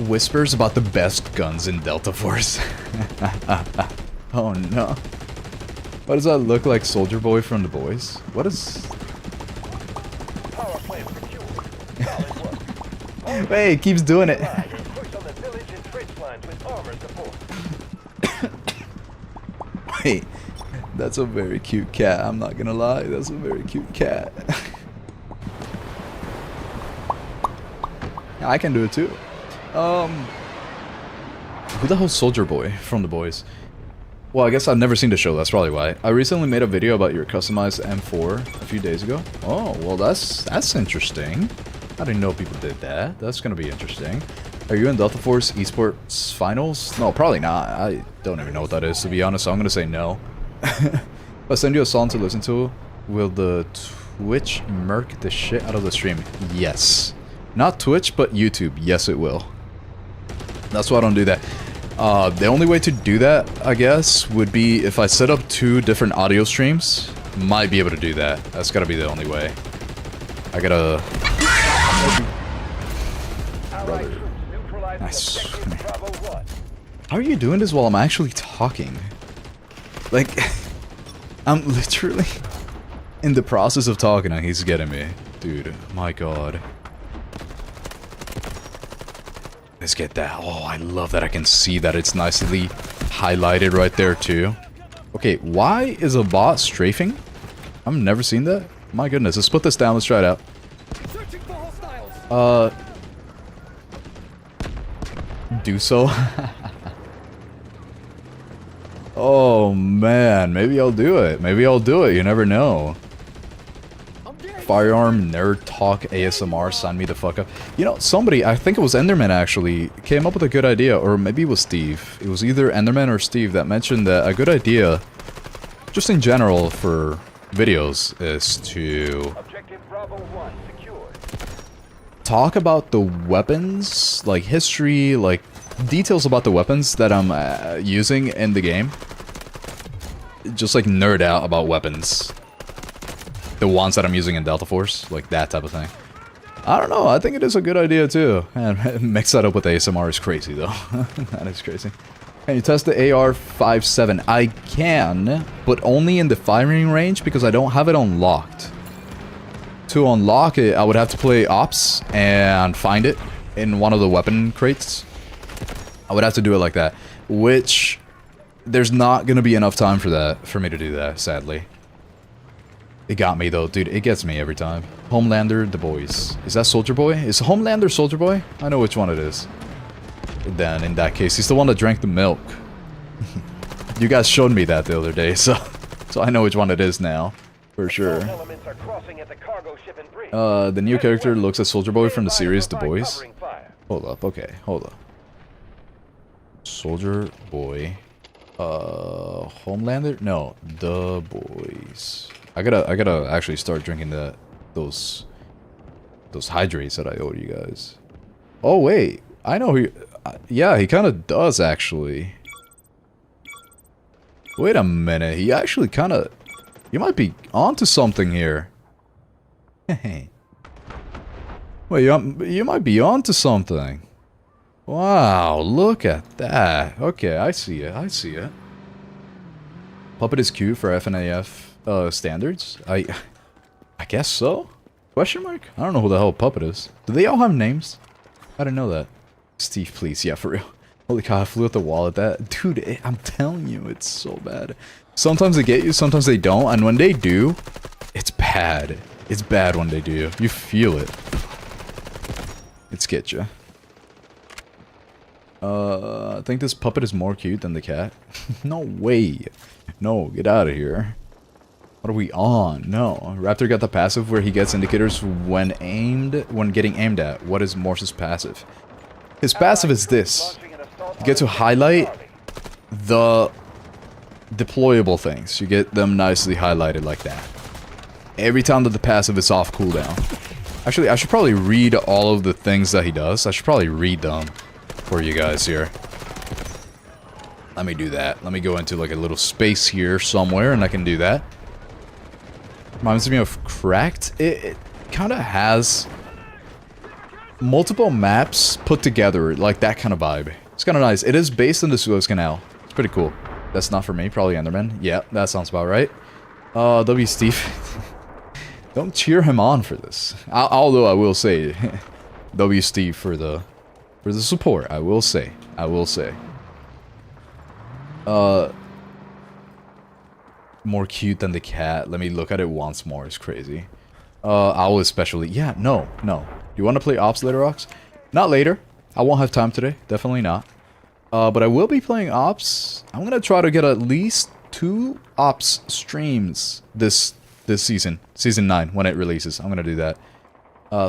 Whispers about the best guns in Delta Force. Oh no. What does that look like, Soldier Boy from The Boys? What is... Hey, it keeps doing it. Wait, that's a very cute cat, I'm not gonna lie. That's a very cute cat. I can do it too. Who the hell's Soldier Boy from The Boys? Well, I guess I've never seen the show, that's probably why. I recently made a video about your customized M4 a few days ago. Oh, well that's interesting. I didn't know people did that. That's gonna be interesting. Are you in Delta Force Esports Finals? No, probably not. I don't even know what that is, to be honest, so I'm gonna say no. If I send you a song to listen to, will the Twitch murk the shit out of the stream? Yes. Not Twitch, but YouTube. Yes, it will. That's why I don't do that. The only way to do that, I guess, would be if I set up 2 different audio streams. Might be able to do that. That's gotta be the only way. I gotta... Brother. Nice. How are you doing this while I'm actually talking? Like, I'm literally in the process of talking and he's getting me. Dude, my god. Let's get that. Oh, I love that I can see that it's nicely highlighted right there too. Okay, why is a bot strafing? I've never seen that. My goodness, let's put this down, let's try it out. Do so? Oh man, maybe I'll do it. Maybe I'll do it, you never know. Firearm Nerd Talk ASMR, sign me the fuck up. You know, somebody, I think it was Enderman actually, came up with a good idea, or maybe it was Steve. It was either Enderman or Steve that mentioned that a good idea, just in general for videos, is to talk about the weapons, like history, like details about the weapons that I'm using in the game. Just like nerd out about weapons. The ones that I'm using in Delta Force, like that type of thing. I don't know, I think it is a good idea too. And mix that up with ASMR is crazy though. That is crazy. Can you test the AR-57? I can, but only in the firing range because I don't have it unlocked. To unlock it, I would have to play Ops and find it in one of the weapon crates. I would have to do it like that, which there's not gonna be enough time for that, for me to do that, sadly. It got me though, dude. It gets me every time. Homelander, the boys. Is that Soldier Boy? Is Homelander Soldier Boy? I know which one it is. Then, in that case, he's the one that drank the milk. You guys showed me that the other day, so I know which one it is now, for sure. The new character looks like Soldier Boy from the series The Boys. Hold up, okay, hold up. Soldier Boy. Homelander? No, The Boys. I gotta actually start drinking those hydrates that I owed you guys. Oh wait, I know who. Yeah, he kind of does actually. Wait a minute, he actually kind of. You might be onto something here. Hey. Wait, you might be onto something. Wow, look at that. Okay, I see it. I see it. Puppet is cute for FNAF. Standards? I guess so? Question mark? I don't know who the hell Puppet is. Do they all have names? I didn't know that. Steve, please. Yeah, for real. Holy cow, I flew at the wall at that. Dude, I'm telling you, it's so bad. Sometimes they get you, sometimes they don't. And when they do, it's bad. It's bad when they do. You feel it. It's get you. I think this puppet is more cute than the cat. No way. No, get out of here. What are we on? No. Raptor got the passive where he gets indicators when getting aimed at. What is Morse's passive? His passive is this. You get to highlight the deployable things. You get them nicely highlighted like that. Every time that the passive is off cooldown. Actually, I should probably read all of the things that he does. I should probably read them for you guys here. Let me do that. Let me go into like a little space here somewhere and I can do that. Reminds me of Cracked. It kind of has multiple maps put together, like that kind of vibe. It's kind of nice. It is based in the Suez Canal. It's pretty cool. That's not for me, probably Enderman. Yeah, that sounds about right. W. Steve. Don't cheer him on for this. Although I will say, W. Steve for the support. I will say. I will say. More cute than the cat. Let me look at it once more. It's crazy. Owl especially. Yeah, no. Do you want to play Ops later, Ox? Not later. I won't have time today. Definitely not. But I will be playing Ops. I'm gonna try to get at least 2 Ops streams this season. Season 9, when it releases. I'm gonna do that.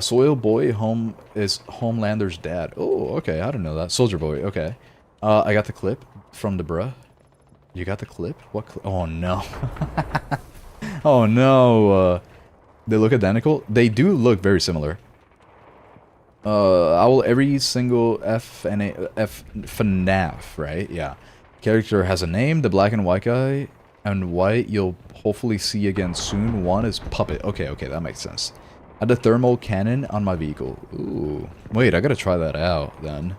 Soil Boy is Homelander's dad. Oh, okay, I didn't know that. Soldier Boy, okay. I got the clip from the bruh. You got the clip? What clip? Oh no. Oh no. They look identical? They do look very similar. Owl, every single FNAF, right? Yeah. Character has a name, the black and white guy, and white you'll hopefully see again soon. One is Puppet. Okay, okay, that makes sense. I had the thermal cannon on my vehicle. Ooh. Wait, I gotta try that out, then.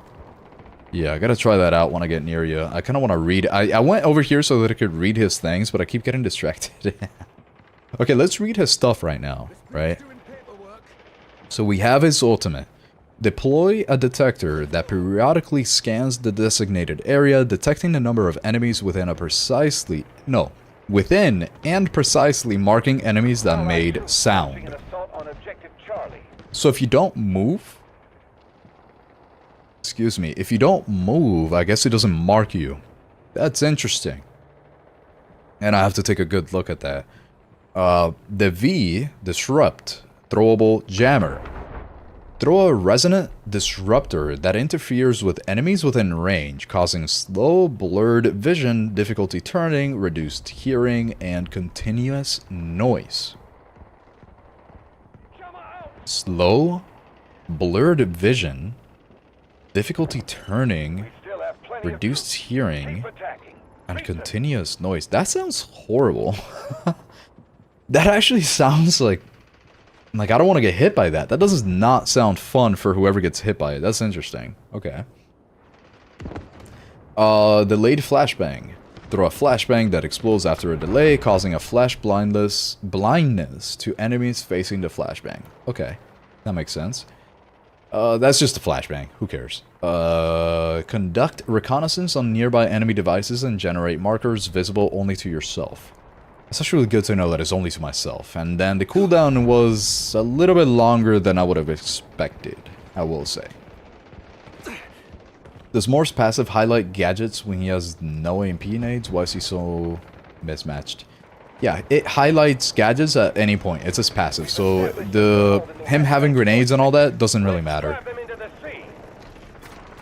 Yeah, I gotta try that out when I get near you. I kinda wanna read... I went over here so that I could read his things, but I keep getting distracted. Okay, let's read his stuff right now, right? So we have his ultimate. Deploy a detector that periodically scans the designated area, detecting the number of enemies within and precisely marking enemies that made sound. So if you don't move... Excuse me, if you don't move, I guess it doesn't mark you. That's interesting. And I have to take a good look at that. The V, Disrupt, throwable jammer. Throw a resonant disruptor that interferes with enemies within range, causing slow, blurred vision, difficulty turning, reduced hearing, and continuous noise. Slow, blurred vision, difficulty turning, reduced hearing, and continuous noise. That sounds horrible. That actually sounds like I don't want to get hit by that. That does not sound fun for whoever gets hit by it. That's interesting. Okay. Delayed flashbang. Throw a flashbang that explodes after a delay, causing a flash blindness to enemies facing the flashbang. Okay. That makes sense. That's just a flashbang. Who cares? Conduct reconnaissance on nearby enemy devices and generate markers visible only to yourself. It's actually good to know that it's only to myself. And then the cooldown was a little bit longer than I would have expected, I will say. Does Morse passive highlight gadgets when he has no AMP nades? Why is he so mismatched? Yeah, it highlights gadgets at any point. It's his passive, so him having grenades and all that doesn't really matter.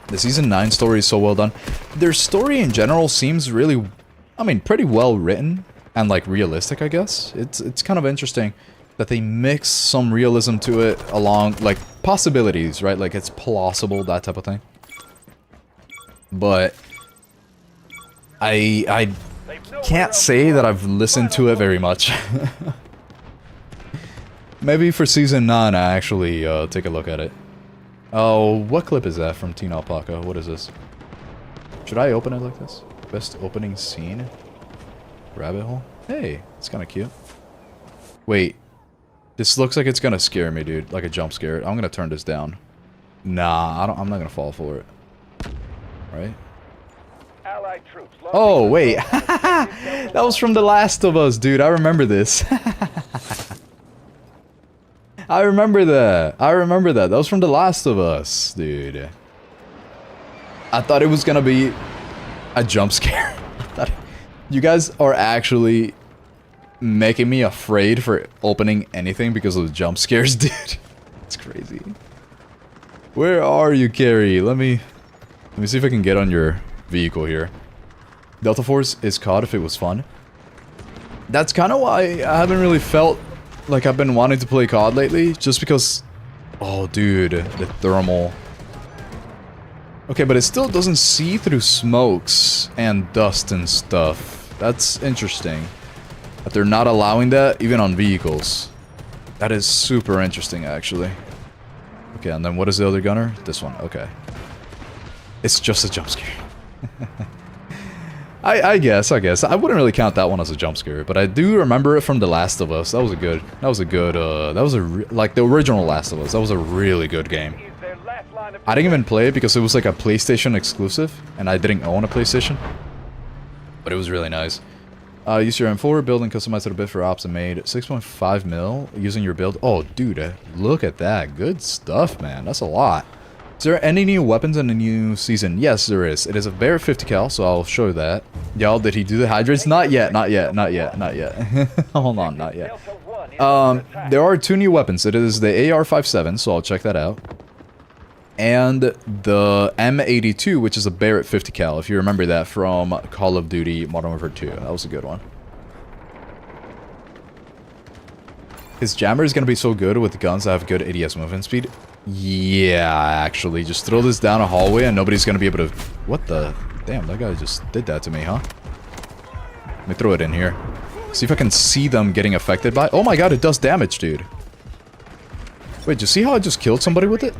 The Season 9 story is so well done. Their story in general seems really, I mean, pretty well written. And like realistic, I guess. It's kind of interesting that they mix some realism to it along, like, possibilities, right? Like, it's plausible, that type of thing. But I can't say that I've listened to it very much. Maybe for Season 9 I actually take a look at it. Oh, what clip is that from Teen Alpaca? What is this? Should I open it like this? Best opening scene? Rabbit hole? Hey, it's kind of cute. Wait. This looks like it's gonna scare me, dude. Like a jump scare. I'm gonna turn this down. Nah, I'm not gonna fall for it. Right? Oh, wait. That was from The Last of Us, dude. I remember this. I remember that. I remember that. That was from The Last of Us, dude. I thought it was gonna be a jump scare. You guys are actually making me afraid for opening anything because of the jump scares, dude. It's crazy. Where are you, Carrie? Let me see if I can get on your vehicle here. Delta Force is COD if it was fun. That's kind of why I haven't really felt like I've been wanting to play COD lately, just because... Oh, dude, the thermal... Okay, but it still doesn't see through smokes and dust and stuff. That's interesting. That they're not allowing that even on vehicles. That is super interesting, actually. Okay, and then what is the other gunner? This one, okay. It's just a jump scare. I guess. I wouldn't really count that one as a jump scare, but I do remember it from The Last of Us. That was like the original Last of Us. That was a really good game. I didn't even play it because it was like a PlayStation exclusive, and I didn't own a PlayStation. But it was really nice. Use your M4, build and customize it a bit for ops and made 6.5 mil using your build. Oh, dude, look at that. Good stuff, man. That's a lot. Is there any new weapons in the new season? Yes, there is. It is a Barrett 50 cal, so I'll show you that. Y'all, did he do the hydrates? Not yet, not yet, not yet, not yet. Hold on, not yet. There are 2 new weapons. It is the AR-57, so I'll check that out. And the M82, which is a Barrett 50 cal, if you remember that from Call of Duty Modern Warfare 2. That was a good one. His jammer is going to be so good with guns that have good ADS movement speed. Yeah, actually, just throw this down a hallway and nobody's going to be able to... What the... Damn, that guy just did that to me, huh? Let me throw it in here. See if I can see them getting affected by... Oh my god, it does damage, dude. Wait, did you see how I just killed somebody with it?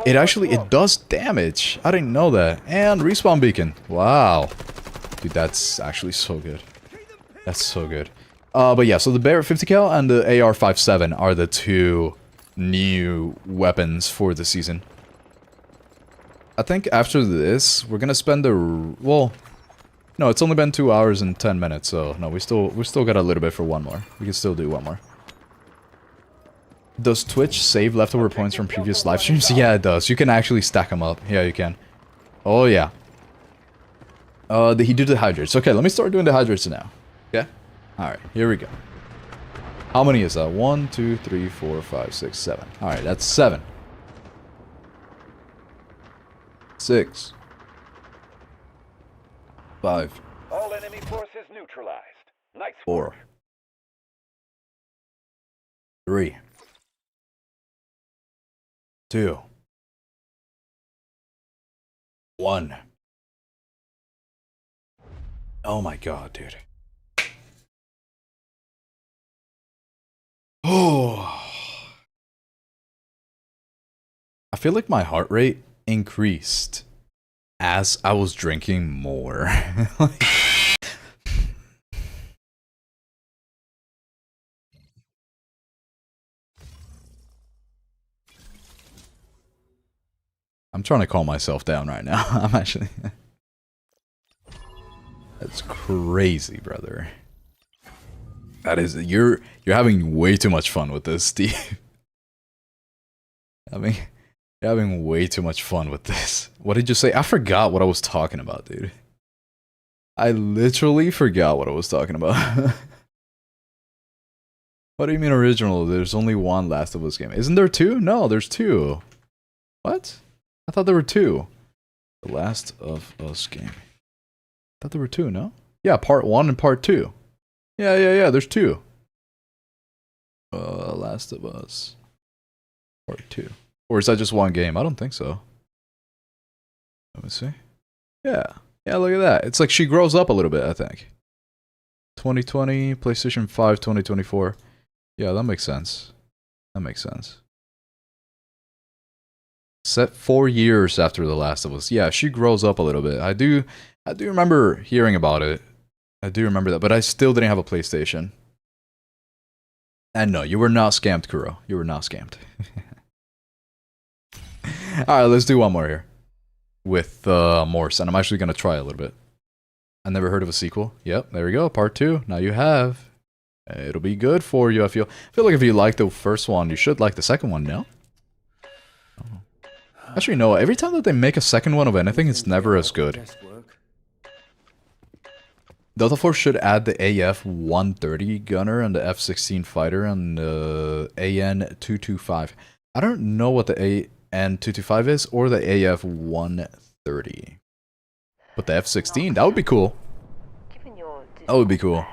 It actually... It does damage. I didn't know that. And respawn beacon. Wow. Dude, that's actually so good. That's so good. But yeah, so the Barrett 50 cal and the AR-57 are the 2 new weapons for the season. I think after this, we're gonna spend the... Well, no, it's only been 2 hours and 10 minutes, so no, we still got a little bit for one more. We can still do one more. Does Twitch save leftover points from previous live streams? Yeah, it does. You can actually stack them up. Yeah, you can. Oh, yeah. He did the hydrates. Okay, let me start doing the hydrates now. Yeah? Alright, here we go. How many is that? 1, 2, 3, 4, 5, 6, 7. Alright, that's 7. 6. 5. All enemy forces neutralized. Nice 4. 3. 2. 1. Oh my god, dude. Oh. I feel like my heart rate increased as I was drinking more. I'm trying to calm myself down right now. I'm actually... That's crazy, brother. That is... You're having way too much fun with this, Steve. I mean... You're having way too much fun with this. What did you say? I forgot what I was talking about, dude. I literally forgot what I was talking about. What do you mean original? There's only one Last of Us game. Isn't there 2? No, there's 2. What? I thought there were 2. The Last of Us game. I thought there were 2, no? Yeah, part 1 and part 2. Yeah, there's 2. Last of Us. Part 2. Or is that just one game? I don't think so. Let me see. Yeah, look at that. It's like she grows up a little bit, I think. 2020, PlayStation 5, 2024. Yeah, that makes sense. That makes sense. Set 4 years after The Last of Us. Yeah, she grows up a little bit. I do remember hearing about it. I do remember that, but I still didn't have a PlayStation. And no, you were not scammed, Kuro. You were not scammed. Alright, let's do one more here. With Morse, and I'm actually going to try a little bit. I never heard of a sequel. Yep, there we go, part 2. Now you have. It'll be good for you, I feel like if you like the first one, you should like the second one, no? Oh. Actually, no, every time that they make a second one of anything, it's never as good. Delta Force should add the AF-130 gunner and the F-16 fighter and the AN-225. I don't know what the AN-225 is or the AF-130. But the F-16, that would be cool. That would be cool.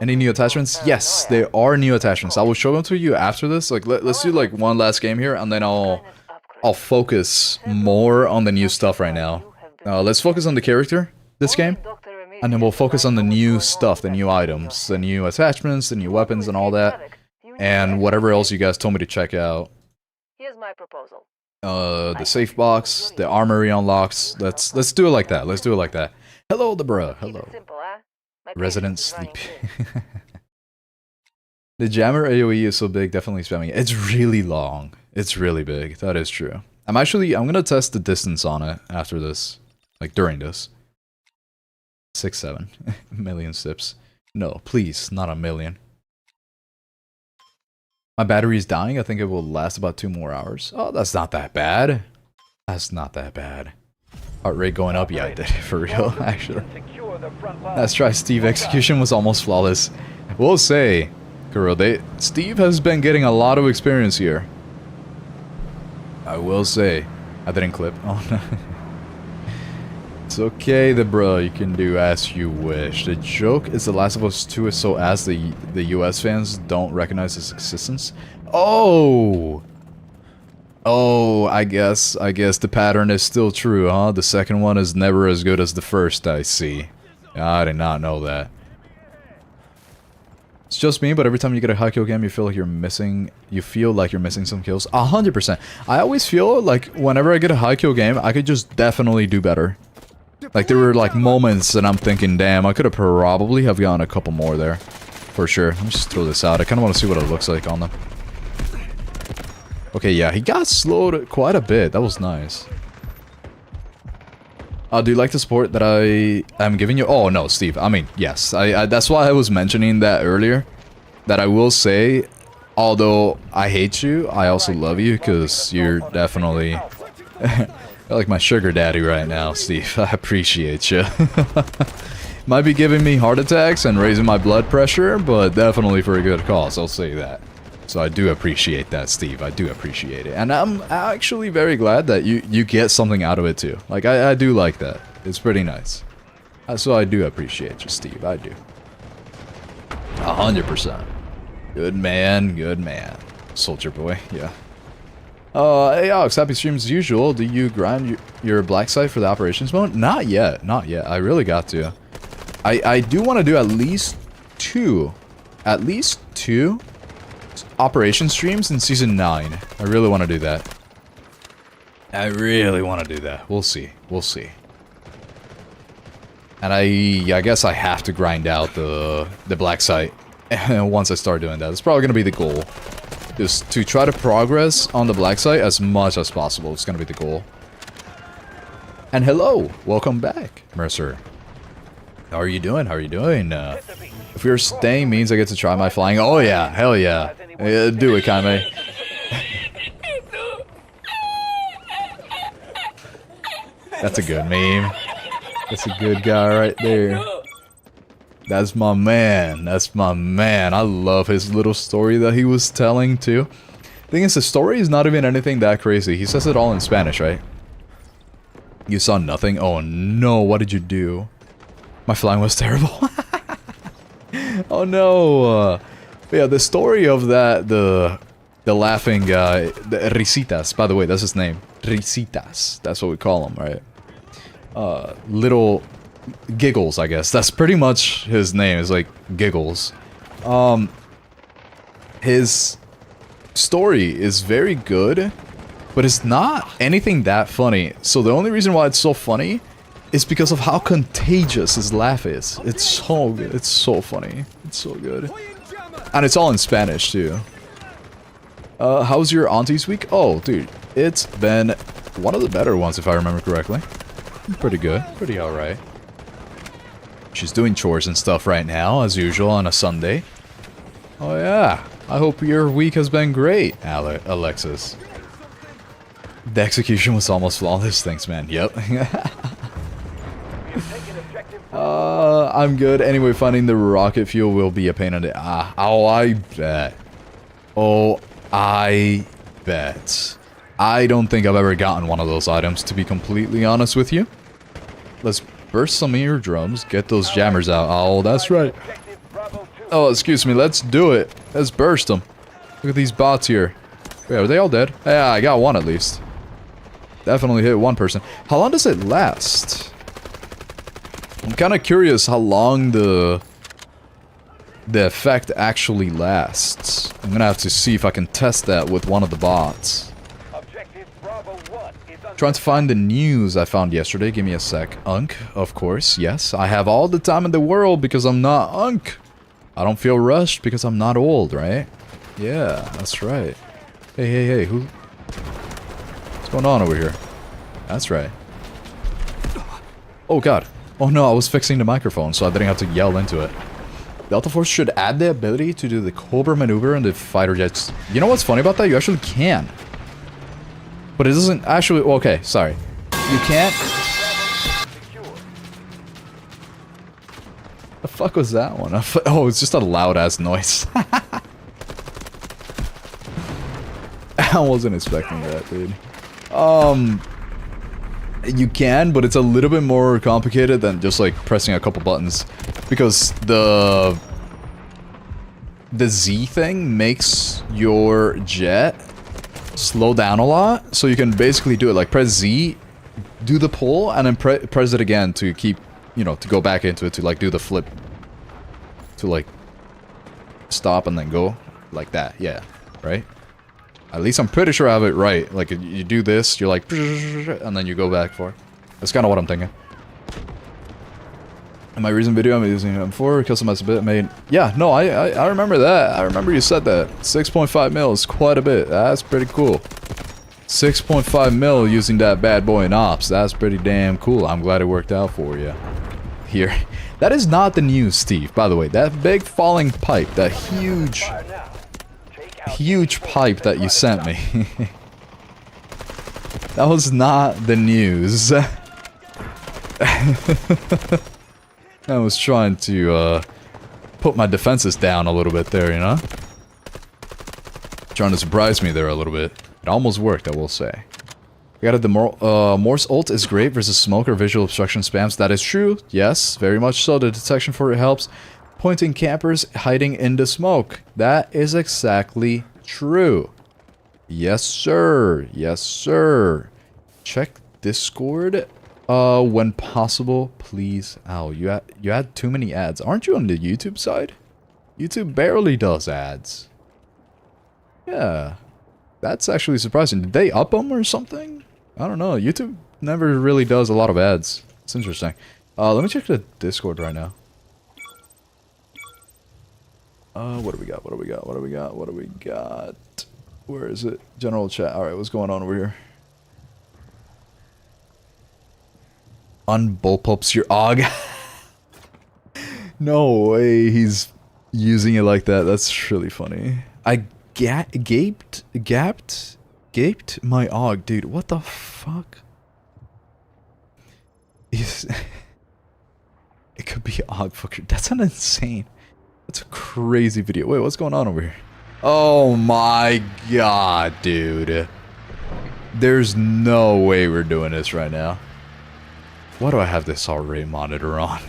Any new attachments? Yes, there are new attachments. I will show them to you after this. Like, let's do like one last game here, and then I'll focus more on the new stuff right now. Let's focus on the character this game, and then we'll focus on the new stuff, the new items, the new attachments, the new weapons, and all that, and whatever else you guys told me to check out. Here's my proposal. The safe box, the armory unlocks. Let's do it like that. Let's do it like that. Hello, the bruh. Hello. Resident sleep. The jammer AoE is so big, definitely spamming it. It's really long. It's really big. That is true. I'm gonna test the distance on it after this. Like during this. 6, 7 million steps. No, please, not a million. My battery is dying. I think it will last about 2 more hours. Oh, that's not that bad. That's not that bad. Heart rate going up. Yeah, I did. For real, actually. Let's try Steve. Execution was almost flawless. We'll say, Kuro, Steve has been getting a lot of experience here. I will say. I didn't clip. Oh, no. It's okay, bro. You can do as you wish. The joke is The Last of Us 2 is so ass the US fans don't recognize its existence. Oh! Oh, I guess the pattern is still true, huh? The second one is never as good as the first, I see. I did not know that. It's just me, but every time you get a high kill game, you feel like you're missing some kills. 100%. I always feel like whenever I get a high kill game, I could just definitely do better. Like, there were, like, moments that I'm thinking, damn, I could have probably have gotten a couple more there. For sure. Let me just throw this out. I kind of want to see what it looks like on them. Okay, yeah, he got slowed quite a bit. That was nice. Do you like the support that I am giving you? Oh, no, Steve. I mean, yes. That's why I was mentioning that earlier. That I will say, although I hate you, I also love you, because you're definitely... You're like my sugar daddy right now, Steve. I appreciate you. Might be giving me heart attacks and raising my blood pressure, but definitely for a good cause, I'll say that. So I do appreciate that, Steve. I do appreciate it. And I'm actually very glad that you get something out of it too. Like, I do like that. It's pretty nice. So I do appreciate you, Steve. I do. 100%. Good man, good man. Soldier boy, yeah. Hey AUX, happy streams as usual. Do you grind your black site for the operations mode? Not yet, not yet. I really got to. I do want to do at least two operation streams in season 9. I really want to do that. I really want to do that. We'll see. We'll see. And I guess I have to grind out the black site once I start doing that. It's probably going to be the goal. Just to try to progress on the black site as much as possible. It's going to be the goal. And hello! Welcome back, Mercer. How are you doing? How are you doing? If you're staying means I get to try my flying. Oh yeah, hell yeah. Do it, Kaime. That's a good meme. That's a good guy right there. That's my man. That's my man. I love his little story that he was telling too. Thing is, the story is not even anything that crazy. He says it all in Spanish, right? You saw nothing? Oh no, what did you do? My flying was terrible. Oh no. Yeah, the story of that, the laughing guy, the Risitas, by the way, that's his name. Risitas. That's what we call him, right? Little Giggles, I guess. That's pretty much his name, is like Giggles. His story is very good, but it's not anything that funny. So the only reason why it's so funny is because of how contagious his laugh is. It's so good. It's so funny. It's so good. And it's all in Spanish, too. How's your auntie's week? Oh, dude. It's been one of the better ones, if I remember correctly. Pretty good. Pretty alright. She's doing chores and stuff right now, as usual, on a Sunday. Oh, yeah. I hope your week has been great, Alexis. The execution was almost flawless. Thanks, man. Yep. I'm good. Anyway, finding the rocket fuel will be a pain in the... oh, I bet. Oh, I bet. I don't think I've ever gotten one of those items, to be completely honest with you. Let's burst some eardrums, get those jammers out. Oh, that's right. Oh, excuse me, let's do it. Let's burst them. Look at these bots here. Wait, are they all dead? Yeah, I got one at least. Definitely hit one person. How long does it last? I'm kind of curious how long the effect actually lasts. I'm gonna have to see if I can test that with one of the bots. Trying to find the news I found yesterday. Give me a sec. Unk, of course. Yes, I have all the time in the world because I'm not Unk. I don't feel rushed because I'm not old, right? Yeah, that's right. Hey, who... What's going on over here? That's right. Oh, God. Oh, no, I was fixing the microphone, so I didn't have to yell into it. Delta Force should add the ability to do the Cobra maneuver in the fighter jets. You know what's funny about that? You actually can. But it doesn't actually... Okay, sorry. You can't... The fuck was that one? Oh, it's just a loud-ass noise. I wasn't expecting that, dude. You can, but it's a little bit more complicated than just like pressing a couple buttons, because the Z thing makes your jet slow down a lot, so you can basically do it like press Z, do the pull, and then press it again to keep, you know, to go back into it, to like do the flip, to like stop and then go like that. Yeah, right. At least I'm pretty sure I have it right. Like, you do this, you're like, and then you go back for it. That's kind of what I'm thinking. In my recent video, I'm using M4, customized a bit, made... Yeah, no, I remember that. I remember you said that. 6.5 mil is quite a bit. That's pretty cool. 6.5 mil using that bad boy in ops. That's pretty damn cool. I'm glad it worked out for you. Here. That is not the news, Steve, by the way. That big falling pipe, that huge pipe that you sent me. That was not the news. I was trying to put my defenses down a little bit there, you know? Trying to surprise me there a little bit. It almost worked, I will say. I got it, the Morse ult is great versus smoke or visual obstruction spams. That is true, yes, very much so. The detection for it helps. Pointing campers hiding in the smoke. That is exactly true. Yes, sir. Yes, sir. Check Discord when possible, please. Ow, you had too many ads. Aren't you on the YouTube side? YouTube barely does ads. Yeah. That's actually surprising. Did they up them or something? I don't know. YouTube never really does a lot of ads. It's interesting. Let me check the Discord right now. What do we got? What do we got? What do we got? What do we got? Where is it? General chat. Alright, what's going on over here? Unbullpups your AUG. No way he's using it like that. That's really funny. I gaped my AUG, dude. What the fuck? It could be AUG fucker. That's an insane. That's a crazy video. Wait, what's going on over here? Oh my god, dude. There's no way we're doing this right now. Why do I have this heart rate monitor on?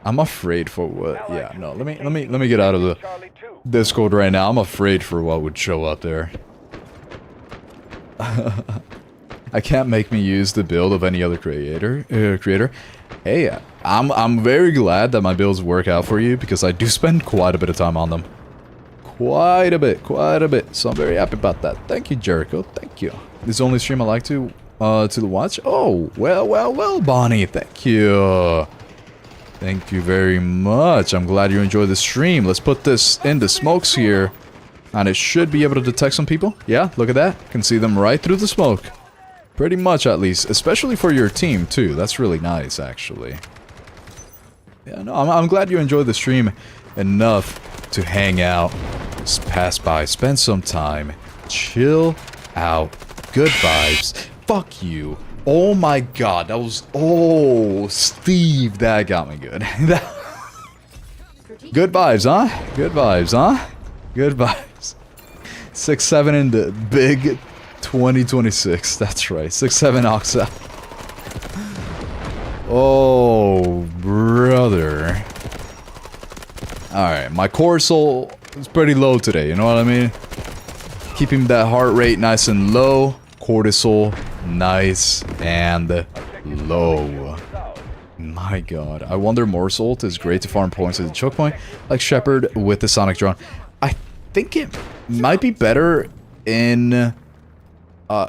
I'm afraid for what? Yeah, no. Let me get out of the Discord right now. I'm afraid for what would show up there. I can't make me use the build of any other creator. Hey, I'm very glad that my builds work out for you, because I do spend quite a bit of time on them. Quite a bit. So I'm very happy about that. Thank you, Jericho. Thank you. This is the only stream I like to watch. Oh, well, Bonnie. Thank you. Thank you very much. I'm glad you enjoyed the stream. Let's put this in the smokes here, and it should be able to detect some people. Yeah, look at that. Can see them right through the smoke. Pretty much, at least. Especially for your team, too. That's really nice, actually. Yeah, no, I'm glad you enjoyed the stream enough to hang out, just pass by, spend some time, chill out, good vibes. Fuck you. Oh my god, that was... Oh, Steve, that got me good. Good vibes, huh? Good vibes, huh? Good vibes. 6-7 in the big 2026. That's right. 6-7 AuxOwl. Oh, brother. Alright, my cortisol is pretty low today, you know what I mean? Keeping that heart rate nice and low. Cortisol, nice and low. My god. I wonder Morse ult is great to farm points at the choke point, like Shepard with the Sonic Drone. I think it might be better in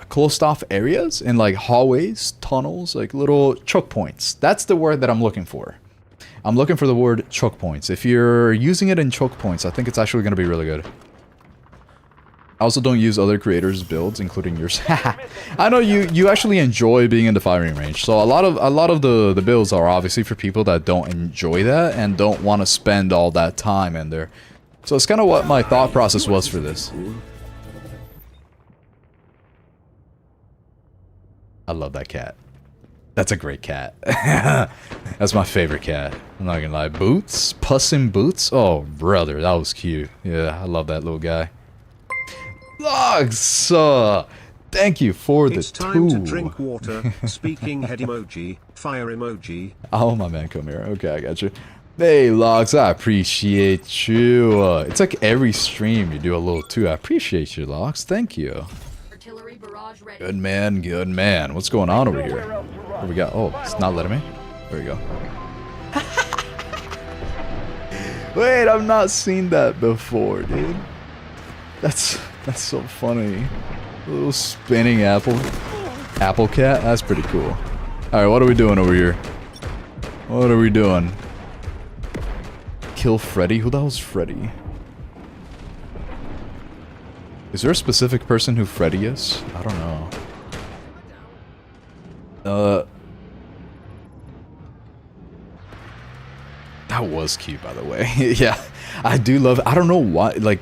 closed off areas, in like hallways, tunnels, like little choke points. That's the word that I'm looking for. I'm looking for the word choke points. If you're using it in choke points, I think it's actually going to be really good. I also don't use other creators' builds, including yours. I know you actually enjoy being in the firing range. So a lot of the builds are obviously for people that don't enjoy that and don't want to spend all that time in there. So it's kind of what my thought process was for this. I love that cat. That's a great cat. That's my favorite cat. I'm not gonna lie. Boots? Puss in Boots? Oh, brother, that was cute. Yeah, I love that little guy. Logs! Thank you for the It's time to drink water. Speaking head emoji, fire emoji. Oh, my man, come here. Okay, I got you. Hey, Logs, I appreciate you. It's like every stream you do a little too. I appreciate you, Logs. Thank you. Good man, good man. What's going on over here? What we got? Oh, it's not letting me. There we go. Wait, I've not seen that before, dude. That's so funny. A little spinning apple cat. That's pretty cool. All right, what are we doing over here? What are we doing? Kill Freddy? Who the hell's Freddy? Is there a specific person who Freddy is? I don't know. That was cute, by the way. Yeah, I do love it. I don't know why, like,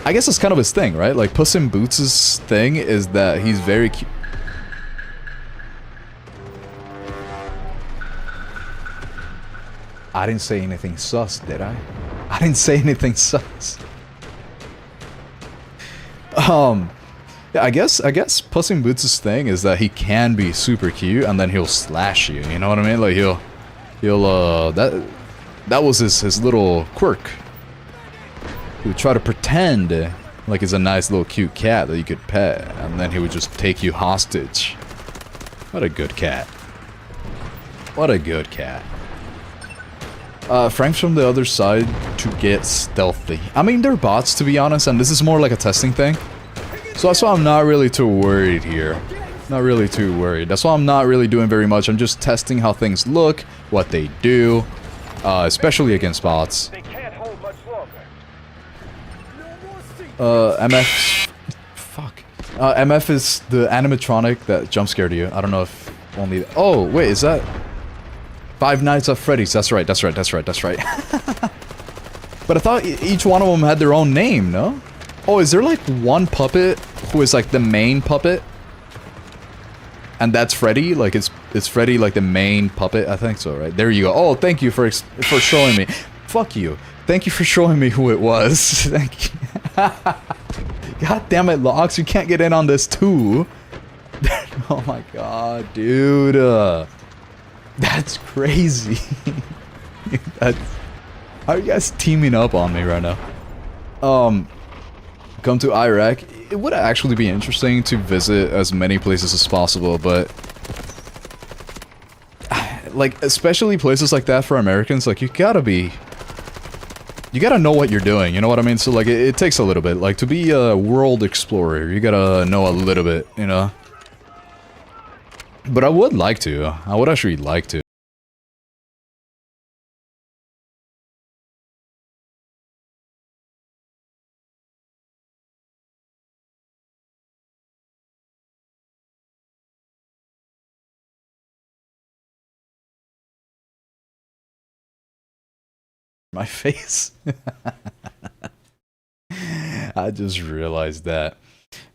I guess it's kind of his thing, right? Like, Puss in Boots' thing is that he's very cute. I didn't say anything sus, did I? I didn't say anything sus. Yeah, I guess Puss in Boots' thing is that he can be super cute and then he'll slash you, you know what I mean? Like that was his little quirk. He would try to pretend like he's a nice little cute cat that you could pet, and then he would just take you hostage. What a good cat. What a good cat. Frank's from the other side to get stealthy. I mean, they're bots, to be honest, and this is more like a testing thing. So that's why I'm not really too worried here. Not really too worried. That's why I'm not really doing very much. I'm just testing how things look, what they do, especially against bots. MF... Fuck. MF is the animatronic that jump scared you. I don't know if only... Oh, wait, is that... Five Nights at Freddy's. That's right, that's right, that's right, that's right. But I thought each one of them had their own name, no? Oh, is there like one puppet who is like the main puppet? And that's Freddy? Like it's Freddy like the main puppet? I think so, right? There you go. Oh, thank you for showing me. Fuck you. Thank you for showing me who it was. Thank you. God damn it, Lox, you can't get in on this too. Oh my god, dude. That's crazy. How are you guys teaming up on me right now? Come to Iraq. It would actually be interesting to visit as many places as possible, but like, especially places like that for Americans, like, you gotta know what you're doing, you know what I mean? So like, it takes a little bit. Like, to be a world explorer, you gotta know a little bit, you know? But I would like to. I would actually like to. My face. I just realized that.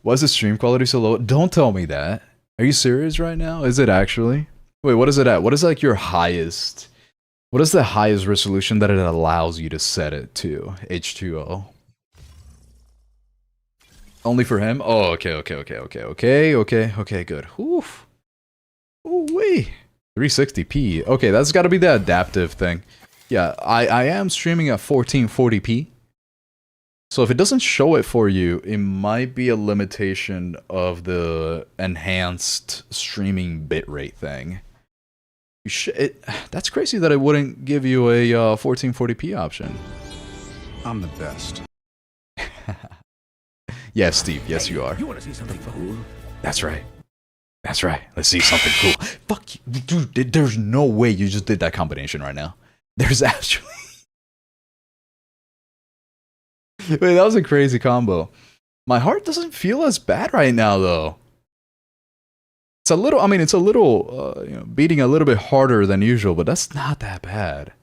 Why is the stream quality so low? Don't tell me that. Are you serious right now? Is it actually? Wait, what is it at? What is like your highest? What is the highest resolution that it allows you to set it to? H2O. Only for him? Oh, okay, good. Oof. Oh, wait. 360p. Okay, that's gotta be the adaptive thing. Yeah, I am streaming at 1440p. So if it doesn't show it for you, it might be a limitation of the enhanced streaming bitrate thing. That's crazy that it wouldn't give you a 1440p option. I'm the best. Yes, Steve. Yes, you are. You want to see something cool? That's right. That's right. Let's see something cool. Fuck you. Dude, there's no way you just did that combination right now. There's actually... Wait, that was a crazy combo. My heart doesn't feel as bad right now, though. It's a little, I mean, it's a little, you know, beating a little bit harder than usual, but that's not that bad.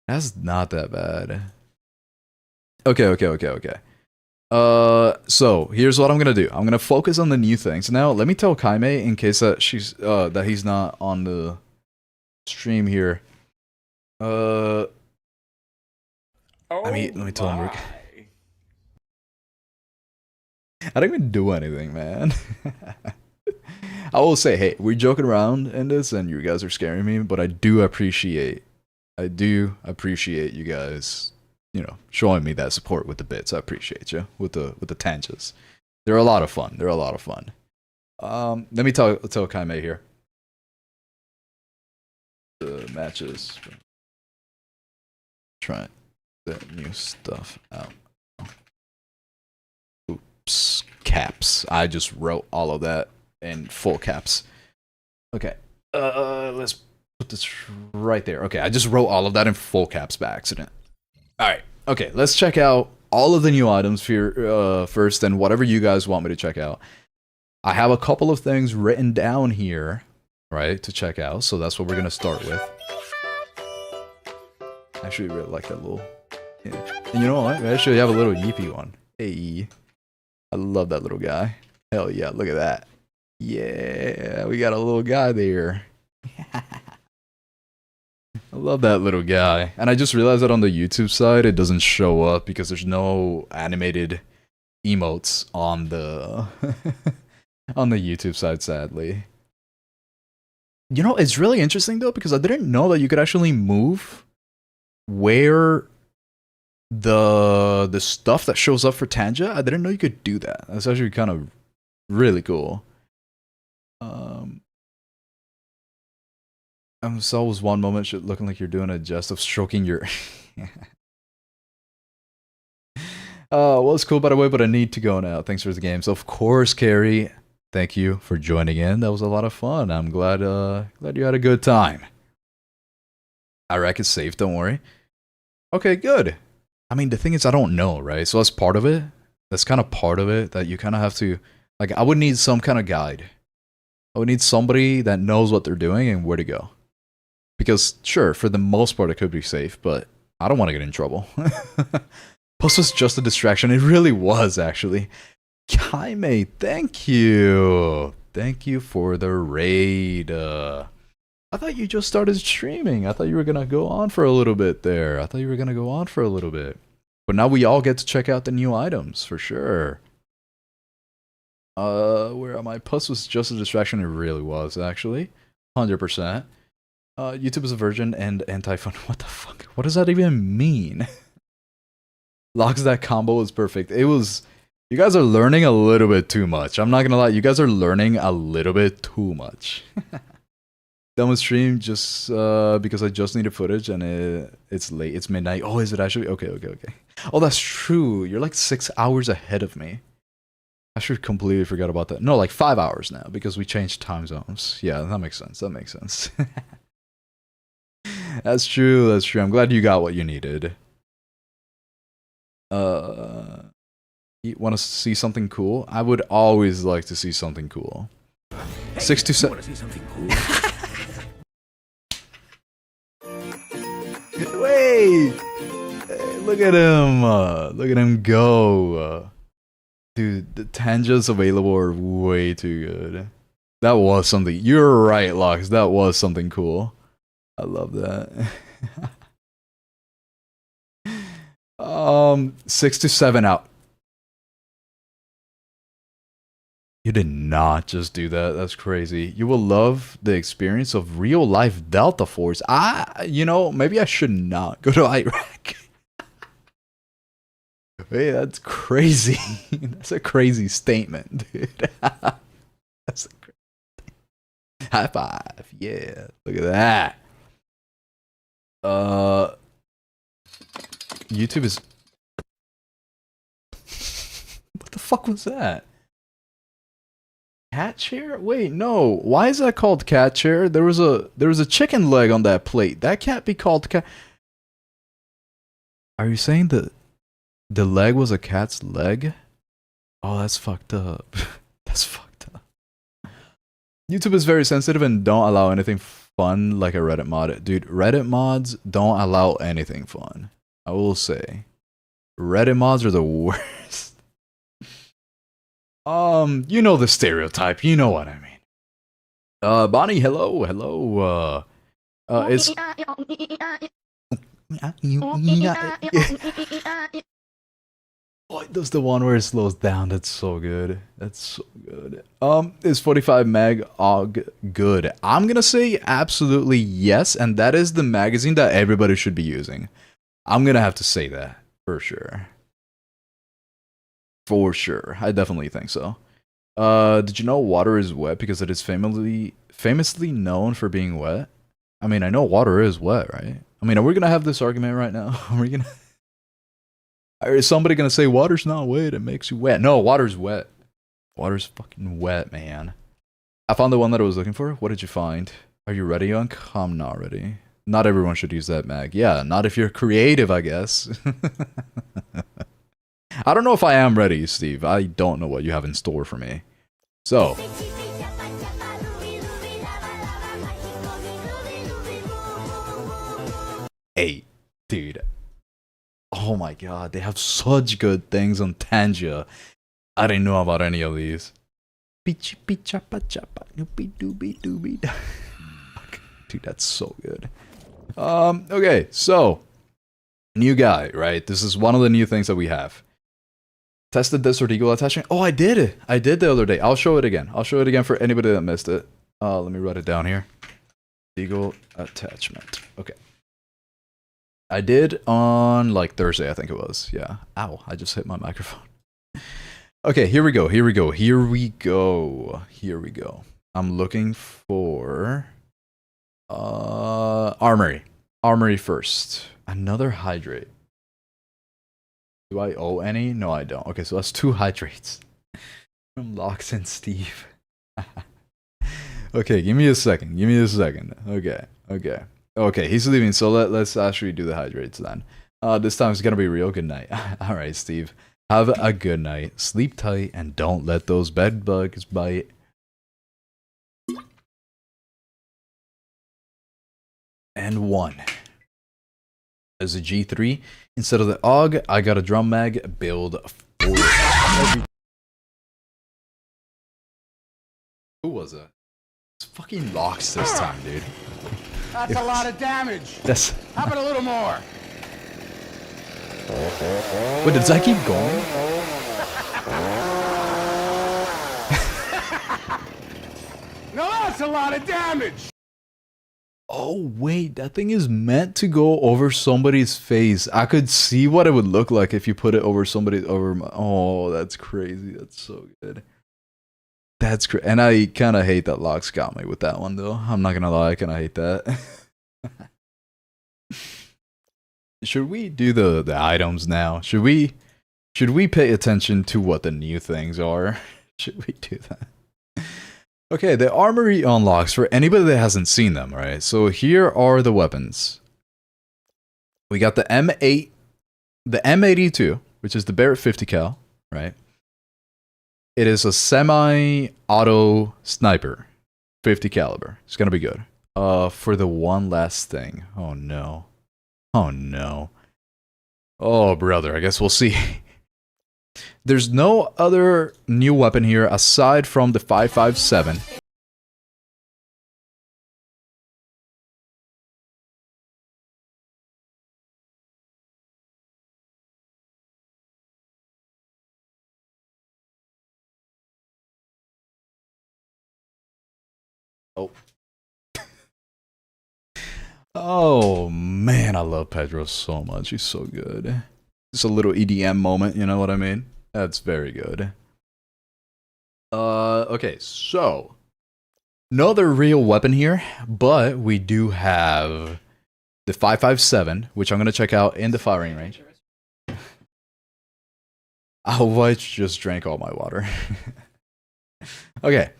That's not that bad. Okay. So here's what I'm gonna do. I'm gonna focus on the new things. Now, let me tell Kaime in case that that he's not on the stream here. Let me tell him. I don't even do anything, man. I will say, hey, we're joking around in this, and you guys are scaring me, but I do appreciate you guys, you know, showing me that support with the bits. I appreciate you with the tangents. They're a lot of fun. Let me tell Kaime here. The matches. Trying the new stuff out. Oops, caps. I just wrote all of that in full caps. Okay. Let's put this right there. Okay, I just wrote all of that in full caps by accident. Alright, okay, let's check out all of the new items here, first, and whatever you guys want me to check out. I have a couple of things written down here, right, to check out, so that's what we're gonna start with. I actually really like that little... Yeah. And you know what? We actually have a little Yeepy one. Hey. I love that little guy. Hell yeah, look at that. Yeah, we got a little guy there. I love that little guy. And I just realized that on the YouTube side, it doesn't show up because there's no animated emotes on the on the YouTube side, sadly. You know, it's really interesting though, because I didn't know that you could actually move where the stuff that shows up for Tanja. I didn't know you could do that. That's actually kind of really cool. So was one moment looking like you're doing a jest of stroking your... well, it's cool by the way, but I need to go now. Thanks for the games. Of course, Carrie. Thank you for joining in. That was a lot of fun. I'm glad you had a good time. Iraq is safe, don't worry. Okay, good. I mean, the thing is, I don't know, right? So that's part of it. That's kind of part of it, that you kind of have to... Like, I would need some kind of guide. I would need somebody that knows what they're doing and where to go. Because, sure, for the most part, it could be safe, but I don't want to get in trouble. Plus, was just a distraction. It really was, actually. Kaime, thank you. Thank you for the raid. I thought you just started streaming. I thought you were going to go on for a little bit there. But now we all get to check out the new items, for sure. Where am I? Plus was just a distraction. It really was, actually. 100%. YouTube is a virgin and anti-fun. What the fuck? What does that even mean? Locks, that combo was perfect. It was... You guys are learning a little bit too much. I'm not gonna lie. You guys are learning a little bit too much. Done with stream just because I just needed footage and it's late. It's midnight. Oh, is it actually? Okay. Oh, that's true. You're like 6 hours ahead of me. I should completely forgot about that. No, like 5 hours now because we changed time zones. Yeah, that makes sense. That's true. I'm glad you got what you needed. You want to see something cool? I would always like to see something cool. Hey, 6 to 7. Want to see something cool? Wait! Hey, look at him! Look at him go! Dude, the Tanjas available are way too good. That was something. You're right, Lux. That was something cool. I love that. 6 to 7 out. You did not just do that. That's crazy. You will love the experience of real life Delta Force. You know, maybe I should not go to Iraq. Hey, that's crazy. That's a crazy statement, dude. That's a crazy statement. High five. Yeah. Look at that. YouTube is... What the fuck was that? Cat chair? Wait, no. Why is that called cat chair? There was a chicken leg on that plate. That can't be called cat. Are you saying that the leg was a cat's leg? Oh, that's fucked up. That's fucked up. YouTube is very sensitive and don't allow anything fun like a Reddit mod. Dude, Reddit mods don't allow anything fun. I will say. Reddit mods are the worst. You know the stereotype. You know what I mean. Bonnie, hello, hello. It's... Oh, that's the one where it slows down. That's so good. That's so good. Is 45 meg AUG good? I'm gonna say absolutely yes, and that is the magazine that everybody should be using. I'm gonna have to say that for sure. For sure, I definitely think so. Did you know water is wet because it is famously known for being wet? I mean, I know water is wet, right? I mean, are we gonna have this argument right now? Are we gonna? Or is somebody gonna say water's not wet, it makes you wet? No, water's wet. Water's fucking wet, man. I found the one that I was looking for. What did you find? Are you ready, Yunk? I'm not ready. Not everyone should use that mag. Yeah, not if you're creative, I guess. I don't know if I am ready, Steve. I don't know what you have in store for me. So. Hey, dude. Oh my god, they have such good things on Tanja. I didn't know about any of these. Dude, that's so good. Okay, so new guy, right? This is one of the new things that we have. Tested this Eagle attachment. Oh, I did it. I did the other day. I'll show it again. I'll show it again for anybody that missed it. Let me write it down here. Eagle attachment. Okay. I did on like Thursday, I think it was. Yeah. Ow, I just hit my microphone. Okay, here we go. Here we go. Here we go. Here we go. I'm looking for Armory. Armory first. Another hydrate. Do I owe any? No, I don't. Okay, so that's 2 hydrates. From Locks and Steve. Okay, give me a second. Give me a second. Okay, okay. Okay, he's leaving, so let's actually do the hydrates then. This time it's gonna be real. Good night. Alright, Steve. Have a good night. Sleep tight and don't let those bed bugs bite. And 1. As a G3. Instead of the AUG, I got a drum mag build for Who was it? It's fucking Locks this time, dude. That's a lot of damage. That's... How about a little more? Wait, does that keep going? No, that's a lot of damage. Oh wait, that thing is meant to go over somebody's face. I could see what it would look like if you put it over somebody's Oh, that's crazy. That's so good. That's crazy. And I kind of hate that Locks got me with that one though. I'm not gonna lie, I kind of hate that. Should we do the items now? Should we pay attention to what the new things are? Should we do that? Okay, the Armory unlocks for anybody that hasn't seen them, right? So here are the weapons. We got the M8, the M82, which is the Barrett 50 cal, right? It is a semi-auto sniper, 50 caliber. It's gonna be good. For the one last thing. Oh no. Oh no. Oh brother, I guess we'll see. There's no other new weapon here aside from the 5.57. Oh. Oh man, I love Pedro so much. He's so good. Just a little EDM moment, you know what I mean? That's very good. Okay, so no other real weapon here, but we do have the 5.57, which I'm gonna check out in the firing range. I just drank all my water. Okay,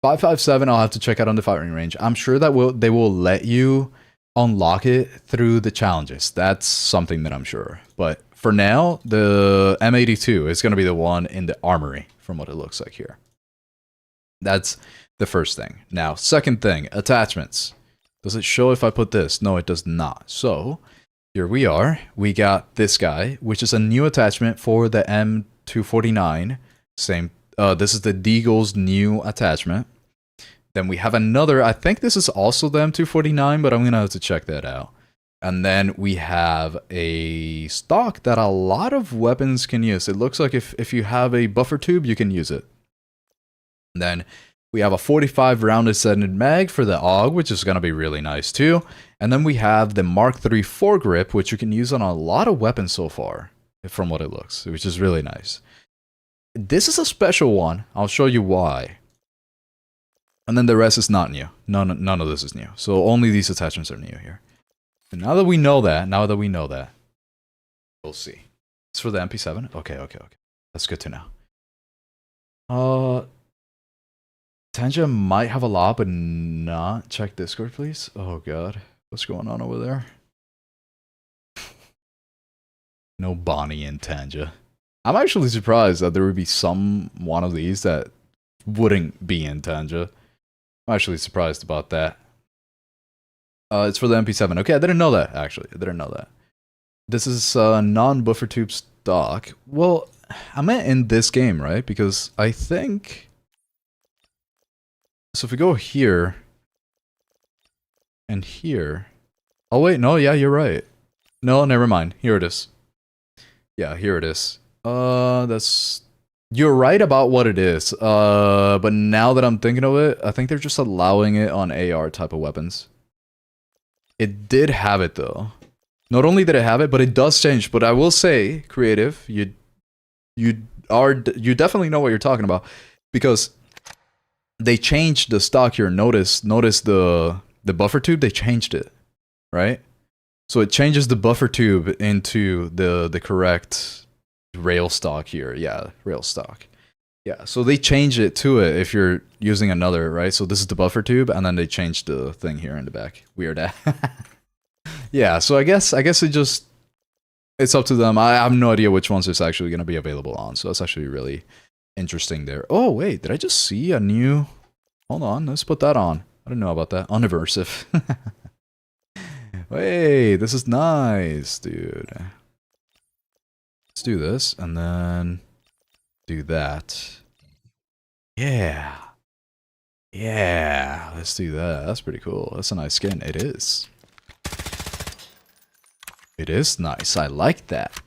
5.57. I'll have to check out on the firing range. I'm sure that they will let you unlock it through the challenges. That's something that I'm sure. But for now, the M82 is going to be the one in the armory, from what it looks like here. That's the first thing. Now, second thing, attachments. Does it show if I put this? No, it does not. So, here we are. We got this guy, which is a new attachment for the M249. Same. This is the Deagle's new attachment. Then we have another, I think this is also the M249, but I'm going to have to check that out. And then we have a stock that a lot of weapons can use. It looks like if you have a buffer tube, you can use it. And then we have a 45 round extended mag for the AUG, which is going to be really nice too. And then we have the Mark III foregrip, which you can use on a lot of weapons so far, from what it looks, which is really nice. This is a special one. I'll show you why. And then the rest is not new. None of this is new. So only these attachments are new here. And now that we know that, we'll see. It's for the MP7? Okay. That's good to know. Tanja might have a lot, but not. Check Discord, please. Oh, God. What's going on over there? No Bonnie and Tanja. I'm actually surprised that there would be one of these that wouldn't be in Tanja. I'm actually surprised about that. It's for the MP7. Okay, I didn't know that, actually. I didn't know that. This is non-buffer tube stock. Well, I meant in this game, right? Because I think... So if we go here... and here... Oh, wait, no, yeah, you're right. No, never mind. Here it is. Yeah, here it is. That's... You're right about what it is. But now that I'm thinking of it, I think they're just allowing it on AR type of weapons. It did have it though. Not only did it have it, but it does change. But I will say, creative, you definitely know what you're talking about, because they changed the stock here. Notice the buffer tube. They changed it, right? So it changes the buffer tube into the correct rail stock here. Yeah, rail stock. Yeah, so they changed it to it if you're using another, right? So this is the buffer tube, and then they changed the thing here in the back. Weird. Yeah, so I guess it's up to them. I have no idea which ones it's actually going to be available on, so that's actually really interesting there. Oh, wait, did I just see a new... Hold on, let's put that on. I didn't know about that. Universive. Wait, this is nice, dude. Let's do this, and then... do that. Yeah. Yeah, let's do that. That's pretty cool. That's a nice skin. It is. It is nice. I like that.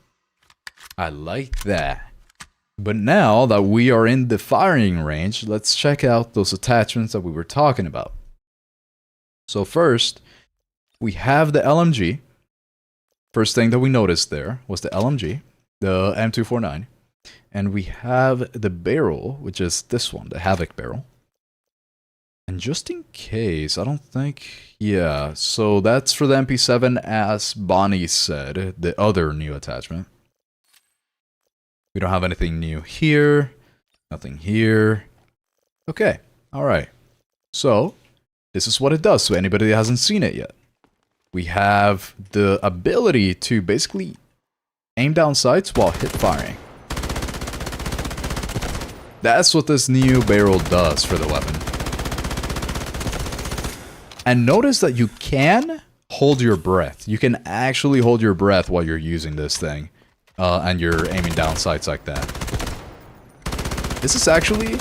I like that. But now that we are in the firing range, let's check out those attachments that we were talking about. So first, we have the LMG. First thing that we noticed there was the LMG, the M249. And we have the barrel, which is this one, the Havoc barrel. And just in case, I don't think... Yeah, so that's for the MP7, as Bonnie said, the other new attachment. We don't have anything new here. Nothing here. Okay, alright. So, this is what it does, so anybody that hasn't seen it yet. We have the ability to basically aim down sights while hip firing. That's what this new barrel does for the weapon. And notice that you can hold your breath. You can actually hold your breath while you're using this thing. And you're aiming down sights like that. This is actually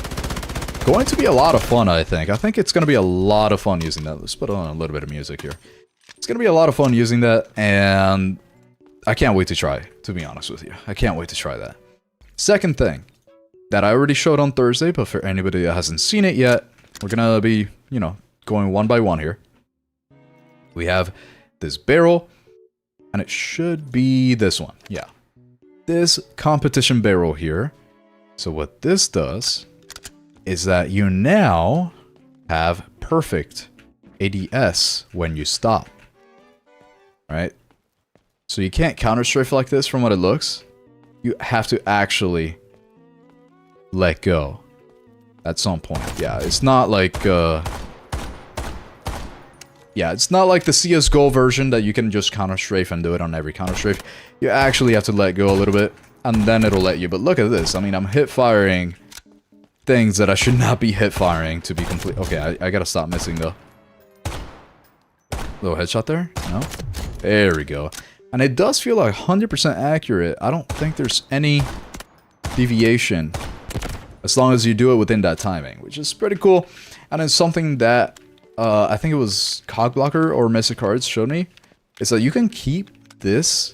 going to be a lot of fun, I think. I think it's going to be a lot of fun using that. Let's put on a little bit of music here. It's going to be a lot of fun using that, and I can't wait to try, to be honest with you. I can't wait to try that. Second thing that I already showed on Thursday, but for anybody that hasn't seen it yet, we're going to be, you know, going one by one here. We have this barrel, and it should be this one. Yeah. This competition barrel here. So what this does is that you now have perfect ADS when you stop. Right? So you can't counter strafe like this from what it looks. You have to actually let go at some point. Yeah, it's not like yeah, it's not like the CSGO version that you can just counter strafe and do it on every counter strafe. You actually have to let go a little bit, and then it'll let you. But look at this. I mean, I'm hip firing things that I should not be hip firing to be complete. Okay, I gotta stop missing though. Little headshot there? No? There we go. And it does feel like 100% accurate. I don't think there's any deviation as long as you do it within that timing, which is pretty cool. And it's something that I think it was Cogblocker or Mesa Cards showed me, is that you can keep this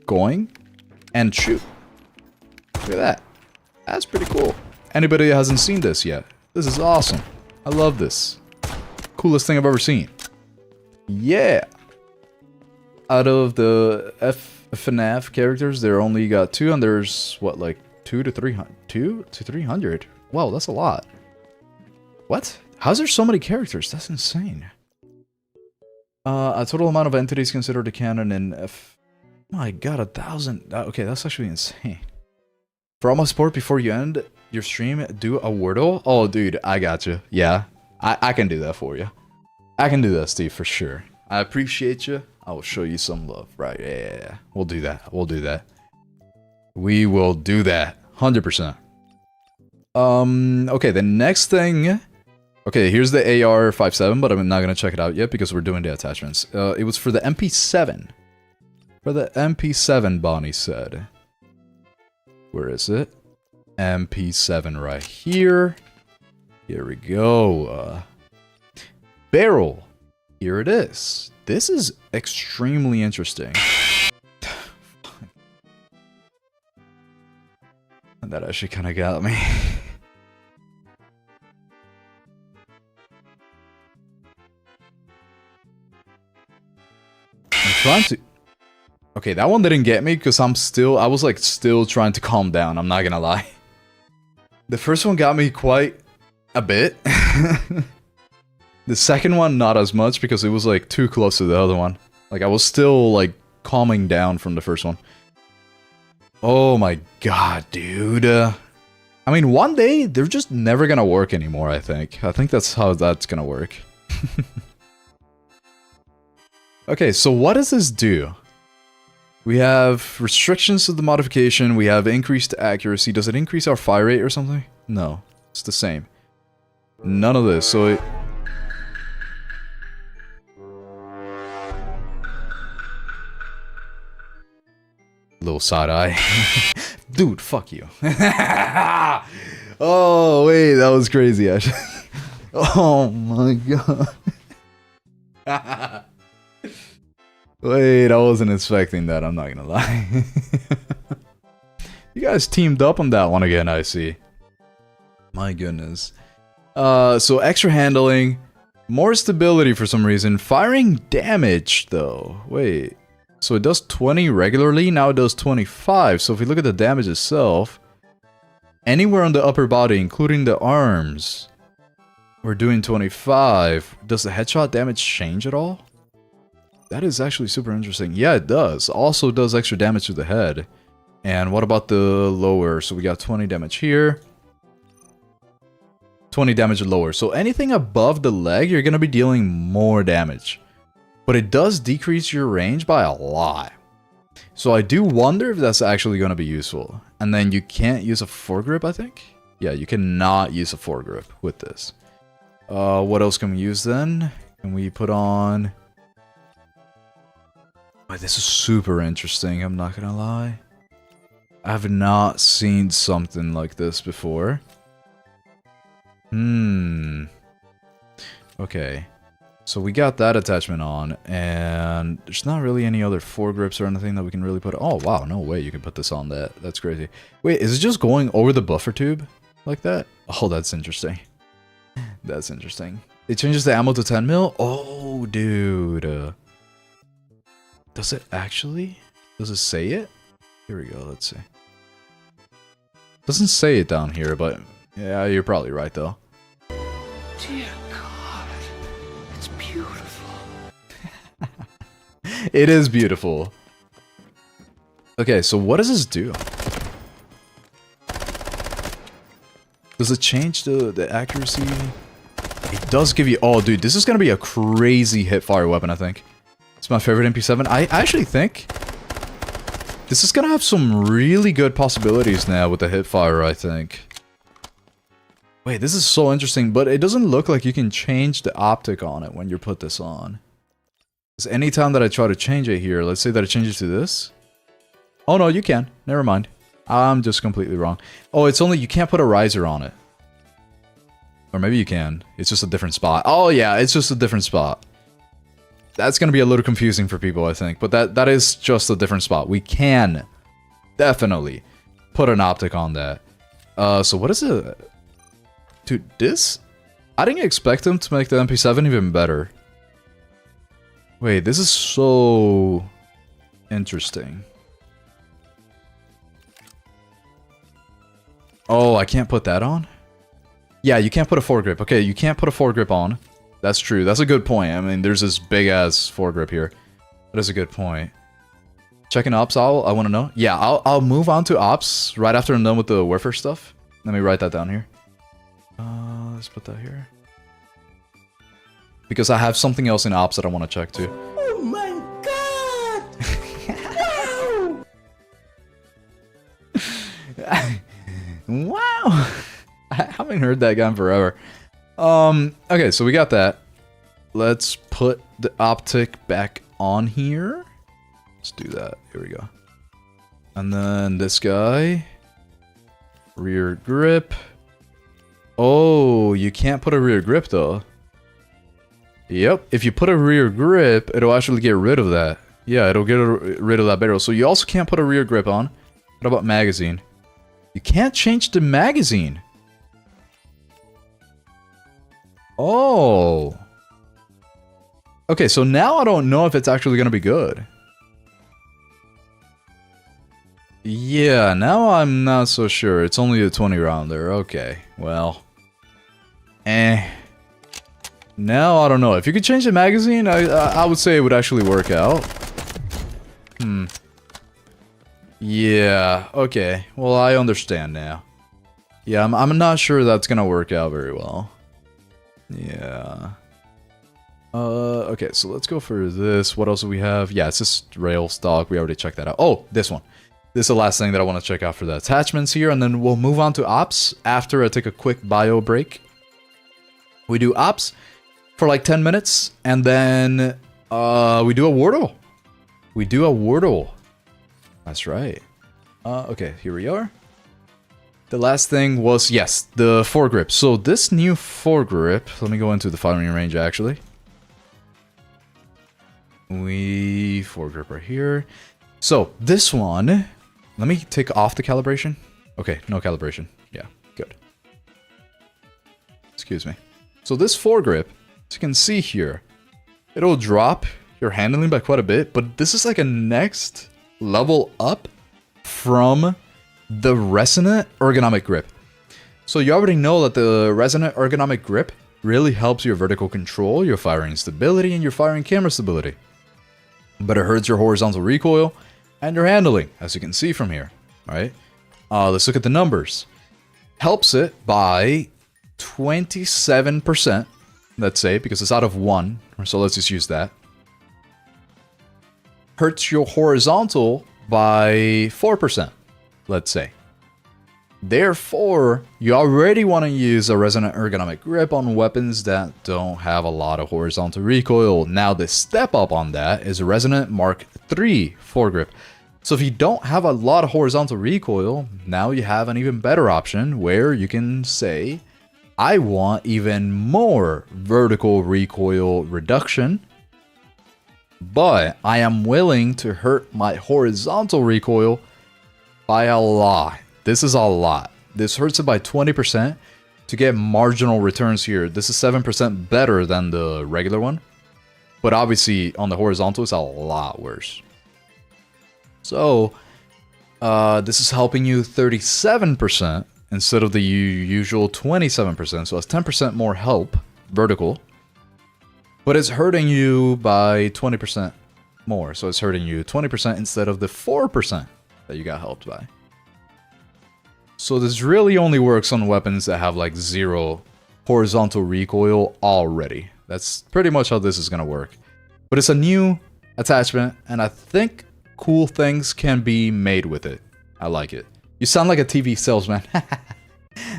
going and shoot. Look at that. That's pretty cool. Anybody that hasn't seen this yet, this is awesome. I love this. Coolest thing I've ever seen. Yeah. Out of the FNAF characters, there only got 2, and there's what, like 2 to 300? 2 to 300? Wow, that's a lot. What? How's there so many characters? That's insane. A total amount of entities considered a canon in My god, 1,000. Okay, that's actually insane. For all my support, before you end your stream, do a Wordle. Oh, dude, I got you. Yeah, I can do that for you. I can do that, Steve, for sure. I appreciate you. I will show you some love. Right, yeah. We'll do that. We'll do that. We will do that. 100%. Okay, the next thing... Okay, here's the AR-57, but I'm not going to check it out yet because we're doing the attachments. It was for the MP7. For the MP7, Bonnie said. Where is it? MP7 right here. Here we go. Barrel. Here it is. This is extremely interesting. That actually kind of got me. I'm trying to... Okay, that one didn't get me because I was like still trying to calm down, I'm not gonna lie. The first one got me quite a bit. The second one, not as much because it was like too close to the other one. Like I was still like calming down from the first one. Oh my god, dude. I mean, one day, they're just never gonna work anymore, I think. I think that's how that's gonna work. Okay, so what does this do? We have restrictions to the modification, we have increased accuracy. Does it increase our fire rate or something? No, it's the same. None of this, so it... Little side eye. Dude, fuck you. Oh, wait, that was crazy, actually. Oh my god. Wait, I wasn't expecting that, I'm not gonna lie. You guys teamed up on that one again, I see. My goodness. So extra handling, more stability for some reason, firing damage though. Wait. So it does 20 regularly, now it does 25. So if we look at the damage itself, anywhere on the upper body, including the arms, we're doing 25. Does the headshot damage change at all? That is actually super interesting. Yeah, it does. Also does extra damage to the head. And what about the lower? So we got 20 damage here. 20 damage lower. So anything above the leg, you're going to be dealing more damage. But it does decrease your range by a lot. So I do wonder if that's actually going to be useful. And then you can't use a foregrip, I think? Yeah, you cannot use a foregrip with this. What else can we use then? Can we put on... Oh, this is super interesting, I'm not gonna lie. I have not seen something like this before. Okay. So we got that attachment on, and there's not really any other foregrips or anything that we can really put... Oh, wow, no way you can put this on that. That's crazy. Wait, is it just going over the buffer tube like that? Oh, that's interesting. That's interesting. It changes the ammo to 10 mil? Oh, dude. Does it actually? Does it say it? Here we go, let's see. Doesn't say it down here, but... Yeah, you're probably right, though. Dear God, it's beautiful. It is beautiful. Okay, so what does this do? Does it change the accuracy? It does give you... Oh, dude, this is gonna be a crazy hip-fire weapon, I think. It's my favorite MP7. I actually think This is gonna have some really good possibilities now with the hipfire, I think. Wait, this is so interesting, but it doesn't look like you can change the optic on it when you put this on. Because anytime that I try to change it here, let's say that I change it to this. Oh no, you can. Never mind. I'm just completely wrong. Oh, it's only you can't put a riser on it. Or maybe you can. It's just a different spot. Oh yeah, it's just a different spot. That's gonna be a little confusing for people, I think. But that is just a different spot. We can definitely put an optic on that. So what is it? Dude, this? I didn't expect them to make the MP7 even better. Wait, this is so interesting. Oh, I can't put that on? Yeah, you can't put a foregrip. Okay, you can't put a foregrip on. That's true. That's a good point. I mean, there's this big-ass foregrip here. That is a good point. Checking AuxOwl, I want to know. Yeah, I'll move on to Ops right after I'm done with the warfare stuff. Let me write that down here. Let's put that here. Because I have something else in Ops that I want to check too. Oh my god! Wow! I haven't heard that guy in forever. Okay, so we got that. Let's put the optic back on here. Let's do that. Here we go. And then this guy. Rear grip. Oh, you can't put a rear grip though. Yep, if you put a rear grip, it'll actually get rid of that. Yeah, it'll get rid of that barrel. So you also can't put a rear grip on. What about magazine? You can't change the magazine. Oh. Okay, so now I don't know if it's actually gonna be good. Yeah, now I'm not so sure. It's only a 20 rounder. Okay, well. Now I don't know. If you could change the magazine, I would say it would actually work out. Yeah, okay. Well, I understand now. Yeah, I'm not sure that's gonna work out very well. Yeah. Okay, so let's go for this. What else do we have? Yeah, it's just rail stock. We already checked that out. Oh, this one. This is the last thing that I want to check out for the attachments here, and then we'll move on to Ops after I take a quick bio break. We do Ops for like 10 minutes, and then we do a Wordle. We do a Wordle. That's right. Okay, here we are. The last thing was, yes, the foregrip. So this new foregrip, let me go into the firing range actually. We foregrip right here. So this one, let me take off the calibration. Okay, no calibration. Yeah, good. Excuse me. So this foregrip, as you can see here, it'll drop your handling by quite a bit, but this is like a next level up from the resonant ergonomic grip. So you already know that the resonant ergonomic grip really helps your vertical control, your firing stability, and your firing camera stability. But it hurts your horizontal recoil and your handling, as you can see from here, right? Let's look at the numbers. Helps it by 27%, let's say, because it's out of 1, so let's just use that. Hurts your horizontal by 4%, let's say. Therefore, you already want to use a resonant ergonomic grip on weapons that don't have a lot of horizontal recoil. Now the step up on that is a resonant Mark III foregrip. So if you don't have a lot of horizontal recoil, now you have an even better option where you can say, I want even more vertical recoil reduction, but I am willing to hurt my horizontal recoil by a lot. This is a lot. This hurts it by 20% to get marginal returns here. This is 7% better than the regular one, but obviously on the horizontal it's a lot worse. So this is helping you 37% instead of the usual 27%, so it's 10% more help vertical, but it's hurting you by 20% more, so it's hurting you 20% instead of the 4% that you got helped by. So this really only works on weapons that have like 0 horizontal recoil already. That's pretty much how this is gonna work. But it's a new attachment, and I think cool things can be made with it. I like it. You sound like a TV salesman.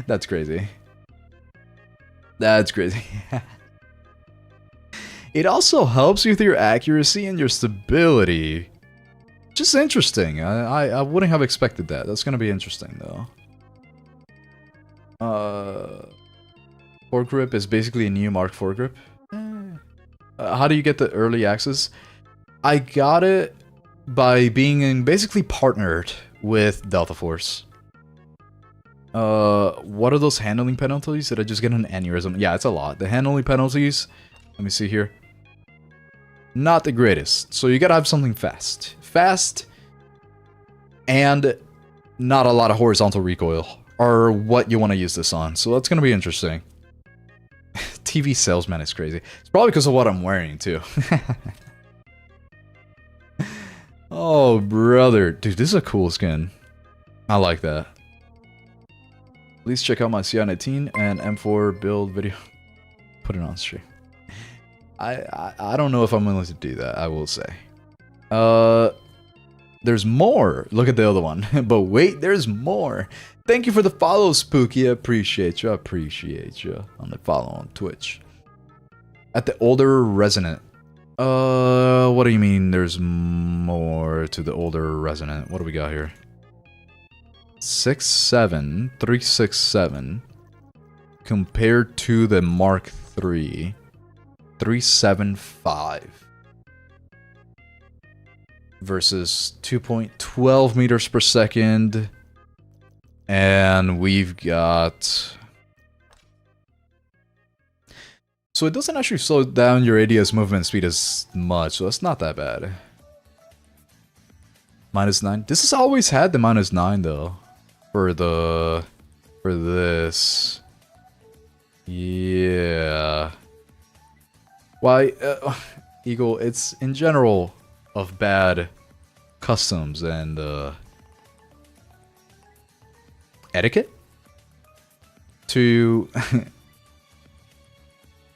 That's crazy. That's crazy. It also helps you with your accuracy and your stability. Just interesting. I wouldn't have expected that. That's gonna be interesting though. Foregrip is basically a new Mark foregrip. How do you get the early access? I got it by being basically partnered with Delta Force. What are those handling penalties? Did I just get an aneurysm? Yeah, it's a lot. The handling penalties, let me see here. Not the greatest. So you gotta have something fast. Fast and not a lot of horizontal recoil are what you want to use this on. So that's gonna be interesting. TV salesman is crazy. It's probably because of what I'm wearing too. Oh, brother. Dude, this is a cool skin. I like that. Please check out my CI19 and M4 build video. Put it on stream. I don't know if I'm willing to do that, I will say. There's more. Look at the other one. But wait, there's more. Thank you for the follow, Spooky. I appreciate you. I appreciate you on the follow on Twitch. At the older resonant. What do you mean there's more to the older resonant? What do we got here? 6.7, 367 compared to the Mark III 375 versus 2.12 meters per second, and we've got, so it doesn't actually slow down your ADS movement speed as much, so that's not that bad. -9. This has always had the -9 though. For this. Yeah. Why, Eagle, it's in general of bad customs and etiquette to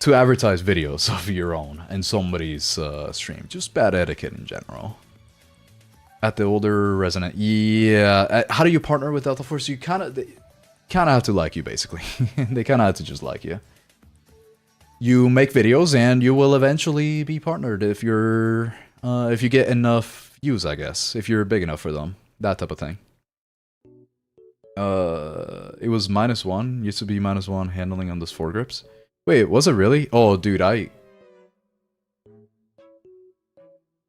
to advertise videos of your own in somebody's stream. Just bad etiquette in general. At the older resonant, yeah. How do you partner with Delta Force? You kind of have to like you, basically. They kind of have to just like you. You make videos, and you will eventually be partnered if you're if you get enough views, I guess. If you're big enough for them, that type of thing. It was -1. Used to be -1 handling on those foregrips. Wait, was it really? Oh, dude,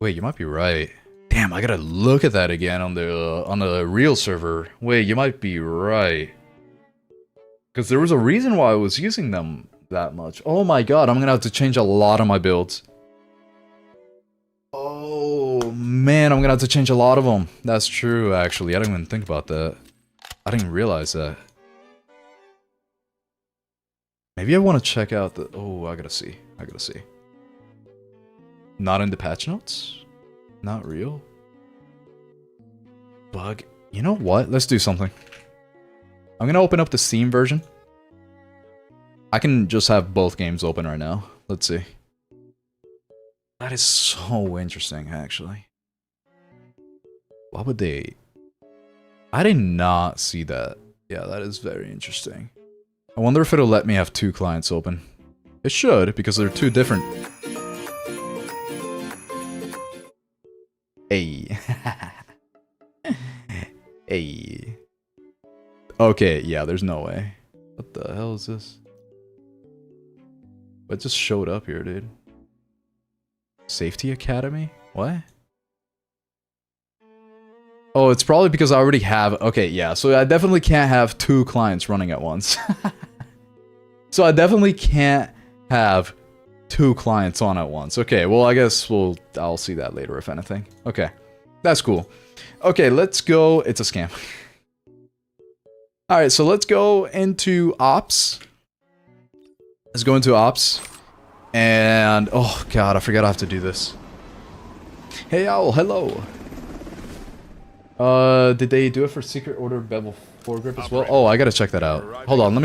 wait, you might be right. Damn, I gotta look at that again on the real server. Wait, you might be right. Because there was a reason why I was using them that much. Oh my god, I'm gonna have to change a lot of my builds. Oh man, I'm gonna have to change a lot of them. That's true, actually. I didn't even think about that. I didn't realize that. Maybe I want to check out the... Oh, I gotta see. I gotta see. Not in the patch notes? Not real? Bug. You know what? Let's do something. I'm gonna open up the Steam version. I can just have both games open right now. Let's see. That is so interesting, actually. Why would they... I did not see that. Yeah, that is very interesting. I wonder if it'll let me have 2 clients open. It should, because they're 2 different... Hey. Hey. Okay, yeah, there's no way. What the hell is this? What just showed up here, dude? Safety Academy? What? Oh, it's probably because I already have... Okay, yeah, so I definitely can't have 2 clients running at once. So I definitely can't have 2 clients on at once. Okay, well, I guess I'll see that later, if anything. Okay, that's cool. Okay, let's go... It's a scam. Alright, so let's go into Ops. Let's go into Ops. And... Oh, God, I forgot I have to do this. Hey, Owl, hello. Did they do it for Secret Order Bevel foregrip as well? Oh, I gotta check that out. Hold on, let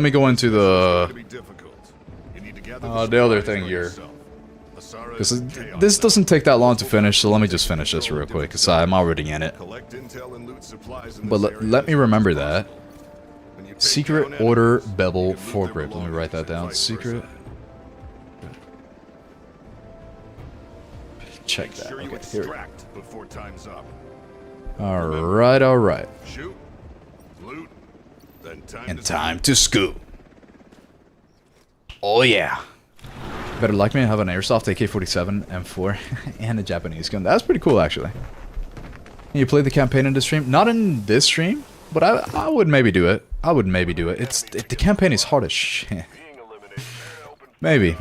me go into the other thing here. Because this doesn't take that long to finish, so let me just finish this real quick, because I'm already in it. But let me remember that. Secret order bevel foregrip. Let me write that down. Secret. Check that. Okay, here we go. Alright, alright. And time to scoop. Oh yeah. Better like me, I have an airsoft AK-47 M4 and a Japanese gun. That's pretty cool, actually. You play the campaign in the stream? Not in this stream, but I would maybe do it. I would maybe do it. The campaign is hard as shit. Maybe.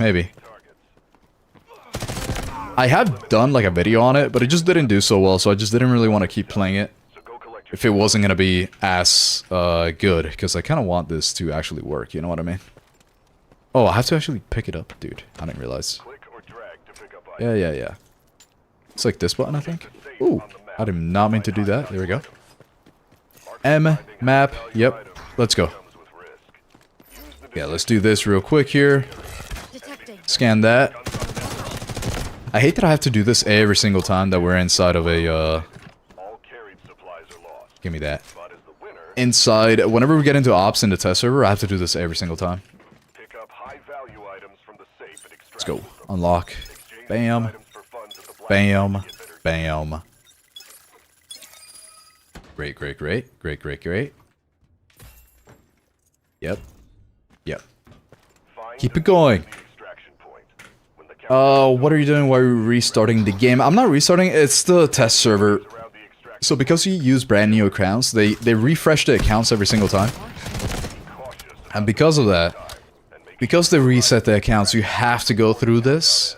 I have done like a video on it, but it just didn't do so well, so I just didn't really want to keep playing it if it wasn't gonna be as good, because I kind of want this to actually work. You know what I mean? Oh, I have to actually pick it up, dude. I didn't realize. Yeah. It's like this button, I think. Ooh, I did not mean to do that. There we go. M map. Yep. Let's go. Yeah, let's do this real quick here. Scan that. I hate that I have to do this every single time that we're inside of a, give me that. Inside, whenever we get into ops in the test server, I have to do this every single time. Let's go. Unlock. Bam. Bam. Bam. Great. Yep. Keep it going. What are you doing while you're restarting the game? I'm not restarting, it's the test server. So because you use brand new accounts, they refresh the accounts every single time. And because of that, because they reset the accounts, you have to go through this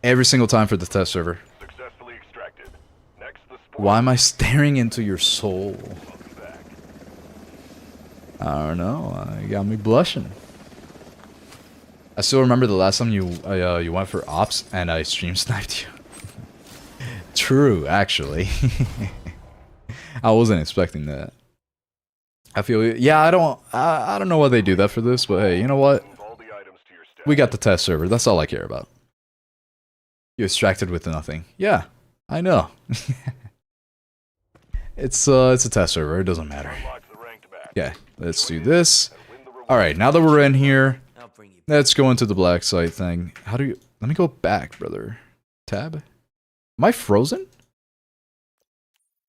every single time for the test server. Why am I staring into your soul? I don't know, you got me blushing. I still remember the last time you went for ops and I stream sniped you. True, actually. I wasn't expecting that. I feel, yeah, I don't know why they do that for this, but hey, you know what? We got the test server. That's all I care about. You extracted with nothing. Yeah, I know. It's a test server. It doesn't matter. Yeah, let's do this. All right, now that we're in here. Let's go into the black site thing. How do you... Let me go back, brother. Tab? Am I frozen?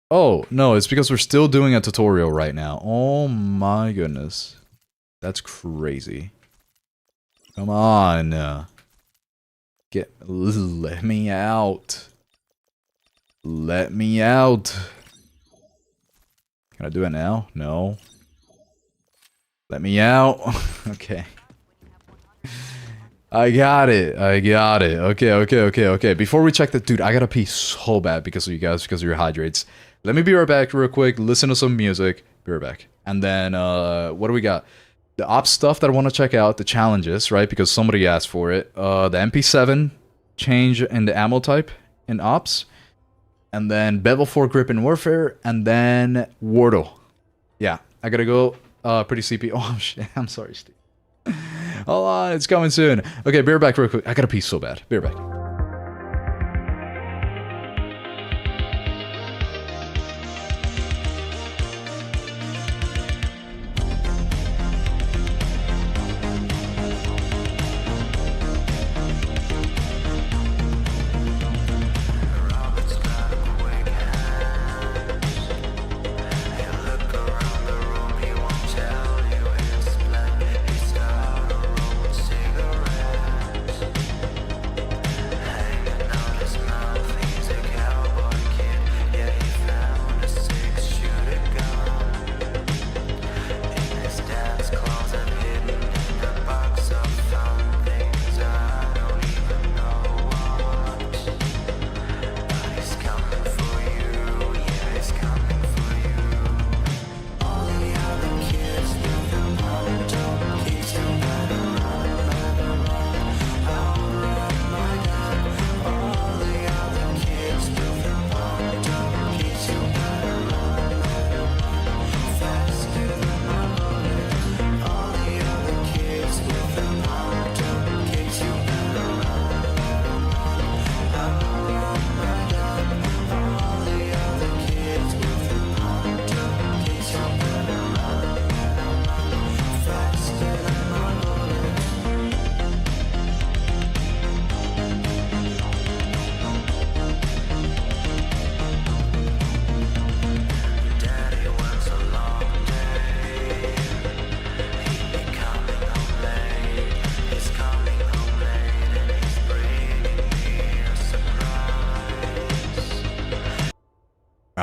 Oh, no, it's because we're still doing a tutorial right now. Oh my goodness. That's crazy. Come on. Let me out. Let me out. Can I do it now? No. Let me out. Okay. I got it. Okay. Before we check that, dude, I gotta pee so bad because of you guys, because of your hydrates. Let me be right back real quick, listen to some music, be right back. And then, what do we got? The ops stuff that I want to check out, the challenges, right? Because somebody asked for it. The MP7 change in the ammo type in ops. And then bevel 4 grip in warfare. And then Wardle. Yeah, I gotta go, pretty CP. Oh, shit, I'm sorry, Steve. Hold on, it's coming soon. Okay, be right back real quick. I gotta pee so bad. Be right back.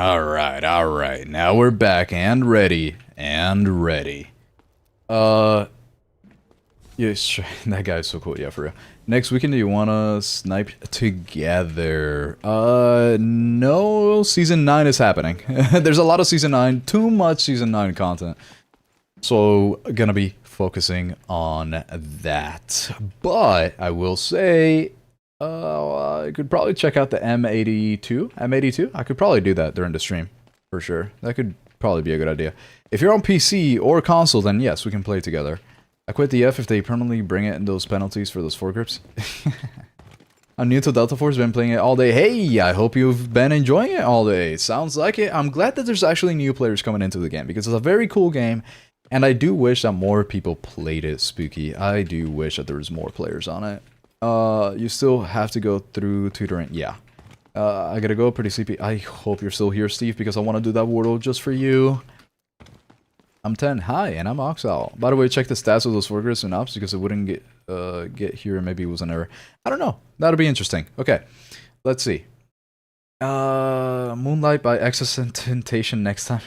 Alright. Now we're back and ready. Yeah, sure. That guy's so cool. Yeah, for real. Next weekend, do you want to snipe together? No. Season 9 is happening. There's a lot of Season 9. Too much Season 9 content. So, gonna be focusing on that. But, I will say... I could probably check out the M82. I could probably do that during the stream. For sure. That could probably be a good idea. If you're on PC or console, then yes, we can play together. I quit the F if they permanently bring it in those penalties for those foregrips. I'm new to Delta Force, been playing it all day. Hey, I hope you've been enjoying it all day. Sounds like it. I'm glad that there's actually new players coming into the game because it's a very cool game. And I do wish that more people played it, Spooky. I do wish that there was more players on it. You still have to go through tutoring. Yeah. I gotta go, pretty sleepy. I hope you're still here, Steve, because I want to do that wardle just for you. I'm 10. Hi, and I'm AuxOwl. By the way, check the stats of those foregrips and ops because it wouldn't get here and maybe it was an error. I don't know. That'll be interesting. Okay. Let's see. Moonlight by Excess Temptation next time.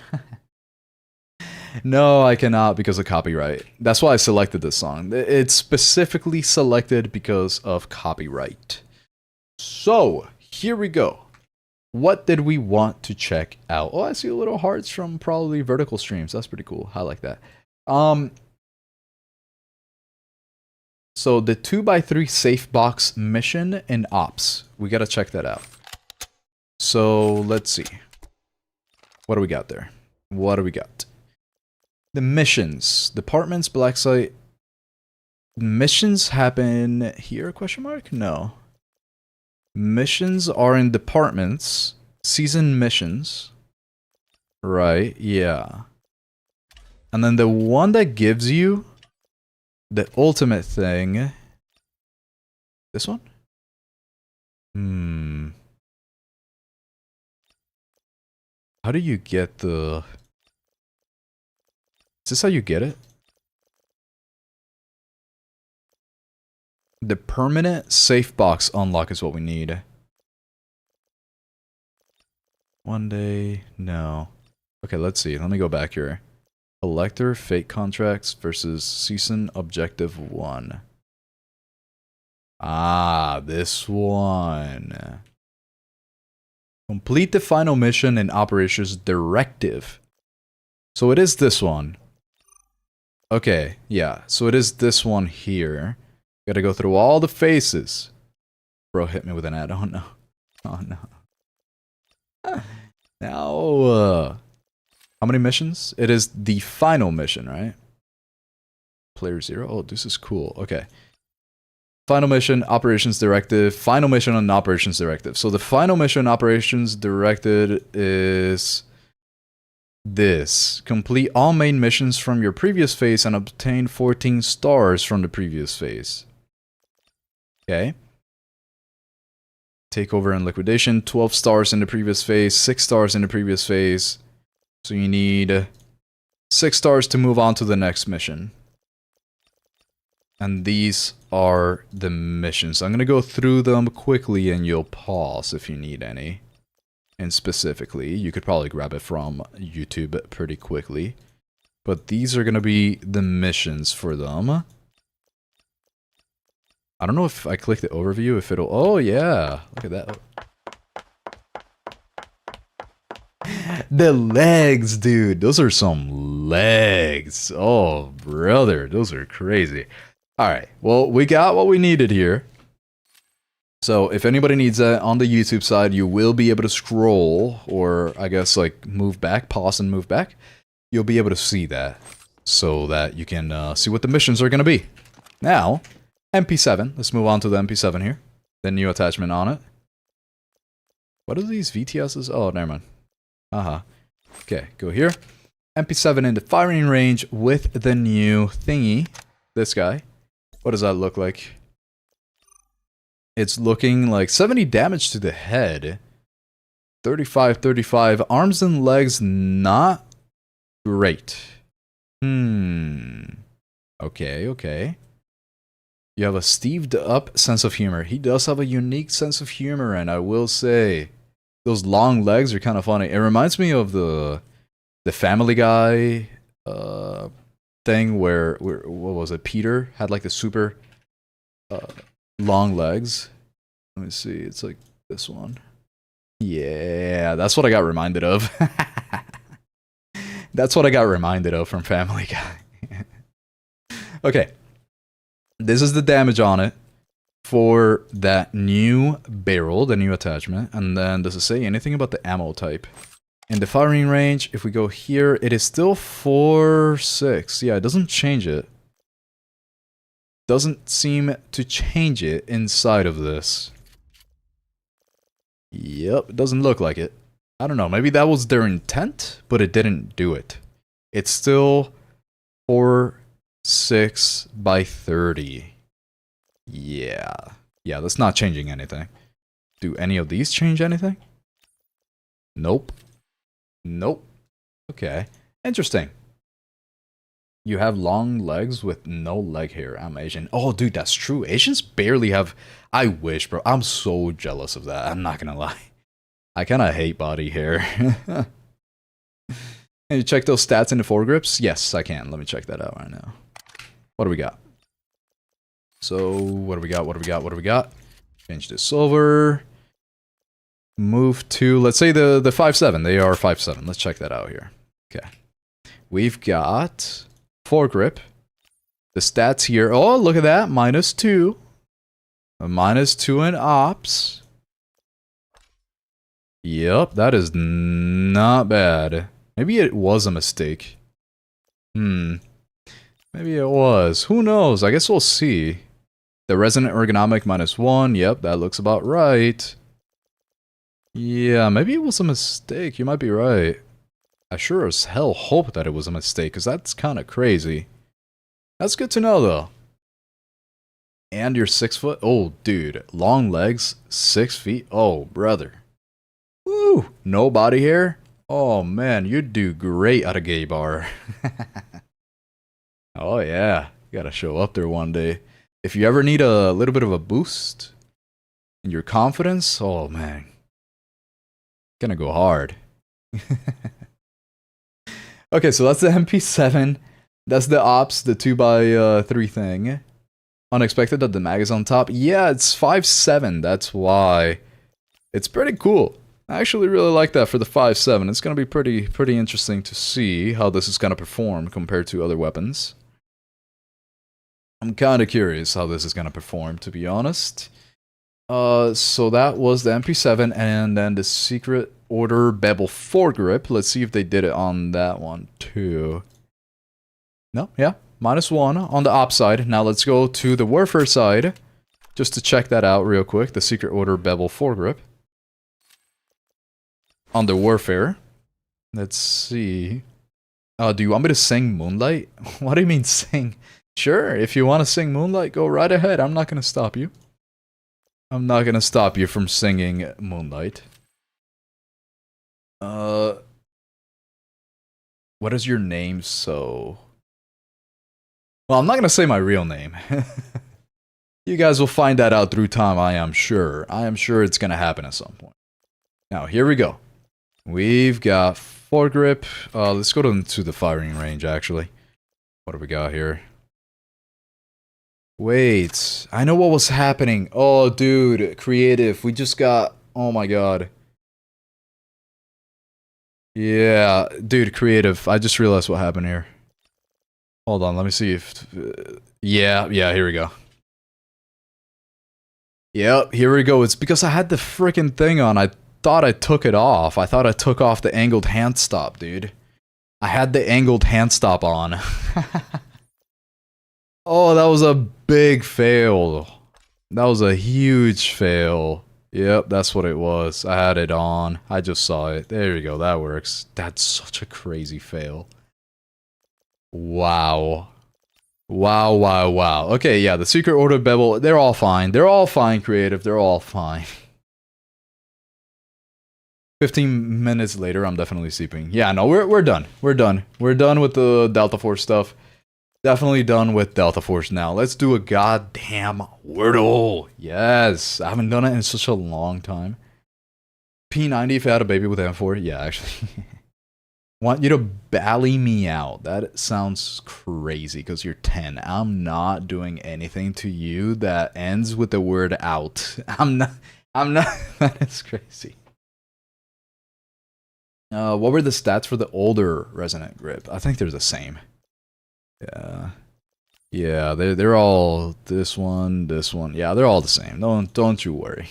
No, I cannot because of copyright. That's why I selected this song. It's specifically selected because of copyright. So, here we go. What did we want to check out? Oh, I see a little hearts from probably vertical streams. That's pretty cool. I like that. So the 2x3 safe box mission in ops. We gotta check that out. So let's see. What do we got there? What do we got? The missions. Departments, black site. Missions happen here, question mark? No. Missions are in departments. Season missions. Right, yeah. And then the one that gives you the ultimate thing. This one? How do you get the... Is this how you get it? The permanent safe box unlock is what we need. One day, no. Okay, let's see. Let me go back here. Collector, fake contracts versus season objective 1. Ah, this one. Complete the final mission in operations directive. So it is this one. Okay, yeah. So it is this one here. Gotta go through all the faces. Bro, hit me with an ad. Oh no. Oh no. Now, how many missions? It is the final mission, right? Player 0? Oh, this is cool. Okay. Final mission, operations directive. Final mission on operations directive. So the final mission operations directed is this. Complete all main missions from your previous phase and obtain 14 stars from the previous phase. Okay. Takeover and liquidation. 12 stars in the previous phase. 6 stars in the previous phase. So you need 6 stars to move on to the next mission. And these are the missions. I'm going to go through them quickly and you'll pause if you need any. And specifically, you could probably grab it from YouTube pretty quickly. But these are going to be the missions for them. I don't know if I click the overview, if it'll... Oh, yeah. Look at that. The legs, dude. Those are some legs. Oh, brother. Those are crazy. Alright. Well, we got what we needed here. So, if anybody needs that on the YouTube side, you will be able to scroll, or I guess, like, move back, pause and move back. You'll be able to see that, so that you can see what the missions are going to be. Now, MP7. Let's move on to the MP7 here. The new attachment on it. What are these VTSs? Oh, never mind. Okay, go here. MP7 in the firing range with the new thingy. This guy. What does that look like? It's looking like 70 damage to the head. 35. Arms and legs, not great. Okay. You have a steved up sense of humor. He does have a unique sense of humor, and I will say, those long legs are kind of funny. It reminds me of the Family Guy thing where what was it? Peter had like the super long legs. Let me see. It's like this one. Yeah, that's what I got reminded of. That's what I got reminded of from Family Guy. Okay. This is the damage on it for that new barrel, the new attachment. And then does it say anything about the ammo type? In the firing range, if we go here, it is still 4.6. Yeah, it doesn't change it. Doesn't seem to change it inside of this. Yep, it doesn't look like it. I don't know, maybe that was their intent, but it didn't do it. It's still 4.6 by 30. Yeah. Yeah, that's not changing anything. Do any of these change anything? Nope. Nope. Okay. Interesting. You have long legs with no leg hair. I'm Asian. Oh, dude, that's true. Asians barely have... I wish, bro. I'm so jealous of that. I'm not gonna lie. I kind of hate body hair. Can you check those stats in the foregrips? Yes, I can. Let me check that out right now. What do we got? So, what do we got? What do we got? What do we got? Change this over. Move to, let's say the 5.7. They are 5.7. Let's check that out here. Okay. We've got foregrip. The stats here. Oh, look at that. -2. A -2 in ops. Yep, that is not bad. Maybe it was a mistake. Maybe it was. Who knows? I guess we'll see. The resonant ergonomic -1. Yep, that looks about right. Yeah, maybe it was a mistake. You might be right. I sure as hell hope that it was a mistake, because that's kind of crazy. That's good to know, though. And you're 6 foot? Oh, dude. Long legs, 6 feet? Oh, brother. Woo! No body hair? Oh, man. You'd do great at a gay bar. Oh, yeah. You gotta show up there one day. If you ever need a little bit of a boost in your confidence, oh, man. Gonna go hard. Okay, so that's the MP7. That's the ops, the 2x3 thing. Unexpected that the mag is on top. Yeah, it's 5.7. That's why. It's pretty cool. I actually really like that for the 5.7. It's gonna be pretty interesting to see how this is gonna perform compared to other weapons. I'm kind of curious how this is gonna perform, to be honest. So that was the MP7, and then the Secret Order Bevel foregrip. Let's see if they did it on that one too. No, yeah, -1 on the op side. Now let's go to the warfare side, just to check that out real quick. The Secret Order Bevel foregrip on the warfare. Let's see. Do you want me to sing Moonlight? What do you mean sing? Sure, if you want to sing Moonlight, go right ahead. I'm not gonna stop you. I'm not gonna stop you from singing Moonlight. What is your name, so? Well, I'm not gonna say my real name. You guys will find that out through time, I am sure. I am sure it's gonna happen at some point. Now, here we go. We've got foregrip. Let's go to the firing range, actually. What do we got here? Wait, I know what was happening. Oh, dude, creative. We just got... Oh my god. Yeah, dude, creative. I just realized what happened here. Hold on, let me see if... yeah, here we go. Yep, here we go. It's because I had the freaking thing on. I thought I took it off. I thought I took off the angled hand stop, dude. I had the angled hand stop on. Oh, that was a big fail. That was a huge fail. Yep, that's what it was. I had it on. I just saw it. There you go. That works. That's such a crazy fail. Wow. Wow. Okay, yeah, the Secret Order Bevel, they're all fine. They're all fine, creative. They're all fine. 15 minutes later, I'm definitely sleeping. Yeah, no, we're done. We're done. We're done with the Delta Force stuff. Definitely done with Delta Force now. Let's do a goddamn Wordle. Yes, I haven't done it in such a long time. P90 if I had a baby with M4. Yeah, actually. Want you to bally me out. That sounds crazy because you're 10. I'm not doing anything to you that ends with the word out. I'm not. That is crazy. What were the stats for the older Resonant Grip? I think they're the same. Yeah. Yeah, they're all this one. Yeah, they're all the same. Don't you worry.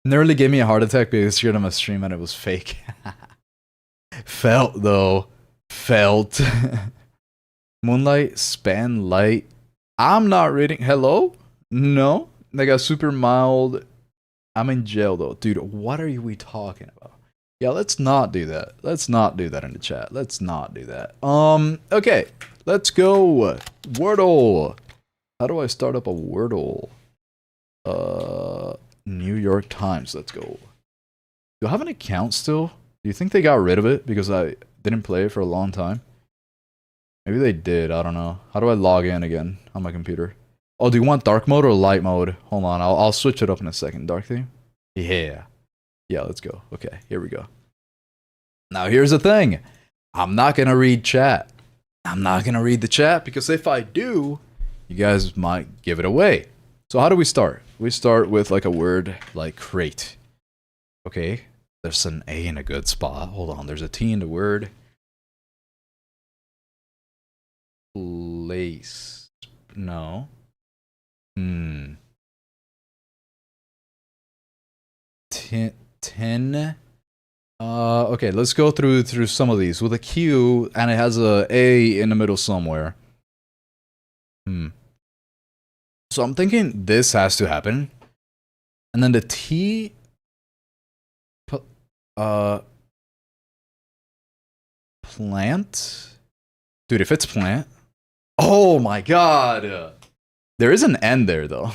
Nearly gave me a heart attack because shared on my stream and it was fake. Felt though. Felt. Moonlight, span light. I'm not reading. Hello? No. They got super mild. I'm in jail though. Dude, what are we talking about? Yeah, let's not do that. Let's not do that in the chat. Let's not do that. Okay. Let's go. Wordle. How do I start up a Wordle? New York Times. Let's go. Do I have an account still? Do you think they got rid of it because I didn't play it for a long time? Maybe they did. I don't know. How do I log in again on my computer? Oh, do you want dark mode or light mode? Hold on. I'll switch it up in a second. Dark theme? Yeah. Yeah, let's go. Okay, here we go. Now, here's the thing. I'm not going to read chat. I'm not going to read the chat because if I do, you guys might give it away. So how do we start? We start with like a word like crate. Okay. There's an A in a good spot. Hold on. There's a T in the word. Place. No. 10. Okay, let's go through some of these with a Q and it has a A in the middle somewhere. So I'm thinking this has to happen. And then the T plant. Dude, if it's plant. Oh my god. There is an N there though.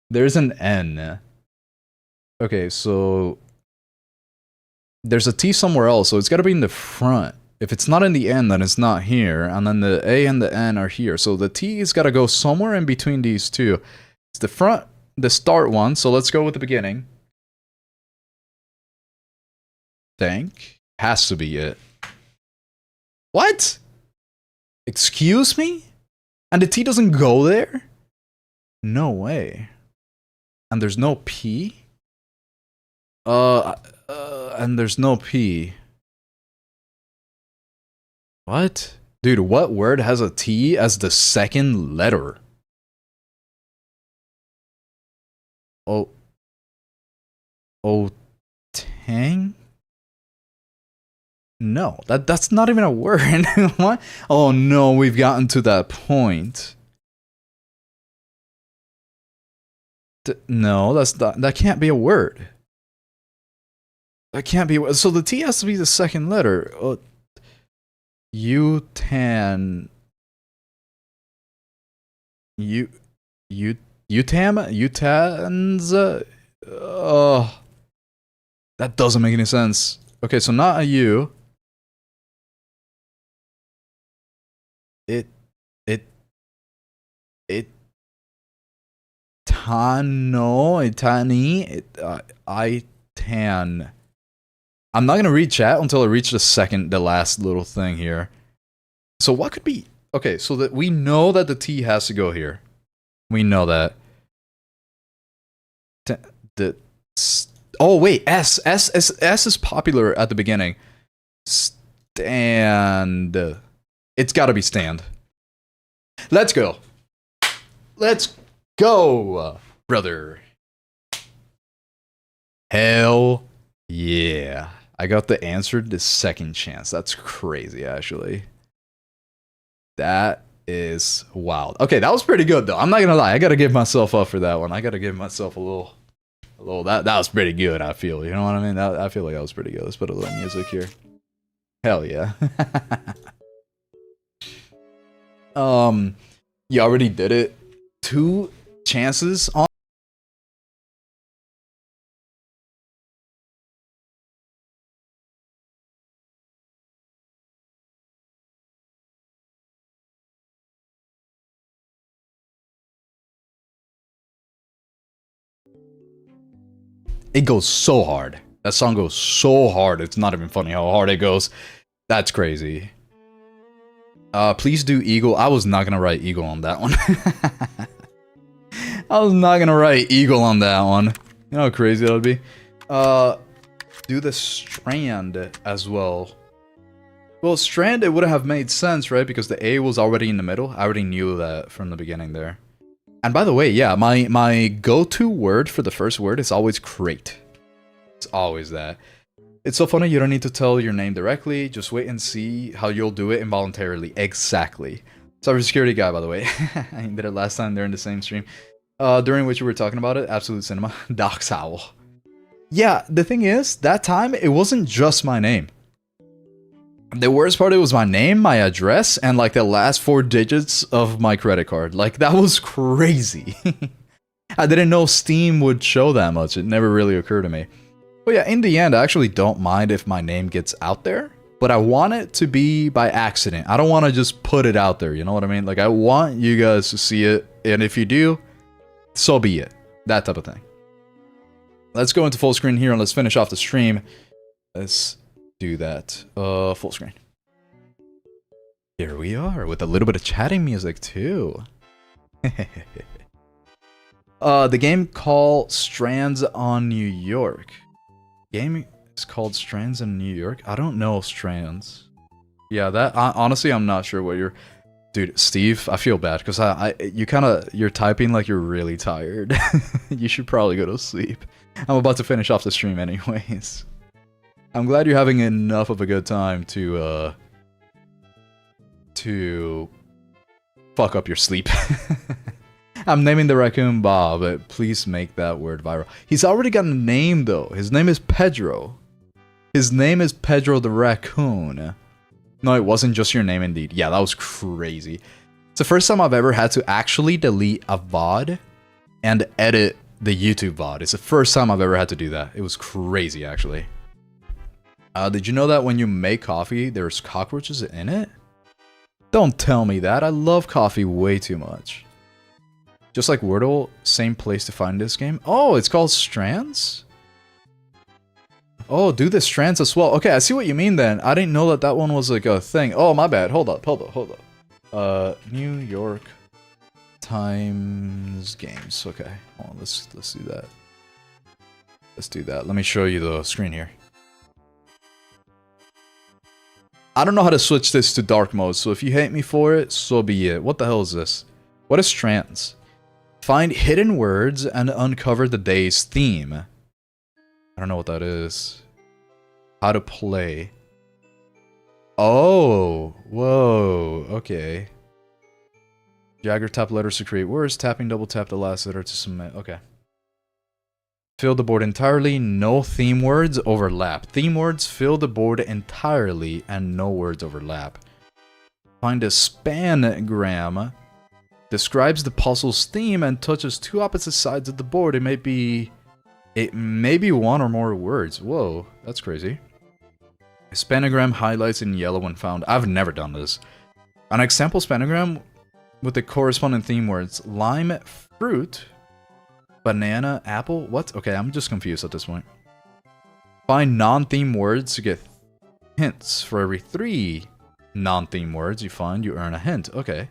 There's an N. Okay, so there's a T somewhere else, so it's got to be in the front. If it's not in the N, then it's not here, and then the A and the N are here. So the T has got to go somewhere in between these two. It's the front, the start one, so let's go with the beginning. Think. Has to be it. What? Excuse me? And the T doesn't go there? No way. And there's no P? And there's no P. What? Dude, what word has a T as the second letter? Oh. Oh, tang? No, that's not even a word. What? Oh no, we've gotten to that point. No, that can't be a word. That can't be. So the T has to be the second letter. Utan. Utanza. Oh, that doesn't make any sense. Okay, so not a U. Tan. I'm not gonna read chat until I reach the last little thing here. So what could be? Okay, so that we know that the T has to go here. We know that. Oh wait, S is popular at the beginning. Stand. It's got to be stand. Let's go. Let's go, brother. Hell yeah. I got the answer the second chance. That's crazy, actually. That is wild. Okay, that was pretty good, though. I'm not gonna lie. I gotta give myself up for that one. I gotta give myself a little that was pretty good, I feel. You know what I mean? I feel like that was pretty good. Let's put a little music here. Hell yeah. You already did it. 2 chances on. It goes so hard. That song goes so hard. It's not even funny how hard it goes. That's crazy. Please do Eagle. I was not gonna write Eagle on that one. I was not gonna write Eagle on that one. You know how crazy that would be? Do the Strand as well. Well, Strand, it would have made sense, right? Because the A was already in the middle. I already knew that from the beginning there. And by the way, yeah, my go-to word for the first word is always crate. It's always that. It's so funny, you don't need to tell your name directly. Just wait and see how you'll do it involuntarily. Exactly. Cybersecurity guy, by the way. I did it last time there in the same stream. During which we were talking about it. Absolute Cinema. AuxOwl. Yeah, the thing is, that time, it wasn't just my name. The worst part, it was my name, my address, and like the last 4 digits of my credit card. Like, that was crazy. I didn't know Steam would show that much. It never really occurred to me. But yeah, in the end, I actually don't mind if my name gets out there. But I want it to be by accident. I don't want to just put it out there, you know what I mean? Like, I want you guys to see it. And if you do, so be it. That type of thing. Let's go into full screen here and let's finish off the stream. Let's do that. Full screen. Here we are with a little bit of chatting music too. The game called Strands on New York. Game is called Strands in New York. I don't know Strands. Yeah, that honestly, I'm not sure what you're. Dude, Steve, I feel bad because you're typing like you're really tired. You should probably go to sleep. I'm about to finish off the stream anyways. I'm glad you're having enough of a good time to fuck up your sleep. I'm naming the raccoon Bob, but please make that word viral. He's already got a name though. His name is Pedro. His name is Pedro the Raccoon. No, it wasn't just your name indeed. Yeah, that was crazy. It's the first time I've ever had to actually delete a VOD and edit the YouTube VOD. It's the first time I've ever had to do that. It was crazy, actually. Did you know that when you make coffee, there's cockroaches in it? Don't tell me that. I love coffee way too much. Just like Wordle, same place to find this game. Oh, it's called Strands? Oh, do the Strands as well. Okay, I see what you mean then. I didn't know that that one was like a thing. Oh, my bad. Hold up. New York Times games. Okay, hold on, let's do that. Let's do that. Let me show you the screen here. I don't know how to switch this to dark mode, so if you hate me for it, so be it. What the hell is this? What is Strands? Find hidden words and uncover the day's theme. I don't know what that is. How to play. Oh, whoa, okay. Jagger tap letters to create words. Tapping double tap the last letter to submit. Okay. Fill the board entirely. No theme words overlap. Theme words fill the board entirely and no words overlap. Find a spangram. Describes the puzzle's theme and touches 2 opposite sides of the board. It may be 1 or more words. Whoa, that's crazy. A spanagram highlights in yellow when found. I've never done this. An example spanagram with the corresponding theme words. Lime, fruit, banana, apple. What? Okay, I'm just confused at this point. Find non-theme words to get hints. For every 3 non-theme words you find, you earn a hint. Okay.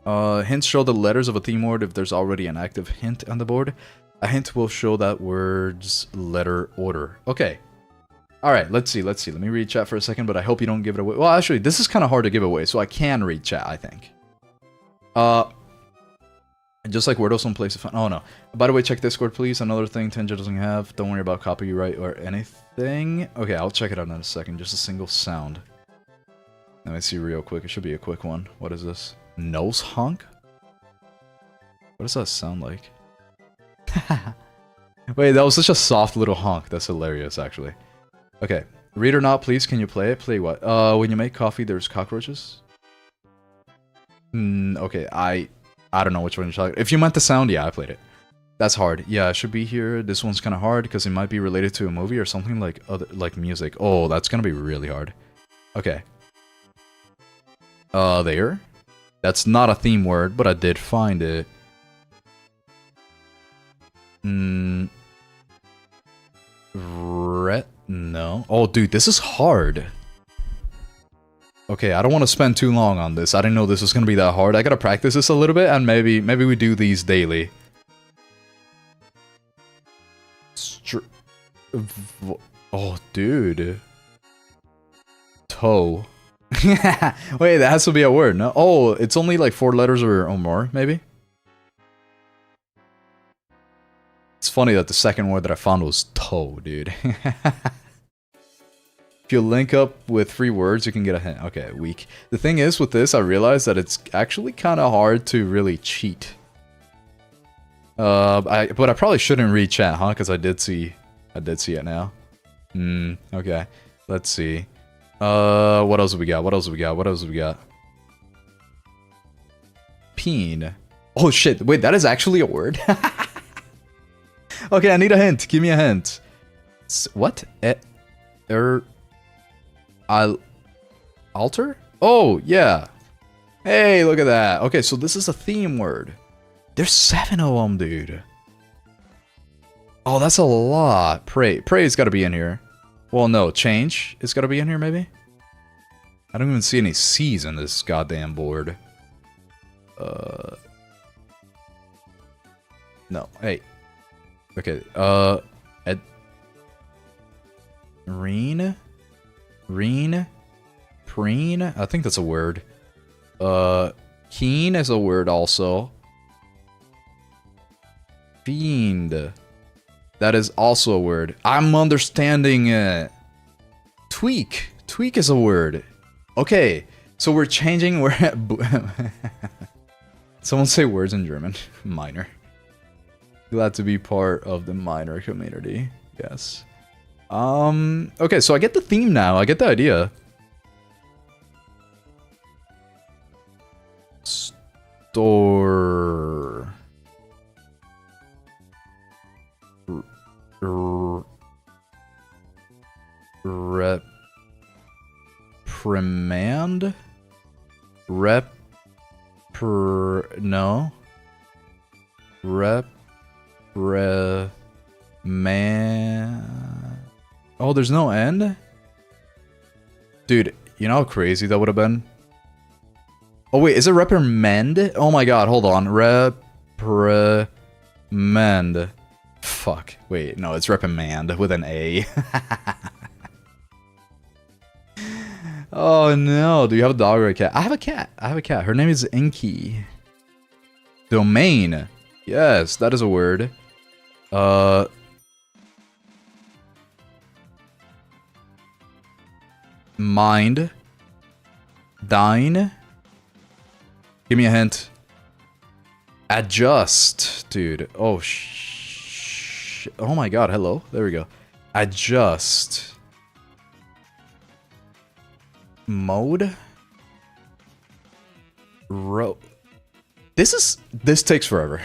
Hints show the letters of a theme word if there's already an active hint on the board. A hint will show that word's letter order. Okay. Alright, let's see. Let me read chat for a second, but I hope you don't give it away. Well, actually, this is kind of hard to give away, so I can read chat, I think. Just like Wordle, some place to find. Oh, no. By the way, check Discord, please. Another thing Tenja doesn't have. Don't worry about copyright or anything. Okay, I'll check it out in a second. Just a single sound. Let me see real quick. It should be a quick one. What is this? Nose honk? What does that sound like? Wait, that was such a soft little honk. That's hilarious, actually. Okay. Read or not, please. Can you play it? Play what? When you make coffee, there's cockroaches? Okay, I don't know which one you're talking. If you meant the sound, yeah, I played it. That's hard. Yeah, it should be here. This one's kind of hard because it might be related to a movie or something like music. Oh, that's gonna be really hard. Okay. There. That's not a theme word, but I did find it. No. Oh, dude, this is hard. Okay, I don't want to spend too long on this. I didn't know this was gonna be that hard. I gotta practice this a little bit, and maybe we do these daily. Oh, dude. Toe. Wait, that has to be a word, no? Oh, it's only like 4 letters or more, maybe? It's funny that the second word that I found was toe, dude. If you link up with 3 words, you can get a hint. Okay, weak. The thing is, with this, I realized that it's actually kind of hard to really cheat. But I probably shouldn't read chat, huh? Because I did see it now. Okay. Let's see. What else have we got? What else have we got? What else have we got? Peen. Oh shit, wait, that is actually a word? Okay, I need a hint. Give me a hint. What? Alter? Oh, yeah. Hey, look at that. Okay, so this is a theme word. There's 7 of them, dude. Oh, that's a lot. Pray. Pray's gotta be in here. Well, no, change. It's gotta be in here, maybe? I don't even see any C's in this goddamn board. No, hey. Okay, Reen? Preen? I think that's a word. Keen is a word also. Fiend. That is also a word. I'm understanding it. Tweak. Tweak is a word. Okay, so we're changing where. Someone say words in German. Minor. Glad to be part of the minor community. Yes. Okay, so I get the theme now. I get the idea. Store. Reprimand? No. Man. Oh, there's no end? Dude, you know how crazy that would have been? Oh wait, is it reprimand? Oh my god, hold on. Reprimand. Fuck. Wait, no, it's reprimand with an A. Oh no, do you have a dog or a cat? I have a cat. I have a cat. Her name is Inky. Domain. Yes, that is a word. Mind. Dine. Give me a hint. Adjust. Dude. Oh, oh my god, hello. There we go. Adjust. Mode. This takes forever.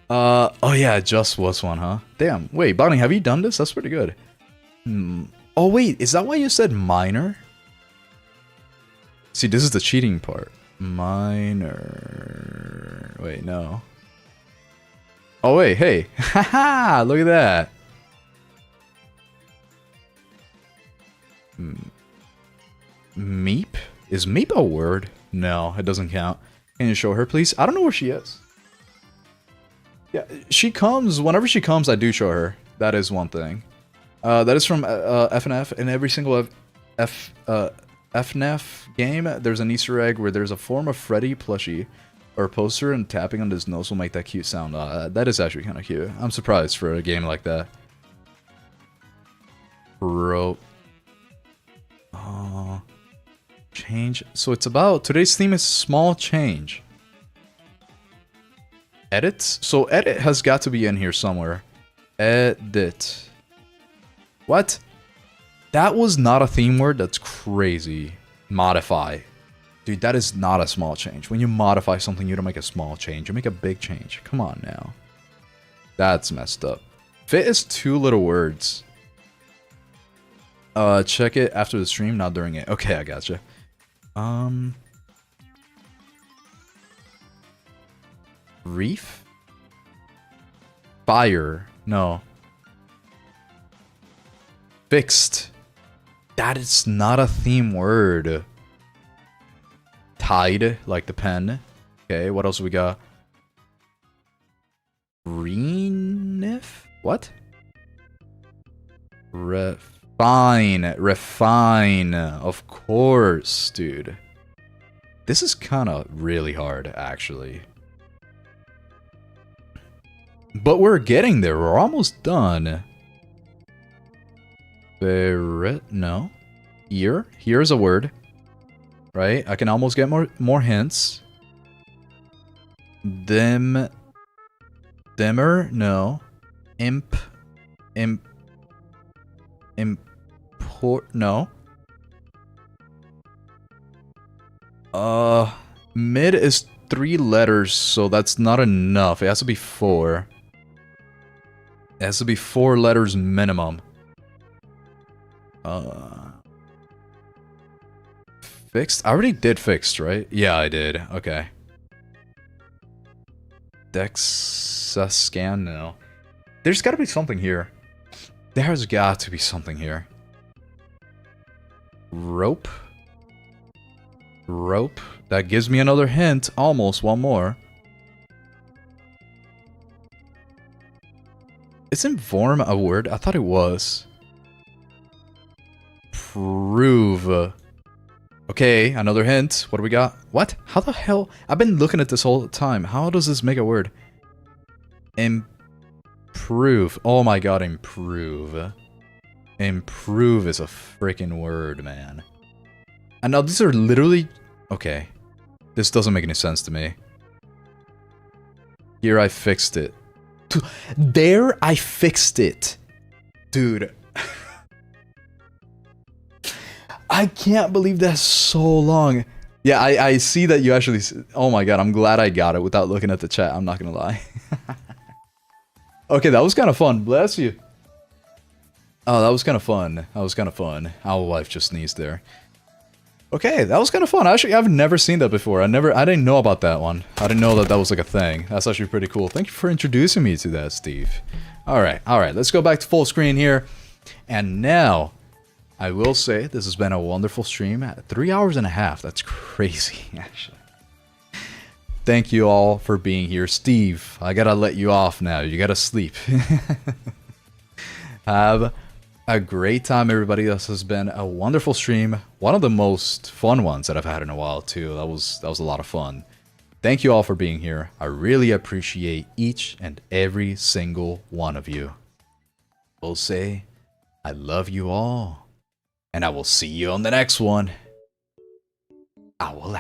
Oh yeah, adjust was one, huh? Damn. Wait, Bonnie, have you done this? That's pretty good. Oh wait, is that why you said minor? See, this is the cheating part. Minor. Wait, no. Oh wait, hey. Haha, look at that. Meep? Is meep a word? No, it doesn't count. Can you show her, please? I don't know where she is. Yeah, she comes. Whenever she comes, I do show her. That is one thing. That is from FNF. In every single FNF game, there's an Easter egg where there's a form of Freddy plushie or poster, and tapping on his nose will make that cute sound. That is actually kind of cute. I'm surprised for a game like that. Bro. Change. So it's about, today's theme is small change. Edits? So edit has got to be in here somewhere. Edit. What? That was not a theme word? That's crazy. Modify. Dude, that is not a small change. When you modify something, you don't make a small change. You make a big change. Come on now. That's messed up. Fit is 2 little words. Check it after the stream, not during it. Okay, I gotcha. Reef? Fire. No. Fixed. That is not a theme word. Tied, like the pen. Okay, what else we got? Renif? What? Refine. Refine. Of course, dude. This is kind of really hard, actually. But we're getting there. We're almost done. No. Here. Here's a word. Right? I can almost get more hints. Dimmer? No. Import? No. Mid is 3 letters, so that's not enough. It has to be 4. It has to be 4 letters minimum. Fixed? I already did fixed, right? Yeah, I did. Okay. Scan? No. There's gotta be something here. There's got to be something here. Rope? Rope? That gives me another hint. Almost one more. Isn't vorm a word? I thought it was. Prove. Okay, another hint. What do we got? What? How the hell? I've been looking at this whole time. How does this make a word? Improve. Oh my god, improve. Improve is a freaking word, man. And now these are literally... Okay. This doesn't make any sense to me. Here I fixed it. There I fixed it. Dude. I can't believe that's so long. Yeah, I see that you actually... Oh my god, I'm glad I got it without looking at the chat. I'm not gonna lie. Okay, that was kind of fun. Bless you. Oh, that was kind of fun. That was kind of fun. Our wife just sneezed there. Okay, that was kind of fun. Actually, I've never seen that before. I didn't know about that one. I didn't know that that was like a thing. That's actually pretty cool. Thank you for introducing me to that, Steve. Alright, let's go back to full screen here. And now, I will say, this has been a wonderful stream. 3 hours and a half. That's crazy, actually. Thank you all for being here. Steve, I gotta let you off now. You gotta sleep. Have a great time, everybody. This has been a wonderful stream. One of the most fun ones that I've had in a while, too. That was a lot of fun. Thank you all for being here. I really appreciate each and every single one of you. We'll say, I love you all. And I will see you on the next one. AUX.